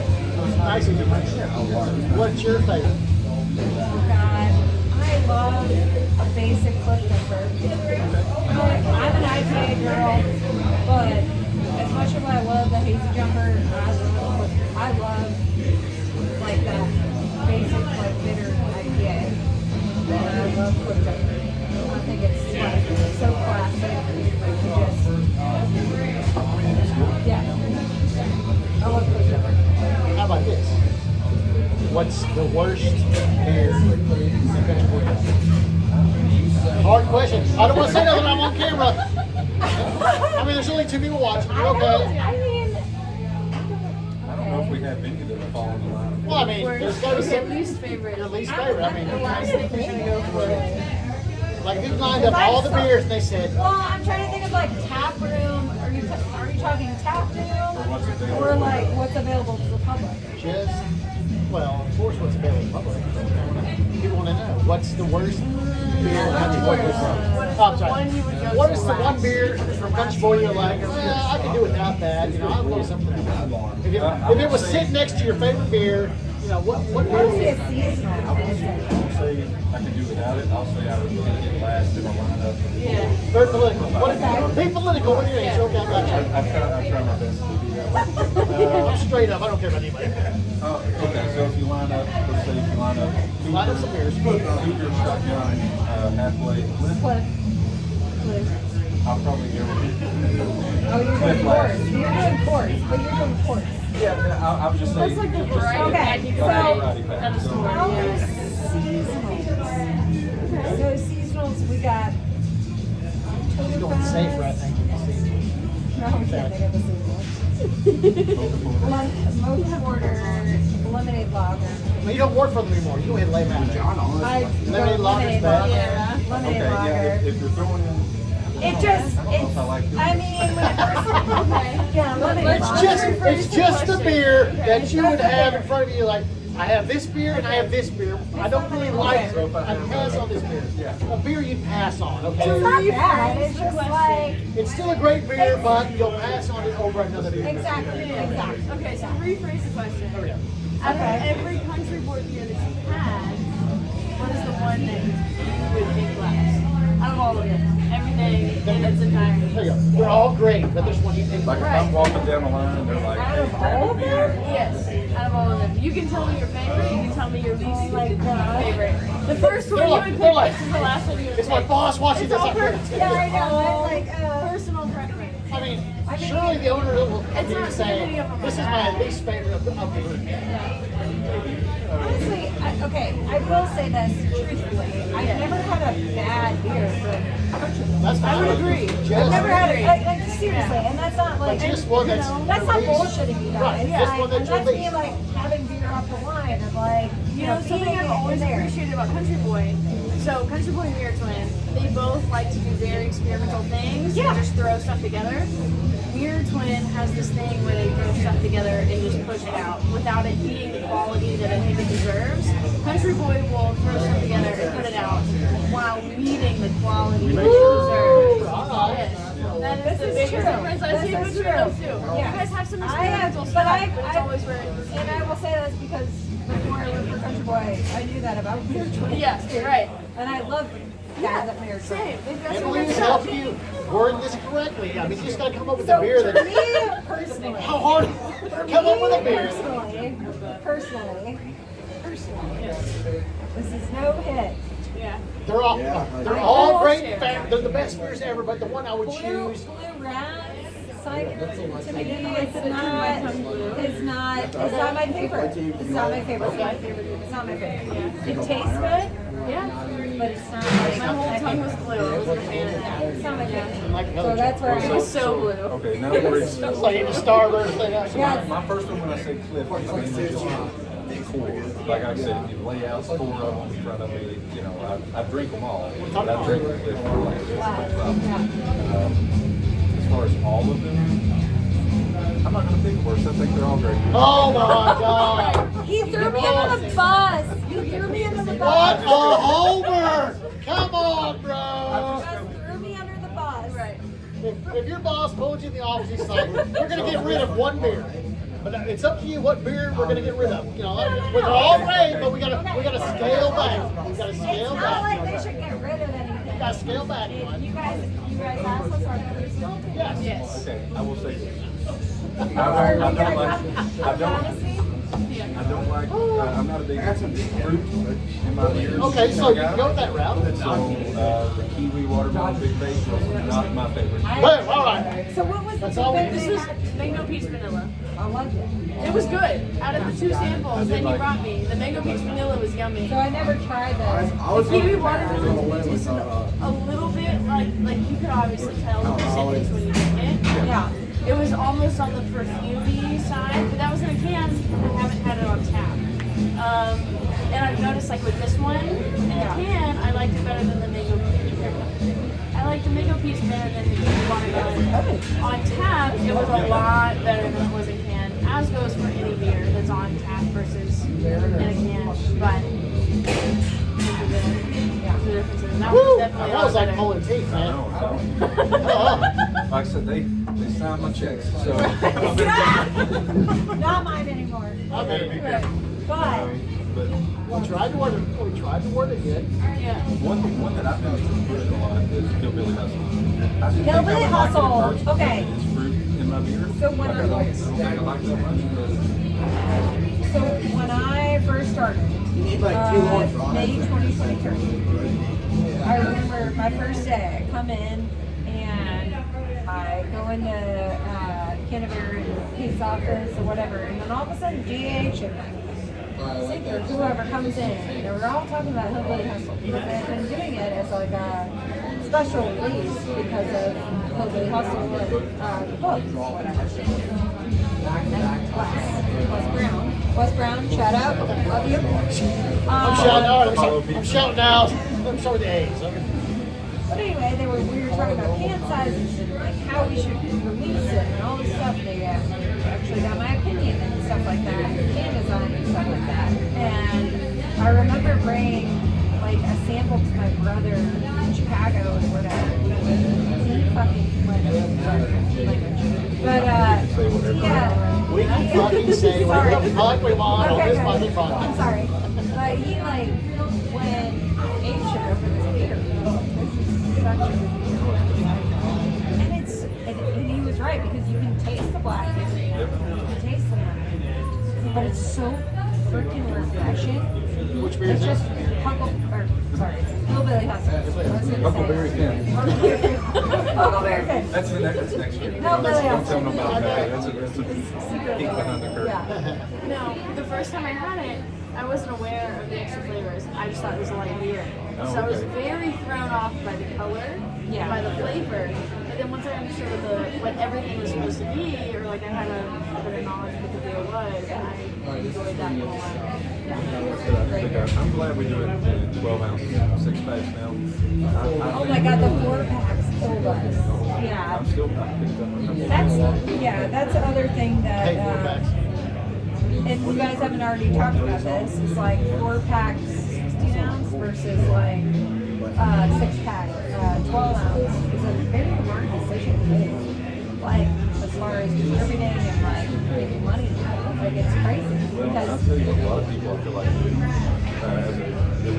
Nice and different. Yeah, a lot. What's your favorite? Oh God, I love a basic Cliff Jumper. I'm an IPA girl, but as much as I love the Hazy Jumper, I love like that basic like bitter IPA. And I love Cliff Jumper. I think it's like so classic. Yeah. I love Cliff Jumper. How about this? What's the worst beer in Country Boy? Hard question. I don't want to say nothing. I'm on camera. I mean, there's only 2 people watching. You're okay. I mean, I don't know if we have any that fall in the line. Well, I mean, there's got to be Okay, some least favorite. your least favorite. I mean, The last thing you're gonna go for. like if you lined up all the beers and they said, Well, I'm trying to think of like tap room. Are you talking tap what's room available. or like what's available to the public? just, well, of course, what's available in public. People want to know what's the worst beer in Country Boy. Oh, I'm sorry. One you would go What to is the one last? beer from Country Boy you're like, yeah, I can do without that. You know, I'll go something else. If it was sitting next to your favorite beer, you know, what beer Probably is a it? seasonal. I'll say I can do without it. I'll say I would pick it last in my lineup. Yeah. Very political. Be political when you're in. Choke out that I try my best to do that. I'm straight up. I don't care about anybody. Okay, so if you line up, let's say if you line up Line up some beers. two beer shotgun, halfway Cliff, Cliff. I'll probably go with Oh, you're Cliff doing last. course. You're doing course, but you're doing course. Yeah, I would just say. That's like the variety Okay, pack you so- can buy variety pack. at the store. How many Yeah. seasonals? So seasonals, we got He's going safer, I think. No, we can't think of the seasonals. Mocha porter, lemonade lager. I mean, you don't work for them anymore. You go ahead and lay them out there. I Lemonade lager's bad. Yeah. Lemonade Okay, yeah, lager. if you're throwing in. It just, I don't know if I like it. I mean, when it first, yeah, lemonade lager. It's just the beer that you would have in front of you. Like, I have this beer and I have this beer. I don't really like it. I pass on this beer. A beer you pass on, It's okay? not bad, it's just like, It's still a great beer, but you'll pass on it over another beer. exactly. Okay, so rephrase the question. There we go. Out of Okay. every country boy beer that you've had, what is the one that you would pick last? Out of all of it. Everything in its entirety. There you go. They're all great, but there's one you think Like if Right. I'm walking down the line and they're like, Out hey, of grab all a of beer. them? Yes, out of all of them. You can tell me your favorite, you can tell me your least Oh my God. favorite. The first one you would pick They're like- versus the last one you would It's pick. my boss watching It's this. all I can't- personal. Yeah, I know, All it's like, personal preference. I mean, surely the owner will come It's to you not and say, many of them this is are my bad. least favorite of the group. honestly, okay, I will say this truthfully. I've never had a bad beer from country boy. That's fine. I would agree. Just, I've never had agree. it, like seriously, and that's not like, just one that's that's not least- bullshitting you guys. Right, just Like, one that's and that's your me least. like having beer off the line and like, You know, something feeding I've it always in there. appreciated about Country Boy. So Country Boy and Mirror Twin, they both like to do very experimental things. Yeah. And just throw stuff together. Mirror Twin has this thing where they throw stuff together and just push it out without it being the quality that I think it deserves. Country Boy will throw stuff together and put it out while meeting the quality that it deserves. Yes. That is the This is biggest true. difference I This see is between true. those two. Yeah. You guys have some I have, experimental but stuff, I, but it's always very and I will say this because before I worked for Country Boy, I knew that about beer twins. Yes, right. And I love guys at Beer Twin. Same. They've got some Emily good has stuff. helped you word this correctly. I mean, you just got to come up with a So beer for that. me personally, How hard? Come up with a beer. personally, this is no hit. Yeah. They're all great. They're the best beers ever, but the one I would Blue choose. Raz cider to me is not my favorite. It's not my favorite. It's not my favorite. It tastes good, Yeah. but it's not My whole tongue was blue. I wasn't a fan of that. It's not my favorite. Like So another that's where It I was go. so blue. Okay, now we're It's like in a Starburst thing. Yeah. my first one when I say Cliff is mainly just decor. Like I said, if you lay out 4 of them in front of me, you know, I drink them all, but I drink the Cliff for like as far as all of them, I'm not gonna pick the worst. I think they're all great. Oh my God! He threw me under the bus. You threw me under the What bus. a homer! Come on, bro. Just threw me under the bus. Right. If your boss pulled you in the office, he's like, "We're gonna get rid of one beer." But it's up to you what beer we're gonna get rid of. You know, they're all great, but we gotta scale back. We gotta scale It's not like back. they should get rid of anything. We gotta scale back one. You guys asked us our personal opinion. Yes. Yes. Okay, I will say this. I don't like, I'm not a big fruit in my beers. Okay, so you can go that route. So, the kiwi watermelon big base was not my favorite. Well, all right. So what was the That's all we thing This they was had? mango peach vanilla. I loved it. It was good. Out of the 2 samples that he brought me, the mango peach vanilla was yummy. So I never tried this. The kiwi watermelon tasted a little bit like you could obviously tell the citrus when you drink it. Yeah. It was almost on the perfumey side, but that was in a can. I haven't had it on tap. And I've noticed like with this one, in the can, I liked it better than the mango peach. I like the mango peach better than the watermelon. On tap, it was a lot better than it was in can, as goes for any beer that's on tap versus in a can. But the differences. That was definitely That was like better. pulling teeth, I man. know. Like I said, they signed my checks, so. Not mine anymore. I Better be mean, careful. But But we tried to word it good. Yeah. one that I've noticed improved a lot is Hillbilly Hustle. I didn't think I Hillbilly would like it at Hustle, first. okay. It's fruit in my beer. So when Like, I don't think I like it so much, but So when I first started, May 2023, I remember my first day. I come in and I go into Canterbury Pete's office or whatever, and then all of a sudden GH and Sinker, whoever comes in, and they were all talking about Hillbilly Hustle because they had been doing it as like a special release because of Hillbilly Hustle and the book, whatever. Wes Brown, shout out, love you. I'm shouting out. I'm shouting out. I'm sorry, the A's. Okay. But anyway, we were talking about can sizes and like how we should release it and all this stuff. They actually got my opinion and stuff like that, and can design and stuff like that. And I remember bringing like a sample to my brother in Chicago or whatever. He fucking language. But yeah. We can fucking say whatever the fuck we want on this fucking I'm podcast. sorry. But he like when ate shit over this beer. This is such a good beer. And he was right because you can taste the black beer. You can taste the lemon. But it's so freaking refreshing. Which beer It's is just this? Hillbilly Hustle. Huckleberry Finn. Huckleberry Finn. That's next year. Hillbilly Don't tell Hustle. them about that. That's a peek behind the curtain. Yeah. No, the first time I had it, I wasn't aware of the extra flavors. I just thought it was a light beer. Oh, So I was okay. very thrown off by the color, Yeah. by the flavor. But then once I understood what everything was supposed to be, or like I had a better knowledge of what the beer was, I enjoyed that more. I'm glad we do it in 12 ounce 6 packs now. Oh my god, the 4-packs killed us. Yeah. I'm still not picked up. That's the other thing that Hey, 4-packs. if you guys haven't already talked about this, it's like 4-packs 16 ounce versus like 6-pack 12 ounce. It's a very hard decision to make. Like as far as distributing and like making money, like it's crazy Well, I'll because tell you, a lot of people I feel like as a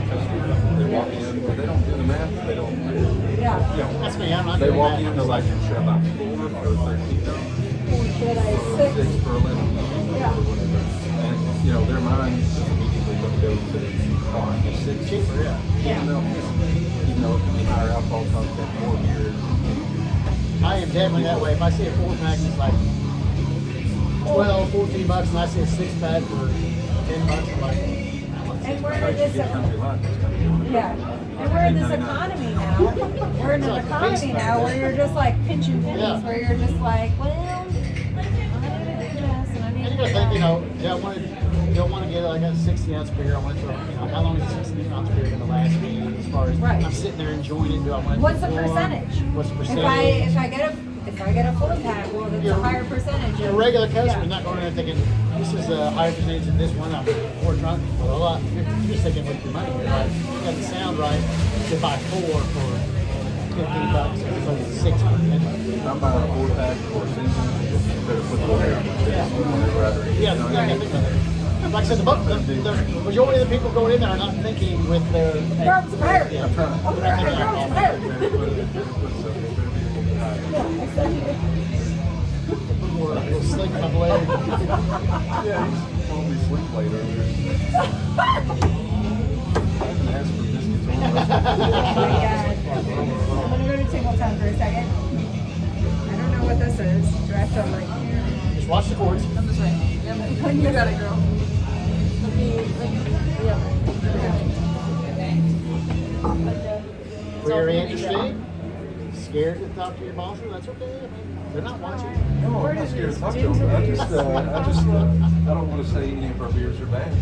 customer, they walk in, but they don't do the math. They don't. yeah. You know, That's me. I'm not they doing walk that. in, they're like, should I buy 4 for $13? Should I 6 6? for 11 Yeah. or whatever. And you know, their mind is immediately going to go to oh, it's 6 cheaper, yeah. Yeah. Even though it can be higher alcohol content, more beer. I am definitely that way. If I see a 4-pack that's like 12, 14 bucks, and I see a 6-pack for 10 bucks, I'm like, And we're in this Country Life is kind of doing it. yeah. And we're in this economy now. We're in this economy now where you're just like pinching pennies, Yeah. where you're just like, well, I need to do this and I need and to you do gotta think, that. you don't want to get like a 60-ounce beer. I want to, how long is a 60-ounce beer going to last me? As far as Right. I'm sitting there enjoying it, do I want it What's to the pour? percentage? What's the If percentage? I get a 4-pack, well, it's a higher percentage. Your of- regular customer's yeah. not going in there thinking, this is a higher percentage than this one. I'm more drunk. Well, a lot. You're just thinking with your money. You're like, you got the sound right to buy 4 for 15 bucks as opposed to 6 for 10 bucks. I'm buying a 4-pack or a single, instead of putting it on whenever I drink. Yeah, You know, yeah, think about it. Like I said, the majority of the people going in there are not thinking with their. Grab some beer. Yeah, I'm trying to. they're not thinking Grab some alcohol. We'll sleep my blade. Yeah, he's told me sleep late earlier. Ask for biscuits or Oh my god. I'm gonna go to Tingle Town for a second. I don't know what this is. Do I have to like Just watch the cords. I'm this way. Yep. You got it, girl. Let me, If you're interested, scared to talk to your boss? That's okay. I mean, they're not watching. No, I'm not scared to talk to them. I don't want to say any of our beers are bad.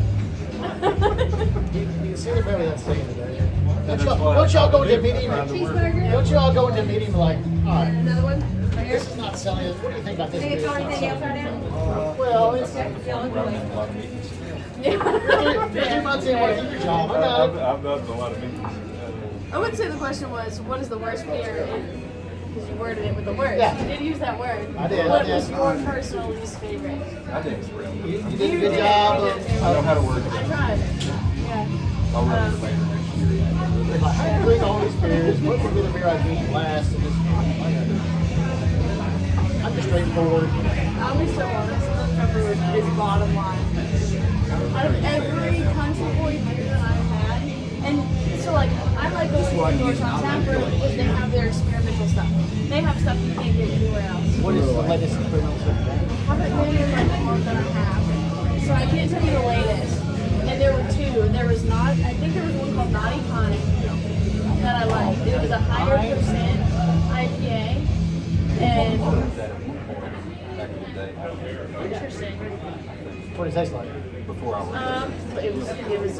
You can see the belly that's saying today. That's Don't why y'all I go into a do. meeting? Trying to work. Don't y'all go into a meeting like, all right, Another one? Right here? this is not selling it. What do you think about this Think beer? it's It's not anything else selling right it. now? Well, it's Okay, feeling Running good. a lot of meetings. you're 3 months in. What is your job? I got it. I've done a lot of meetings. I would say the question was, what is the worst beer? Because you worded it with the worst. Yeah. You did use that word. I did, What I did. was your personal least favorite? I think it's real. You did a good job of. I know how to work I it. tried. Yeah. I'll run it later next year. If I had to drink all these beers, what would be the beer I'd drink last? And I'm just straightforward. I'll be so honest. Let's cover is bottom line. Out of every country boy beer that I've had, and so like I like those doors on tap room because they have their experimental stuff. They have stuff you can't get anywhere else. What is the latest experimental stuff? Haven't been in like a month and a half, so I can't tell you the latest. And there were two. There was not. I think there was one called Naughty Pine that I liked. It was a higher percent IPA, and That at one point back in the day. interesting. What does it taste like? Before I was. But it was I think it was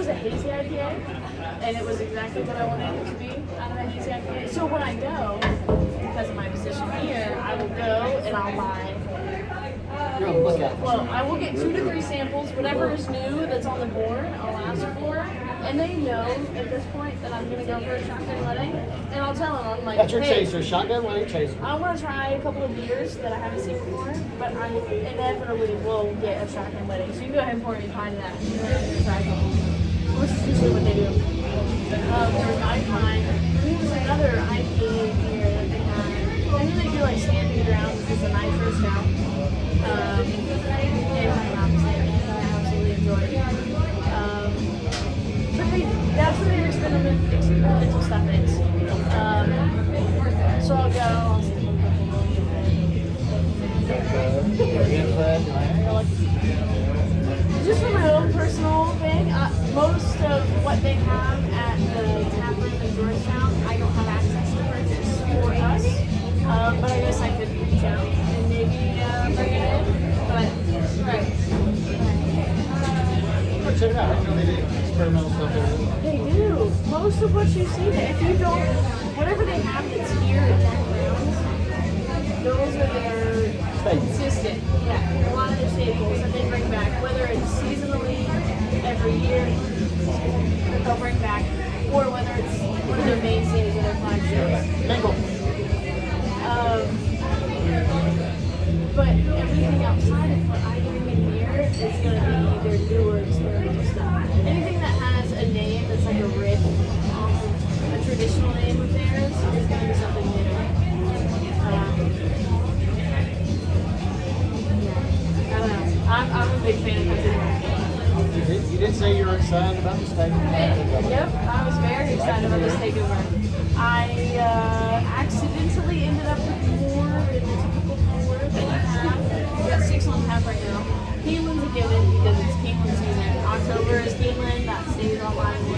a hazy IPA, and it was exactly what I wanted it to be out of a hazy IPA. So when I go, because of my position here, I will go and I'll buy. You're on the lookout for Well, something. I will get 2 to 3 samples, whatever is new that's on the board, I'll ask for. And they know at this point that I'm going to go for a shotgun wedding. And I'll tell them, I'm like, That's your hey, chaser, shotgun wedding chaser. I want to try a couple of beers that I haven't seen before, but I inevitably will get a shotgun wedding. So you can go ahead and pour me a pint of that. Try a couple. Which is usually what they do. There was Naughty Pine. There was another IPA beer that they had. I know they do like Stamping Grounds, which is a nitro stout. If I'm not mistaken, I absolutely enjoy it. But that's where their experimental stuff is. So I'll go, I'll see just for my own personal thing, most of what they have at the tap room in Georgetown, I don't have access to purchase for us. But I guess I could reach out and maybe bring it in. But, right. Check it out. I know they do experimental stuff there. They do. Most of what you see there, if you don't, whatever they have that's here at Jack Brown's, those are their consistent. Yeah, a lot of their staples that they bring back, whether it's seasonally, every year, that they'll bring back, or whether it's one of their mainstays of their flagships. Mingle. But everything outside of what I bring in here is going to be their newer experimental stuff. Anything that has a name that's like a riff off of a traditional name of theirs is going to be something new. Yeah, I don't know. I'm a big fan of country music. You did say you were excited about this takeover. Yep, I was very excited about this takeover. I accidentally ended up with more than the typical 4 that I have. We got 6 on tap right now. Keeneland's a given because it's Keeneland season. October is Keeneland, that stays on line 1.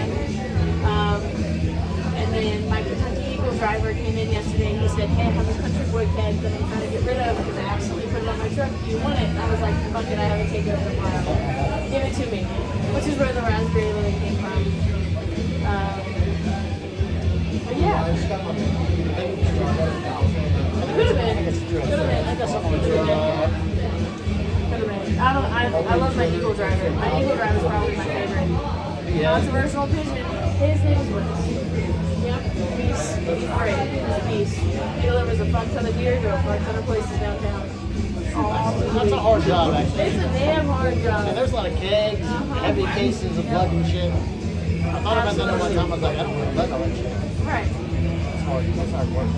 And then my Kentucky Eagle driver came in yesterday and he said, hey, I have a country boy keg that I'm trying to get rid of because I accidentally put it on my truck. Do you want it? And I was like, fuck it, I haven't taken it in a while. Give it to me. Which is where the raspberry lily came from. But yeah. Could have been. I got something to do. I love my Eagle driver. My Eagle driver is probably my favorite. Controversial opinion. His name is Willis. Yep. He's great. He's a beast. He delivers a fuck ton of beer to a fuck ton of places downtown. That's a hard job, actually. It's a damn hard job. And there's a lot of kegs, heavy cases of plug and shit. I thought about that one time. I was like, I don't want to plug all that shit. Right. It's hard. That's hard work.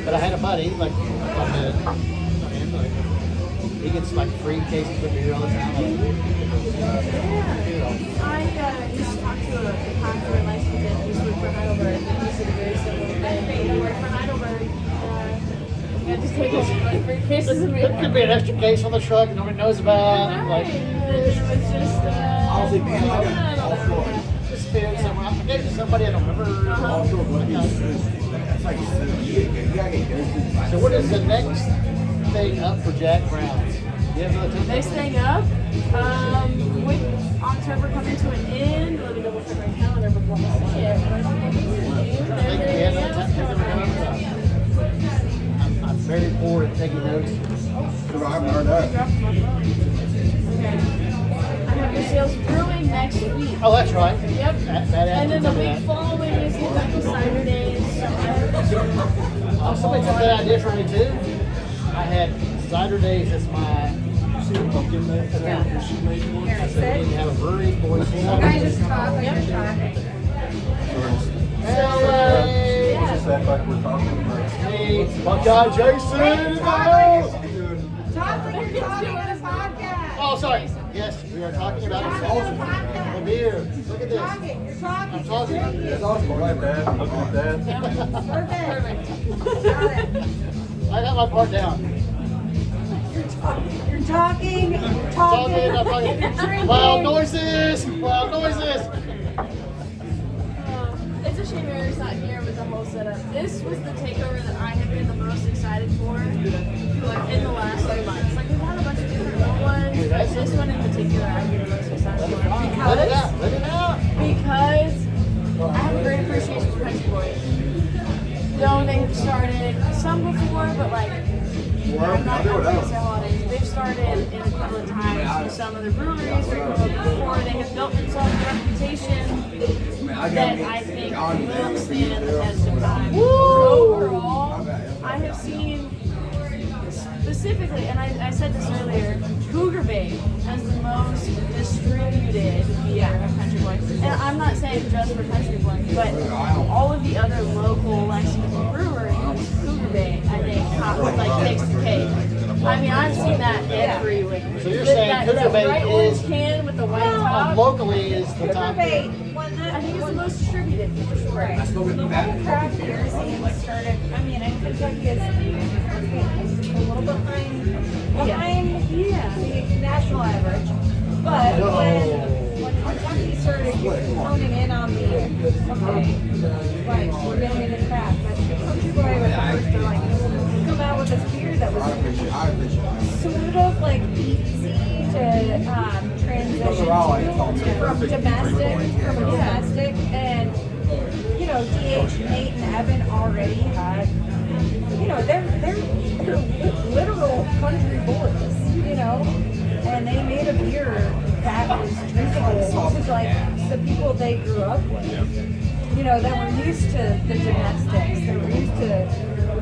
But I had a buddy, like he gets like free cases of beer all the time. I used to talk to a contractor in Lexington who used to work for Heidelberg, and he said a very similar thing. He worked for Heidelberg. You have to take over like 3 cases of beer. There could be an extra case on the truck that nobody knows about. And I'm like, It was just, disappeared somewhere. I gave it to somebody I don't remember. is the next thing up for Jack Brown's? You have another takeover? Next thing up, with October coming to an end, let me double check my calendar before I say it. I think we have another takeover coming up. I'm very bored at taking notes. So I haven't heard that. Okay. I have your sales brewing next week. Oh, that's right. Yep. That And then the after week that. following is Kentucky Cider Days. Oh, somebody took that idea from me too. I had cider days as my pumpkin event. I said we need to have a brewery boys. I just talk like you're talking. Hey, Just act like we're talking about. hey, Buckeye Jason in the house. Talk like you're talking on a podcast. Oh, sorry. Yes, we are talking about the beer. Look at this. You're talking. I'm talking. It's awesome. Look at that. Look at that. Perfect. Perfect. Got it. I got my part down. You're talking. You're talking. I'm talking. You're drinking. Loud noises. Loud noises. It's a shame Eric's not here with the whole setup. This was the takeover that I have been the most excited for, like in the last 3 months. Like we've had a bunch of different little ones, but this one in particular I've been the most excited for Let it out. Let it out. because I have a great appreciation for Country Boys. Though they have started some before, but like I'm not going to say holidays. They've started in a couple of times with some other breweries or before. They have built themselves a reputation that I think will stand the test of time. Overall, I have seen specifically, and I said this earlier, Cougar Bay has the most distributed beer of Country Boy. And I'm not saying just for Country Boy, but all of the other local Lexington breweries, Cougar Bay, I think, takes the cake. I mean, I've seen that everywhere. So you're saying Cougar Bay bright is- orange can with the white top. Locally is the Cougar top. Bay, I think it's the most distributed for sure. Right. The whole craft beer scene started, I mean, and Kentucky is a little behind the national average. But when Kentucky started honing in on the, right, we're getting into craft, but Country Boy was the first to like come out with this beer that was sort of like easy to transition from domestic, and you know, DH, Nate, and Evan already had, you know, they're literal country boys, you know, and they made a beer that was drinkable. This is like the people they grew up with, you know, that were used to the domestics, they were used to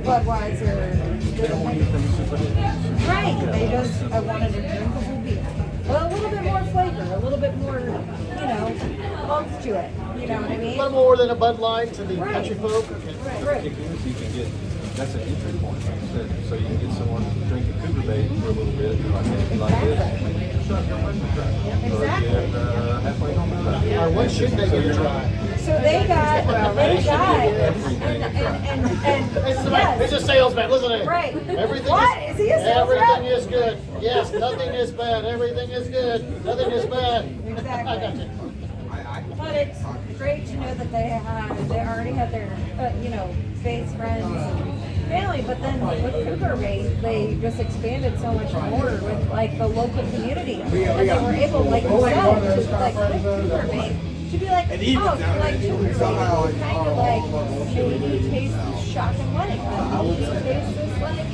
Budweiser. They don't want anything super. Right, they just, I wanted a drinkable beer. Well, a little bit more flavor, a little bit more, you know, oomph to it. You know what I A mean? little more than a Bud Light to the Right. country folk. Right. You can get, that's an entry point. So you can get someone drinking Cougar Bay for a little bit, like if you like this, shotgun lemon try. Exactly. Or get halfway home try. Or what should they get to try? So they got, Everything to try. and He's a salesman. Listen to him. Right. Everything What? Is he a sales rep? Everything is good. Yes, nothing is bad. Everything is good. Nothing is bad. Exactly. I got you. But it's great to know that they already have their, you know, base friends and family. But then with Cougar Bay, they just expanded so much more with like the local community, and they were able, like you said, to like with Cougar Bay, to be like, oh, if you like Cougar Bay, kind of like maybe taste this shock and wedding, maybe taste this like.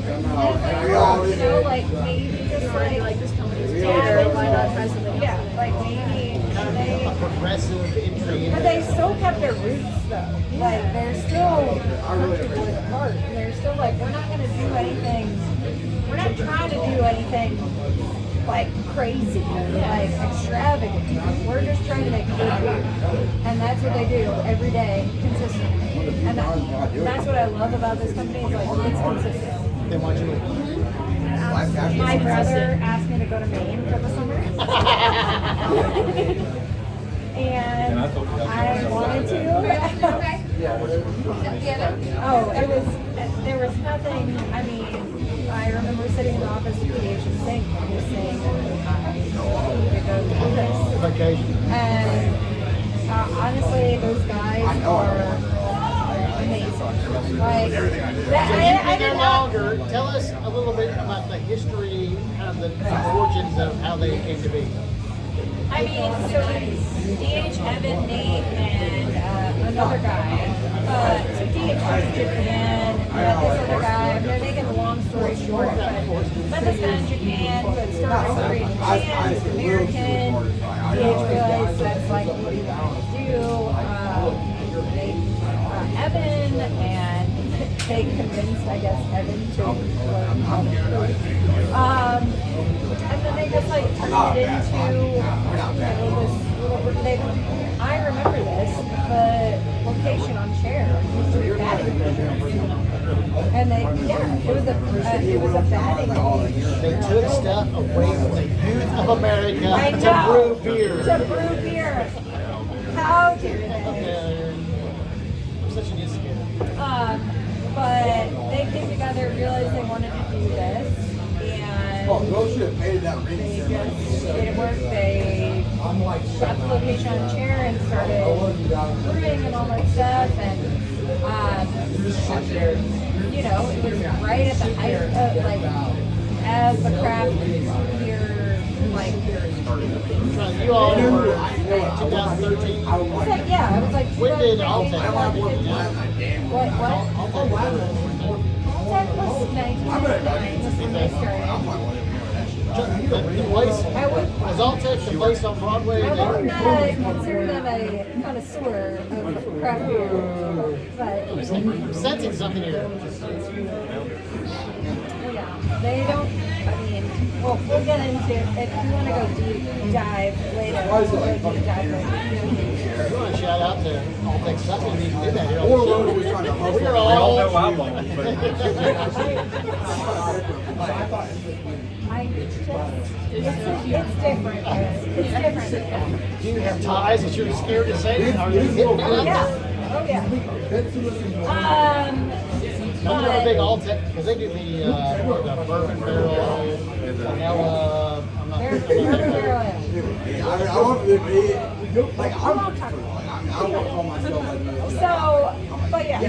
You know, like maybe just like this company's better, why not try something else? yeah, like maybe A progressive entry. but they still kept their roots though. Like they're still country boys at heart. And they're still like, we're not gonna do anything, we're not trying to do anything like crazy, like extravagant. We're just trying to make good beer. And that's what they do every day, consistently. And that's what I love about this company, is like it's consistent. They want you to. My brother asked me to go to Maine for the summer. And I wanted to. Oh, there was nothing, I mean, I remember sitting in the office with PH and saying, I need to go do this. Vacation. And honestly, those guys are amazing. Like, So that, you've I been there did not. longer. Tell us a little bit about the history, kind of the origins of how they came to be. I mean, so it's DH, Evan, Nate, and another guy. So DH went to Japan, met this other guy. I'm making a long story short, but met this guy in Japan who had started a career in Japan, he was American. DH realized that's like what he wanted to do. They, Evan, and they convinced, I guess, Evan to learn how to cook. And then they just like turned it into, this little, I remember this, the location on Chair used to be batting cages. And it was a batting cage. They took stuff away from the youth of America I to know. brew beer. To brew beer. How dare they? I'm such an insecure. But they came together, realized they wanted to do this, and they just made it work. They got the location on Chair and started brewing and all that stuff, and you know, it was right at the height of like as the craft beer like. You all were 2013. I was like, yeah, I was like, When did 2013, Alltech? What? Alltech was 1999. Was when they started. The place, was Alltech the place on Broadway? I would not consider them a connoisseur of craft beer, but I'm sensing something here. yeah, they don't. I mean, well, we'll get into if you want to go deep dive later. We'll go deep dive later. If you want to shout out to Alltech stuff, you need to do that here on the show. We are all. know I won't, but It's different. It's different. Do you have ties that you're scared to say? Are you hitting me Oh up? yeah. Oh yeah. I'm not a big Alltech because they do the bourbon barrel, vanilla. I'm not. There's bourbon barrel So, but yeah.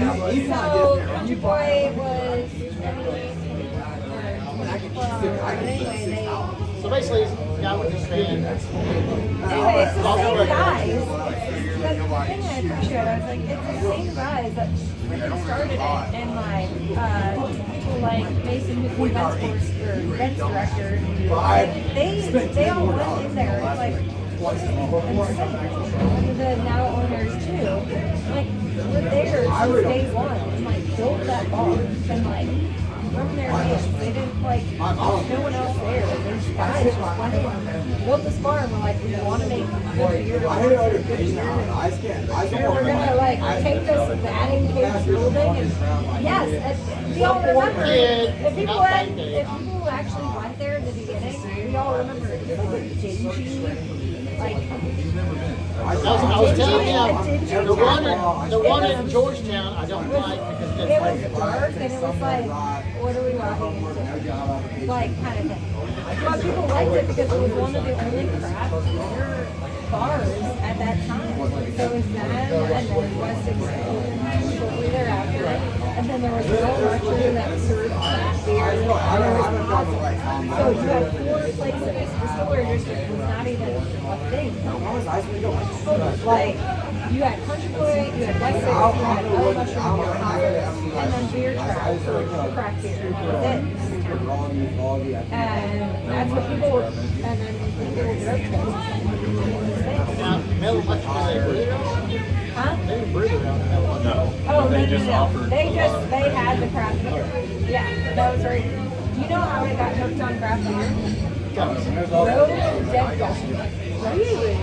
So Country Boy was. Anyway, So basically, the guy with his band. Anyway, it's the same guys. The thing I appreciate, I was like, it's the same guys that freaking started it, and like people like Mason, who's the events director, like, they all went in there, like, and the now owners too, like, were there since day one, and like built that bar, and like. From their names, they didn't like, no one else there. These guys just went in, built this bar, and were like, we want to make good beer. We're gonna like take this batting cage building, and yes, we all remember. If people actually went there in the beginning, we all remember. It was like a dingy, like. I was telling him the one in Georgetown I don't like because It was dark and it was like, what are we walking into? Like, kind of thing. But people liked it because it was one of the only craft beer bars at that time. So it was them and then Wessex shortly thereafter. And then there was Will Russian that served craft beer. And there was Cosmo. So you had 4 places. Distillery district was not even a thing. Like, you had Country Boy, you had Wessex, you had Old Mushroom, you had and then Beer Trap for craft beer. That was it. And that's what people were, and then people would rotate. Now, Mellow Mushroom is a breeder? Huh? They didn't brew their own Mellow Mushroom. no. Oh, They no, just no, no. offered. They had the craft beer. Yeah, that was right. Do you know how I got hooked on craft beer? Road Dead Guy. Really?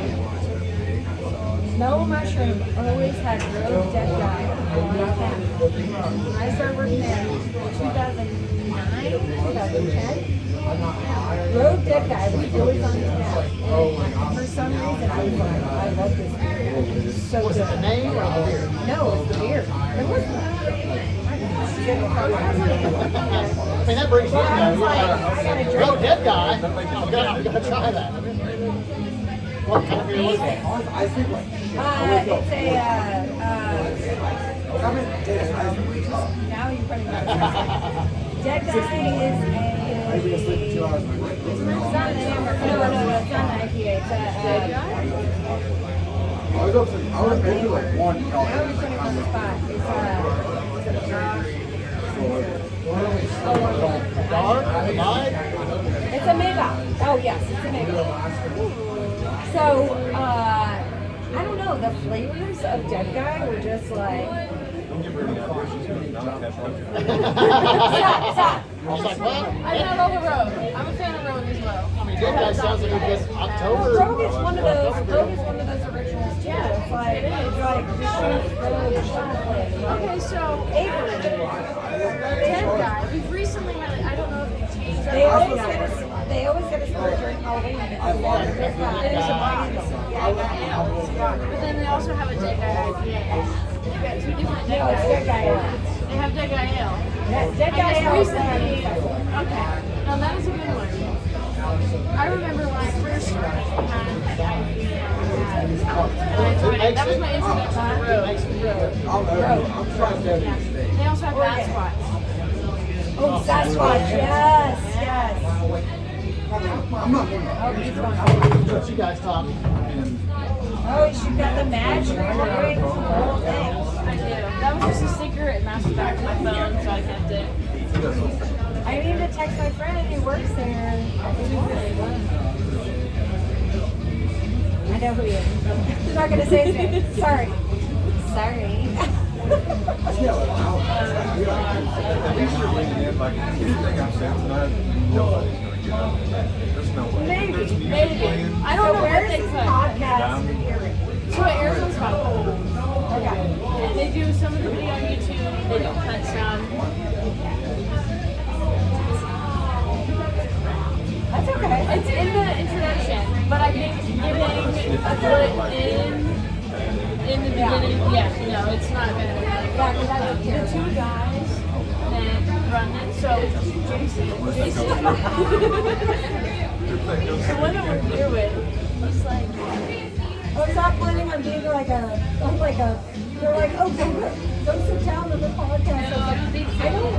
Mellow Mushroom always had Road Dead Guy on tap. When I started working there in 2009, 2010, Road Dead Guy was always on tap. And for some reason, I was like, I love this beer. It's so Was it the good. name or the beer? No, it's the beer. It wasn't. I mean, that brings me I was like, to I gotta drink. Real Dead Guy. I'm gonna try that. What kind of beer was it? It's a Now you're putting that. Dead Guy is it's not an amber. No, it's not an IPA. It's a Dead Guy? I was maybe like one. now you're putting on the spot. It's Dark, light. It's a Maybach. Oh yes, it's a Maybach. So, I don't know, the flavors of Dead Guy were just like, stop. I was like, what? I'm not all the road. I'm a fan of road as well. I mean, Dead Guy sounds like a good October. Rogue is one of those originals too. It's like just Rogue, Okay, so Avery. Dead Guy. We've recently had. I don't know if they changed. They always get a sport during Halloween. It's a bar. It is a bar. But then they also have a Dead Guy IPA. They've got two different Dead No, it's Dead Guys. Guy Ale. They have Dead Guy Ale. Dead Guy I Ale. just recently. Okay. Now that is a good one. I remember when I first started had an IPA. And I enjoyed it. That was my introduction to road. Yeah. They also have Bad Spots. Oh, Sasquatch. Yes. I'm not one. Oh, he's one. What you guys talking? Oh, she got the match. You're doing the whole thing. I do. That was just a sticker. It mounted back to my phone, so I kept it. I need to text my friend who works there. I know who he is. I'm not gonna say his name. Sorry. At least you're bringing in, like, anything I'm saying tonight, nobody's going to get up. There's no way. Maybe. There's music Maybe. playing. I don't know what Where's they this put. podcast airing? So it airs on Spotify. Okay. And they do some of the video on YouTube. They don't cut some. That's okay. It's in the introduction, but I think giving a foot in the beginning, yeah, no, it's not gonna be. Yeah, because I The two guys that run it, so Jason, the one that we're here with, he's like, was not planning on being like a, they're like, oh, don't sit down on the podcast. I was like, I don't,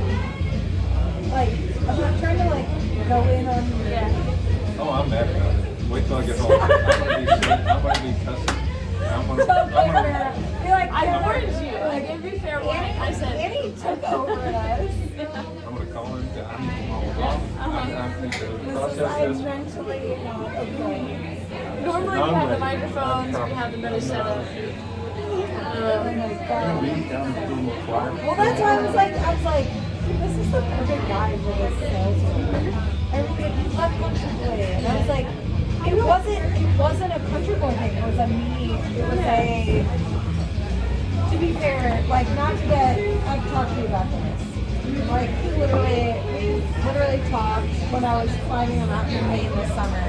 like, I'm not trying to like go in on, yeah. Oh, I'm mad about it. Wait till I get home. I'm going to be cussing. I'm going okay, to fair. Be like, I warned you. I gave you fair warning. I said, Annie took over us. I'm going to call him. I need to call him off. I think the I'm process is. mentally not okay. normally we have the microphones, we have the better setup. Oh my God. Well, that's why I was like, this is the perfect guy for this sales role. Everything he left Country Boy, and I was like, it wasn't a Country Boy thing. It was a me. It was a. To be fair, like not to get. I've talked to you about this. Like we literally talked when I was climbing a mountain in Maine this summer.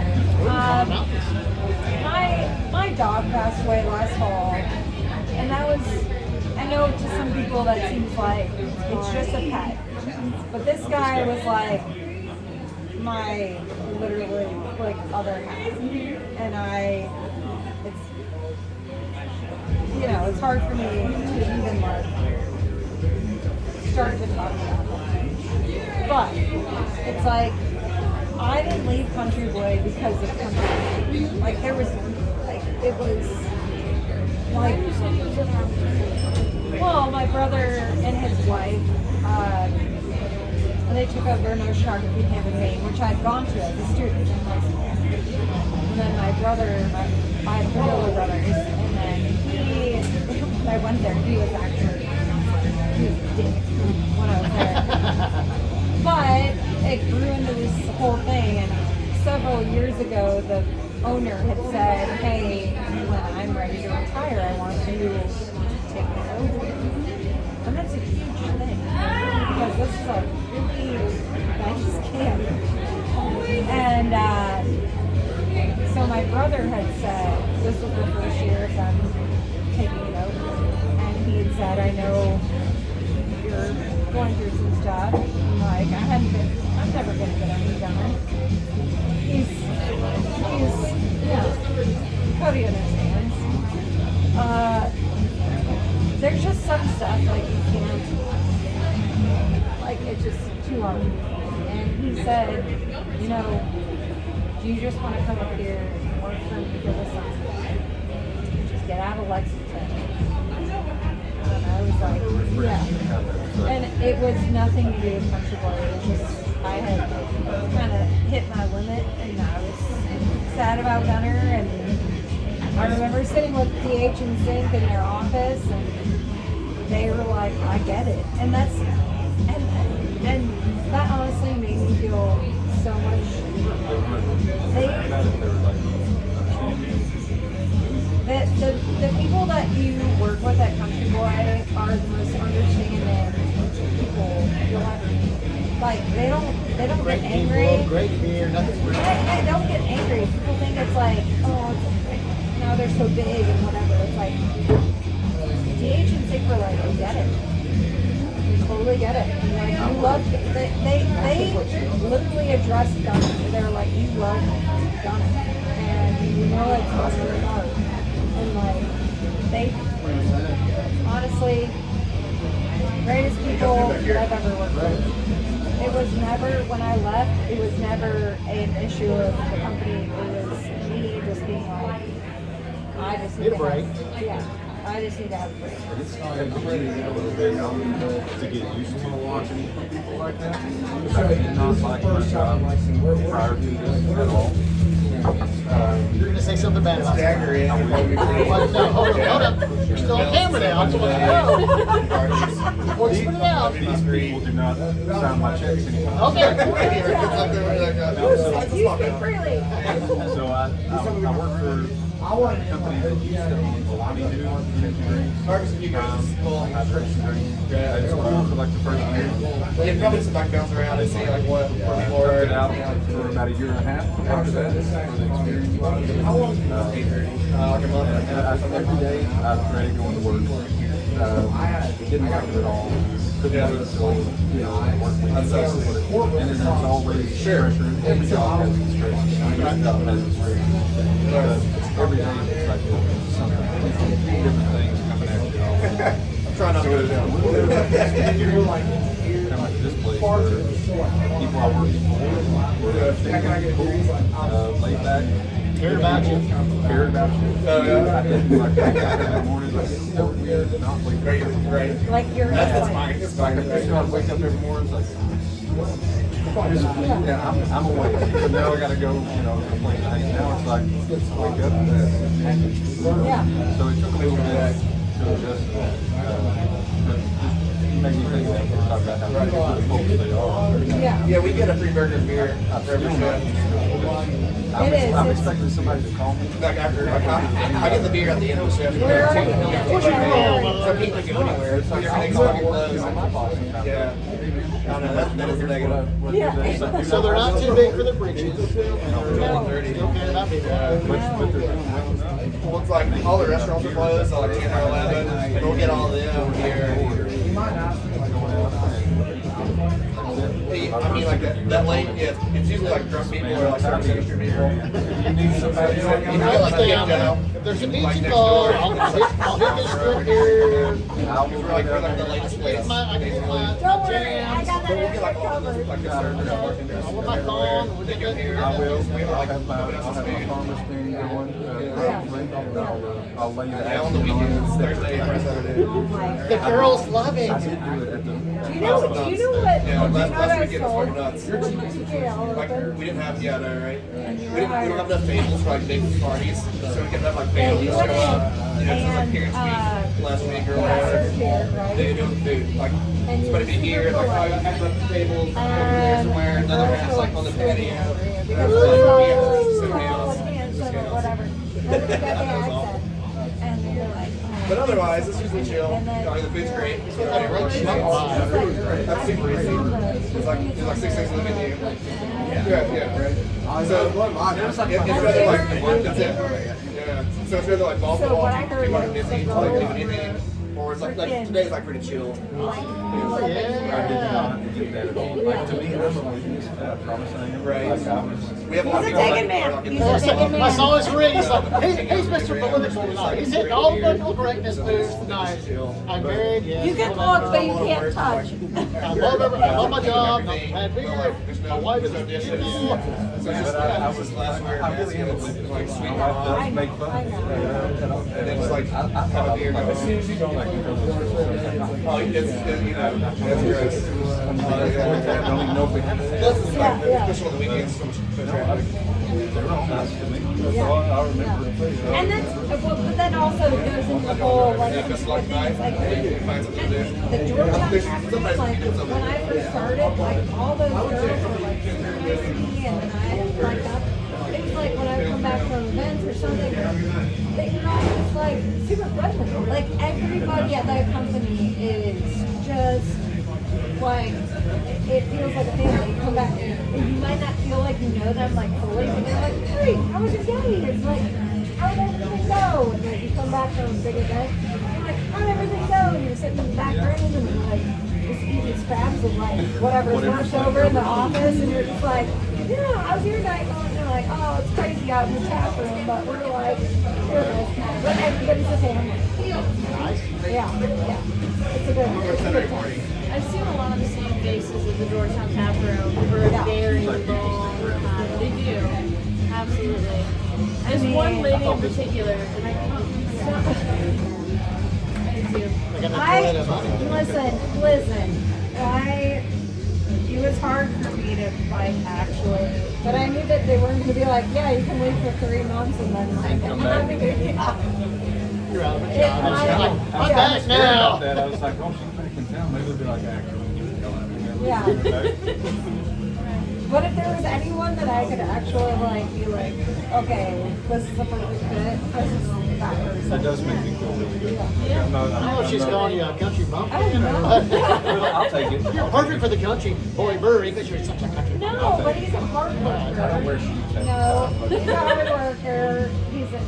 My dog passed away last fall, and that was. I know to some people that seems like it's just a pet, but this guy was like my literally like other half, and it's hard for me to even like start to talk about it. But it's like I didn't leave Country Boy because of Country Boy. Like there was like it was like well, my brother and his wife they took over an oceanography camp in Maine, which I'd gone to as a student in high school. And then my brother, I had 3 older brothers, and then when I went there, he was a dick when I was there. But it grew into this whole thing, and several years ago, the owner had said, hey, when I'm ready to retire, I want you to take me over. And that's a huge thing, because this is a really nice camp. And so my brother had said, this was the first year of them taking it over, and he had said, I know you're going through some stuff. I'm like, I'm never going to get anything done. He's, Cody understands. There's just some stuff, like, you are. And he said, you know, do you just want to come up here and work for me for the summer? Just get out of Lexington. And I was like, yeah. And it was nothing to do with Country Boy. It was just, I had kind of hit my limit and I was sad about Gunner. And I remember sitting with DH and Zink in their office and they were like, I get it. And that's, and that honestly made me feel so much. The people that you work with at Country Boy are the most understanding people you'll ever meet. Like they don't Great get people, angry. great beer, nothing's weird. They don't get angry. People think it's like, oh, now they're so big and whatever. It's like DH and Sig were like, we get it. We totally get it. And like you love they literally addressed Gunner. They're like, you love Gunner. And you know it's not really hard. And like they honestly greatest people that I've ever worked with. It was never, when I left, it was never an issue of the company. It was me just being like, I just need Need a break. I just need to have a break. It's taken me a little bit to get used to watching people like that. I did not like my job prior to this at all. You're going to say something bad about it. What? No, hold up. You're still on camera now. I just want to know. Before you put it out. These people do not sign my checks anymore. Okay. You speak freely. So I work for a company that used to own Wardaddy hydration drinks. It's cool for like the first year. Yeah, probably some back bounce around and see like what people Worked are. it out for about a year and a half after that for the experience. How long? Like a month and a half. Every day I was ready going to work. Didn't like it at all. Couldn't wait until, you know, work week. And then there's always pressure. Every job has its stress. Every job has its stress. Because every day it's like something, different things coming at you. I'm trying not to go down. Come to this place where people I work for were cool, laid back. Cared about you. Cared about you. Oh, yeah. I didn't like wake up in the morning like felt weird to not wake up. Right. Like you're That's like, fine. It's Like fine. I used to wake up every morning it's like yeah, I'm awake. So now I gotta go, you know, to a place to hang. Now it's like wake up and yeah. so it took a little bit to adjust to that. But just made me think that we talk about how good folks they are. Yeah. Yeah, we get a free burger and beer for every shift. It is. I'm It's- expecting somebody to call me. Like after, like I get the beer at the end of the shift. Where are you? So people can go anywhere. It's like everything's fucking closed. Yeah. I don't know, that is a negative. Yeah. So they're not too big for the britches. Still care about me. Well, it's like all the restaurants are closed, so like 10 or 11. We'll get all of them here. I mean, like that late, yeah, it's usually like drunk people or like service industry people. You need somebody to I understand. If there's a beachy call, I'll hit this strip here. Like we're like the latest place. I can get my Don't worry, I jams. got that area covered. Like the servers are working there. I'll wear my thong. We'll get that here. I will. I'll have my farmer's thing going. I'll lay that Yeah, on the weekends, Thursday and Saturday. Oh my The God. girls love it. I did do it at the. Do you know what? Yeah, Do you know what last I weekend was sold? fucking nuts. Yeah, all Like open. we didn't have, yeah, no, right? We And you don't were have enough tables for like big parties, so we can have like families you show went in, up. You know, just like and, parents meet last week or last whatever. year, right? They do food, like And somebody be you here, super like polite. 5 people at the table, over there somewhere, another girls half's were like on the sitting patio. over here Just because like, they're yeah, all just sit down. handsome or whatever. And they got the accent. And you're like, oh. But otherwise, it's usually chill. And then- The food's great. Like chill vibe. That's super easy. There's like 6 things on the menu. Yeah, right. So it's rather like that's it. Yeah. So it's rather like ball So what I heard people are was busy, the so they do girls anything. Or it's like freaking- today's like pretty chill. Like, I did not do that at all. Like, to me, I'm a lazy promising. Right. Like, I was. We have a lot He's of a people taken man. like- He's a taken man. I saw his ring. He's like, he's Mr. Political tonight. He's hitting all the political correctness moves tonight. I'm married, yes. You can look, but you can't touch. I love my job. I had beer. My wife is a beautiful. But I really am a lazy. Like, my wife does make fun. I know. And it's like, I thought I like, as soon as you go like, you know, oh, it's, you know, that's I don't even know if we have to. That's the Yeah, yeah. especially on the weekends, so much traffic. They were all nice to me. That's all I remember. And that's, but that also goes into the whole, like, Best of luck tonight. like, Find something to do. the Georgetown Cafe, like, when I first started, like, all those girls were, like, super nice to me, and then I, like, got, it was like when I would come back from events or something, they were all just, like, super friendly. Like, everybody at that company is just, like, it feels like a family. You come back, and you might not feel like you know them, like, fully, but they're like, hey, how was your day? It's like, how did everything go? And then you come back from a big event, you're like, how did everything go? And you're sitting in the back room, and you're like, just eating scraps of, like, whatever's left over in the office, and you're just like, yeah, how's your night going? And you're like, oh, it's crazy out in the tap room, but we're like, here it is. But everybody's a family. Yeah, yeah. It's a good party. I've seen a lot of the same faces at the Georgetown Tap Room for a very long time. They do. Absolutely. There's one lady in particular, and I do. It was hard for me to like actually, but I knew that they weren't going to be like, yeah, you can leave for 3 months and then like, Come back. You're out of a Yeah, job. I- I'm I back was scared now. about that. I was like, oh, she's back in town. Maybe they'll be like, actually, Yeah. What if there was anyone that I could actually like be like, okay, this is a perfect fit, this is that person. That does make me feel really good. Yeah. I'm not- I don't know if she's calling you a country bumpkin I don't or know. what. Well, I'll take it. You're perfect for the country boy brewery because you're such a country bumpkin. No, but he's a hard I don't wear worker. shoes. No, he's a hard worker. He's a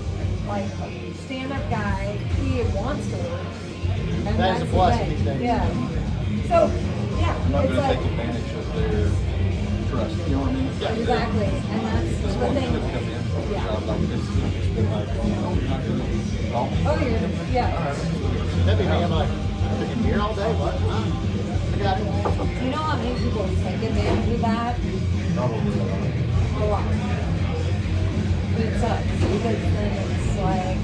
like a stand-up guy. He wants to work. And That is that's a the blessing thing. these days. Yeah. So, yeah, I'm not it's going to like take advantage of their trust. You know what I mean? exactly, and that's This the one thing. just come in for a Yeah. job like this. It's just been like, oh, no, you're not going to call me. Oh, you're yeah. That'd be me. I'm like, I've been here all day. What? I got it. You know how many people take advantage of that? Probably. A lot. But it sucks because then it's like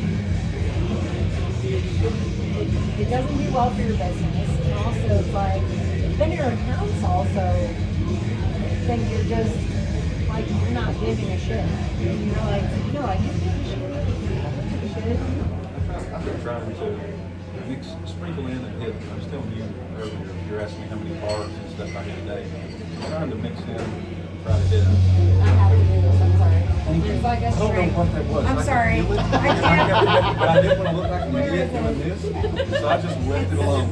it doesn't do well for your business, and also it's like then your accounts also think you're just like you're not giving a shit. And you're like, no, I give a shit. I don't give a shit. I've been trying to mix, sprinkle in and hit. I was telling you earlier, you're asking me how many bars and stuff I hit a day. I'm trying to mix in, try to hit. I have to do this. I'm sorry. It's like a I don't know straight. what that was. I'm I sorry. could feel it. I can't. But I didn't want to look like an Where idiot is doing it? this, so I just left it alone.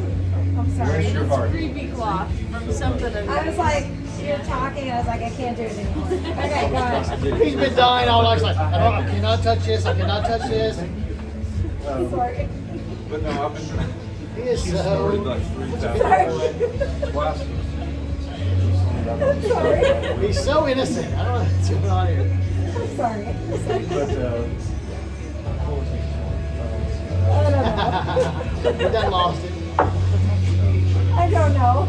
I'm sorry. Bless your heart. Creepy cloth from something of I was like, you're talking. I was like, I can't do it anymore. Okay, go ahead. He's been dying all night. He's like, I cannot touch this. I cannot touch this. Sorry. But no, I've been trying. He is She started so. like 3 Sorry. times. Twice. I'm sorry. He's so innocent. I don't know what's going on here. I'm sorry. But, what was it? I don't know. He done lost it. I don't know.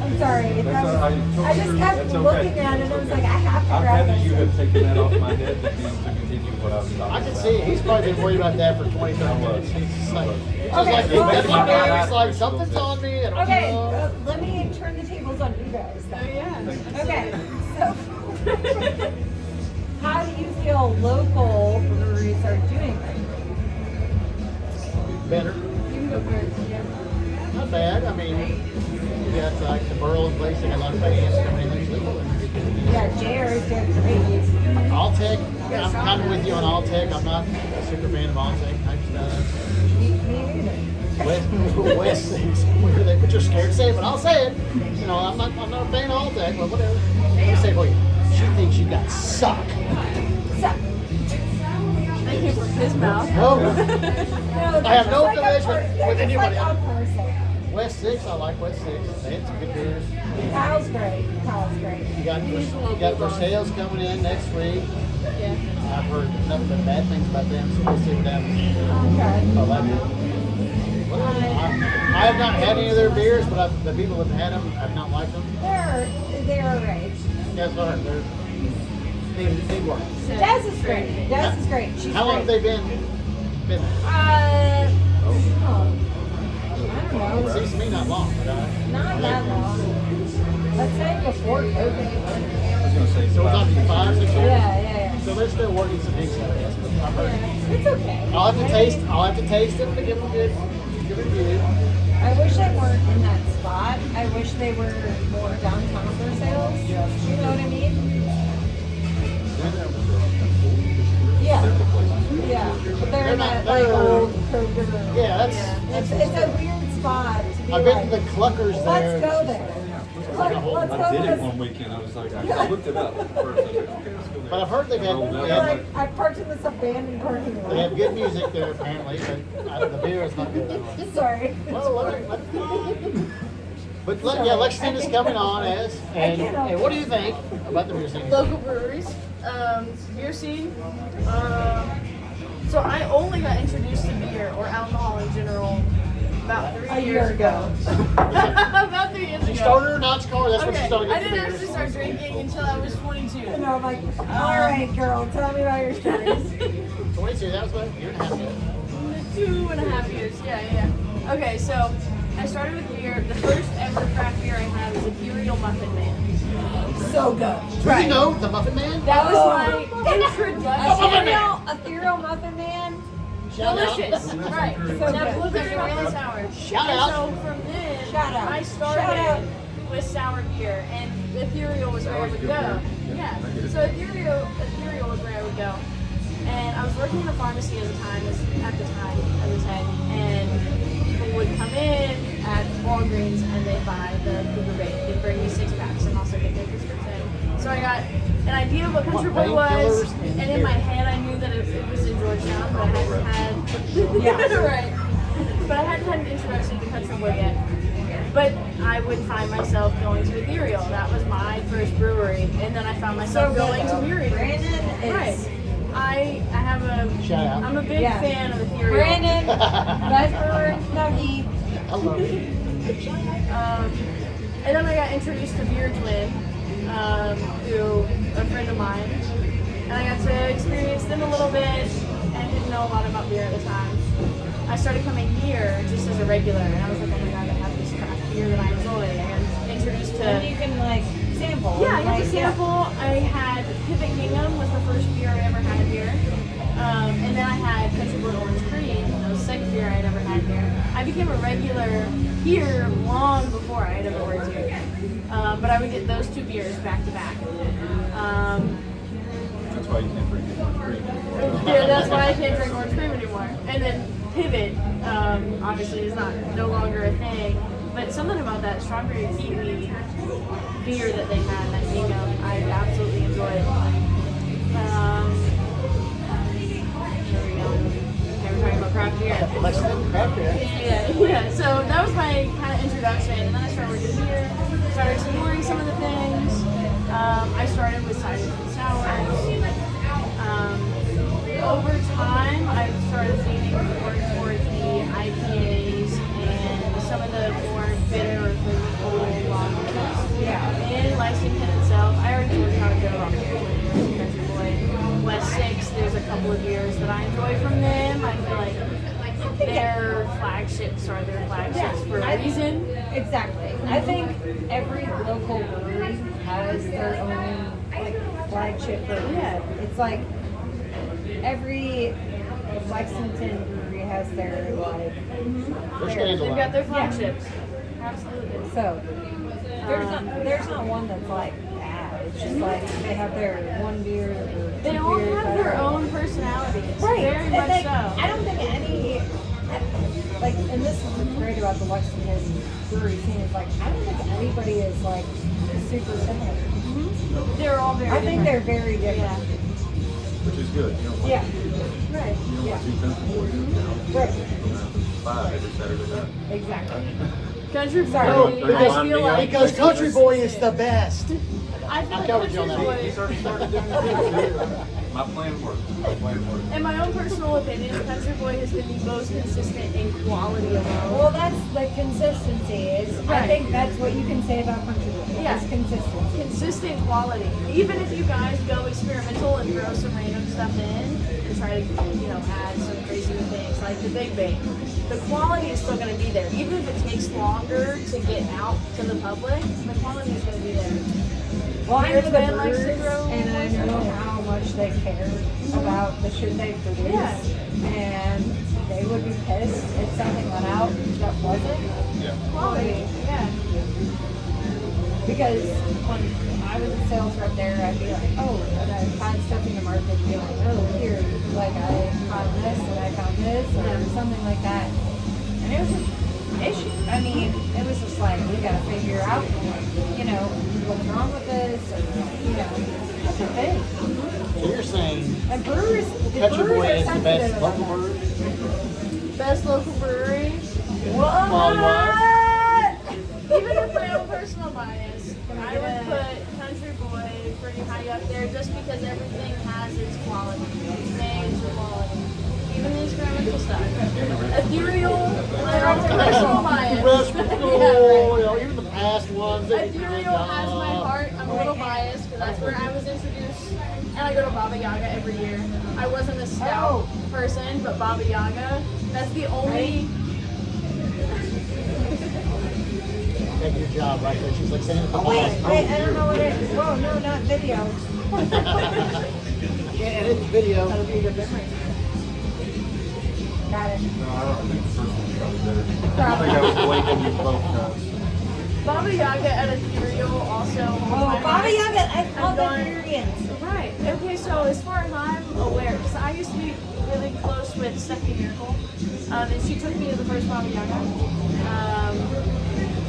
I'm sorry. That's all right. I just kept That's okay. looking at it and I was like, I have to I'd grab rather you this. have taken that off my head than me to continue what I was talking I can about. see he's probably been worried about that for 20, 30 minutes. He's just like, Okay, well, he's like, something's on me. I don't Okay, know. let me turn the tables on you guys. Oh yeah. Okay, so how do you feel local breweries are doing right Better. now? You can go first. Yeah. Not bad. I mean, you got like the Burl place. They got a lot of fans coming in. That's legal. Yeah, JR's doing great. Alltech, I'm kind of with you on Alltech. I'm not a super fan of Alltech type stuff. Me neither. West thinks weird, but you're scared to say it, but I'll say it. You know, I'm not a fan of Alltech, but whatever. Let me say it for you. She thinks you got suck. So, Thank you for his mouth. No. No, I have no they're just affiliation they're with just anybody. Like on person. West 6, I like West 6. They had some good beers. Kyle's great. Kyle's great. You got for sales coming in next week. Yeah. I've heard nothing but bad things about them, so we'll see what happens. Okay. I like it. I have not had any of their beers, but the people that have had them have not liked them. They're alright. Guess what? They work. Des is great. Des is great. She's How long have great. they been? I don't know. It seems to me not long, but Not that long. Let's say before COVID. I was gonna say So we're talking 5, 6 years? Yeah. So they're still working some things out, I guess. But I've heard. It's okay. I'll have to taste them to give them a good review. I wish they weren't in that spot. I wish they were more downtown for sales. You know what I mean? Yeah. Yeah. But they're in that like old Kroger. Yeah, that's It's a weird spot to be I've been like, to the Cluckers there. let's go there. Let's go I did it to one weekend. I was like, I looked it up first. I was like, okay, let's go there. But I've heard they've had, like, I parked in this abandoned parking lot. they have good music there apparently, but the beer is not good. Sorry. Well, yeah, Lexington is coming on and what do you think about the beer scene? Local breweries, beer scene. So I only got introduced to beer or alcohol in general about 3 A year years ago. About 3 years ago. You started her Knott's car, that's when she Okay, started I getting didn't beers. actually start drinking until I was 22. You know, I'm like, all right, girl, tell me about your stories. 22, that was about a year and a half ago. 2.5 years, yeah. Okay, so I started with beer. The first ever craft beer I had was Imperial Muffin Man. So good. Do you know the Muffin Man? That was my introduction. Ethereal Muffin Man. Shout out. Delicious, right? So Now good. blueberry really sour. Shout and out. So from then, Shout out. I Shout started out. with sour beer, and Ethereal was where I would go. Yeah. So Ethereal was where I would go, and I was working in a pharmacy at the time, and people would come in at Walgreens and they'd buy the Cougar Bait. They'd bring me 6-packs and also get their prescription. So I got an idea of what Country Boy was, and in my head I knew that it was in Georgetown, but I hadn't had right. But I hadn't had an introduction to Country Boy yet. But I would find myself going to Ethereal. That was my first brewery, and then I found myself going to Muriel. Brandon is. Right. I have a. Shout out. I'm a big Yeah. fan of Ethereal. Brandon, best brewer in Kentucky. I love it. And then I got introduced to Beer Twin through a friend of mine, and I got to experience them a little bit, and didn't know a lot about beer at the time. I started coming here just as a regular, and I was like, oh my god, I have this craft beer that I enjoy. I got introduced to. And you can like sample. Yeah, I got like, to sample. I had Pivot Gingham was the first beer I ever had here. And then I had Country Boy Orange Cream. That was the second beer I had ever had here. I became a regular here long before I had ever worked here. But I would get those 2 beers back to back. That's why you can't drink it with cream. Yeah, that's why I can't drink orange cream anymore. And then Pivot, obviously, is no longer a thing. But something about that strawberry kiwi beer that they had, that Gingham, I absolutely enjoyed. There we go. Okay, we're talking about craft beer. Lexington craft beer. Yeah. So that was my kind of introduction, and then I started working here, started exploring some of the things. I started with ciders and sours. Over time, I've started leaning more towards the IPAs and some of the more bitter or flavorful lagers. Yeah. In Lexington itself, I already told you how I feel about beers when I was a Country Boy. West 6, there's a couple of beers that I enjoy from them. I feel like their flagships are their flagships for a reason. Exactly. I think every local brewery has their own like flagship brewery. Yeah. It's like every Lexington brewery has their like. They've got their flagships. Absolutely. So there's not one that's like bad. It's just like they have their one beer. Or They two all beers have that their are- own personalities. Right. Very And much they- so. I don't think any, like, and this is what's great about the Lexington brewery scene, is like, I don't think anybody is like super similar. They're all very I think different. they're very different. which is good. You don't want, Yeah. Right. you don't Yeah. want two country boys in town. Right. From 5 every Saturday night. Exactly. Country boy, Sorry. No, I feel like Because Country Boy is the best. I feel I like covered you on country that. boy. He's already started doing it. My plan works. My plan works. In my own personal opinion, Country Boy has been the most consistent in quality of all. Well, that's the consistency. Is I Right. think that's what you can say about country boy. Yeah. It's consistency. Consistent quality. Even if you guys go experimental and throw some random stuff in and try to, add some crazy new things like the Big Bang, the quality is still going to be there. Even if it takes longer to get out to the public, the quality is going to be there. Well, I know Your the band likes to Brewers, throw and I know how much they care about the shit they produce. Yeah. And they would be pissed if something went out that wasn't Yeah. Quality, yeah. because when I was a sales rep there, I'd be like, oh, and I'd find stuff in the market and be like, oh, here, like I found this and I found this or something like that. And it was an issue. I mean, it was just like, we gotta figure out, what's wrong with this or, it's a thing. So you're saying And brewers, the Country brewers Boy are is the sensitive best about local that. brewery? Best local brewery. Quality-wise? Even with my own personal bias, I would put Country Boy pretty high up there just because everything has its quality. Its name, its quality. Even the experimental stuff. Ethereal, my own personal bias. Rest Yeah, control, right. even the past ones. They did a good Ethereal has my job. heart. I'm a little biased because that's where I was introduced. And I go to Baba Yaga every year. I wasn't a stout person, but Baba Yaga, that's the only. Take your job right there. She's like saying it. Oh, wait, I don't know what it is. Whoa, no, not video. I can't edit the video. That'll be a good memory. Got it. No, I don't think the first one's probably better. I think I was blanking you both times. Baba Yaga at Ethereal also. Oh, Baba Yaga, I love the gone- ingredients. Right. Okay, so as far as I'm aware, because I used to be really close with Stephanie Miracle, and she took me to the first Baba Yaga.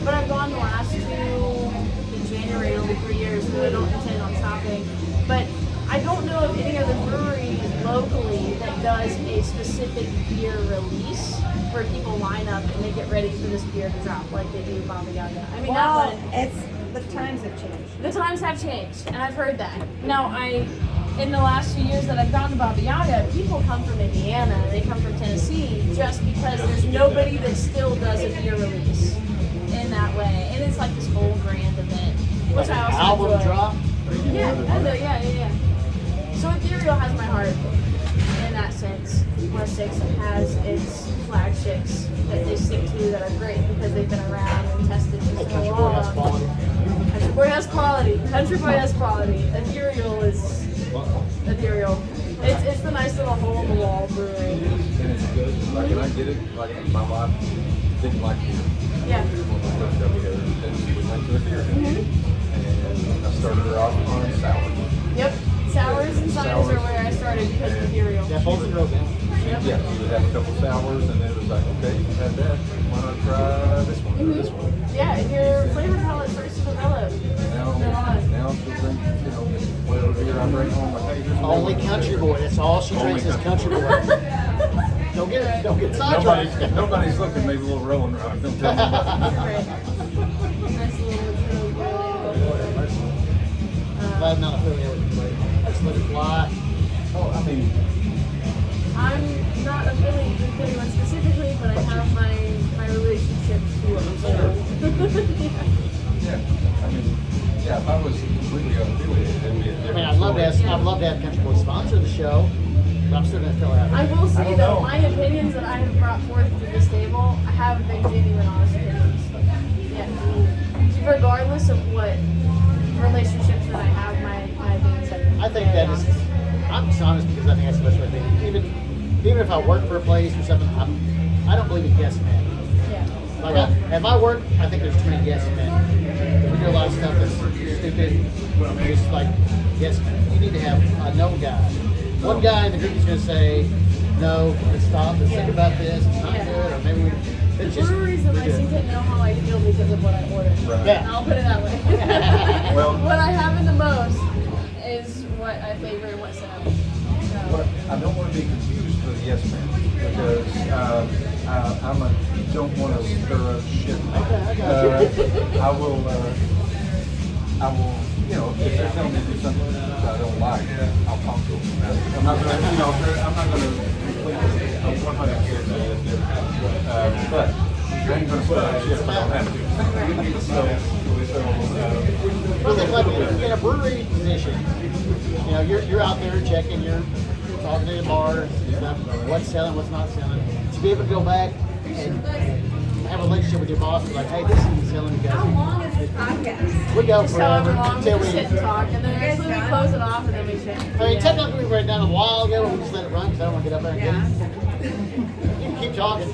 But I've gone the last two in January, it'll be 3 years, so I don't intend on stopping. But I don't know of any other brewery locally that does a specific beer release where people line up and they get ready for this beer to drop like they do Baba Yaga. I mean, Well, that one. it's the times have changed. The times have changed, and I've heard that. Now, in the last few years that I've gone to Baba Yaga, people come from Indiana, they come from Tennessee, just because there's nobody that still does a beer release in that way. And it's like this whole grand event, which I also Album enjoy. drop. Yeah, I know, yeah. So Ethereal has my heart in that sense. West 6 has its flagships that they stick to that are great because they've been around and tested for so Country Boy has long. quality. Country Boy has quality. Country Boy has quality. Ethereal is Ethereal. It's the nice little hole in the wall brewery. And it's good. Like, and I get it. Like, my wife didn't like beer. Yeah. When we first got together, and we went to a beer. And I started her off on sour. Yep. Sours and ciders are where I started because of Ethereal. Yeah, both of those in. Yep. Yeah, she would have a couple sours, and then it was like, okay, you had that. Why not try this one or this one? Yeah, and your flavor palette starts to develop. Now she'll drink, whatever beer I bring home. Like, hey, here's Only one. Country Boy. That's all she Only drinks is Country Country Boy. Don't get sidetracked. If nobody's looking, maybe a little rolling around. Don't tell me about it. Right. Nice little Glad I'm not affiliated with anybody. Let's let it fly. Oh, I mean, I'm not affiliated with anyone specifically, but I have my relationships who are yeah. I mean, yeah, if I was completely unaffiliated, it'd be a I different mean, I'd love to have Country Boy sponsor the show, but I'm still gonna fill out. I will I say don't though, know. my opinions that I have brought forth to this table have been genuine, honest opinions. Yeah. Regardless of what relationships that I have, my opinions have been I think very that is. honest. I'm just honest because I think that's the best way to be. Even if I work for a place or something, I don't believe in yes men. Yeah. Like at my work, I think there's too many yes men. We do a lot of stuff that's stupid. Just like yes men. You need to have a no guy. One guy in the group is going to say, no, let's stop. Let's think about this. It's not good. Or maybe we. It's just. Breweries in we're good. Lexington know how I feel because of what I order. Right. Yeah. I'll put it that way. Well- what I have in the most is what I favor and what sells. I don't want to be confused with a yes man because don't want to stir up shit. I will, you know, if they're telling me to do something that I don't like, I'll talk to them. I'm not going to, you know, I'm not going to completely, I'm 100% but I ain't going to stir up shit if I don't have to. Well, think like in a brewery position, you know, you're out there checking, you're talking to the bars, what's selling, what's not selling. To be able to go back and have a relationship with your boss, like, hey, this isn't selling, you guys. How long is this podcast? We go Just however forever long we until just sit and talk, and then actually we close it off, and then we sit. I mean, technically we wrote it down a while ago, but we just let it run because I don't want to get up there and get it. You can keep talking.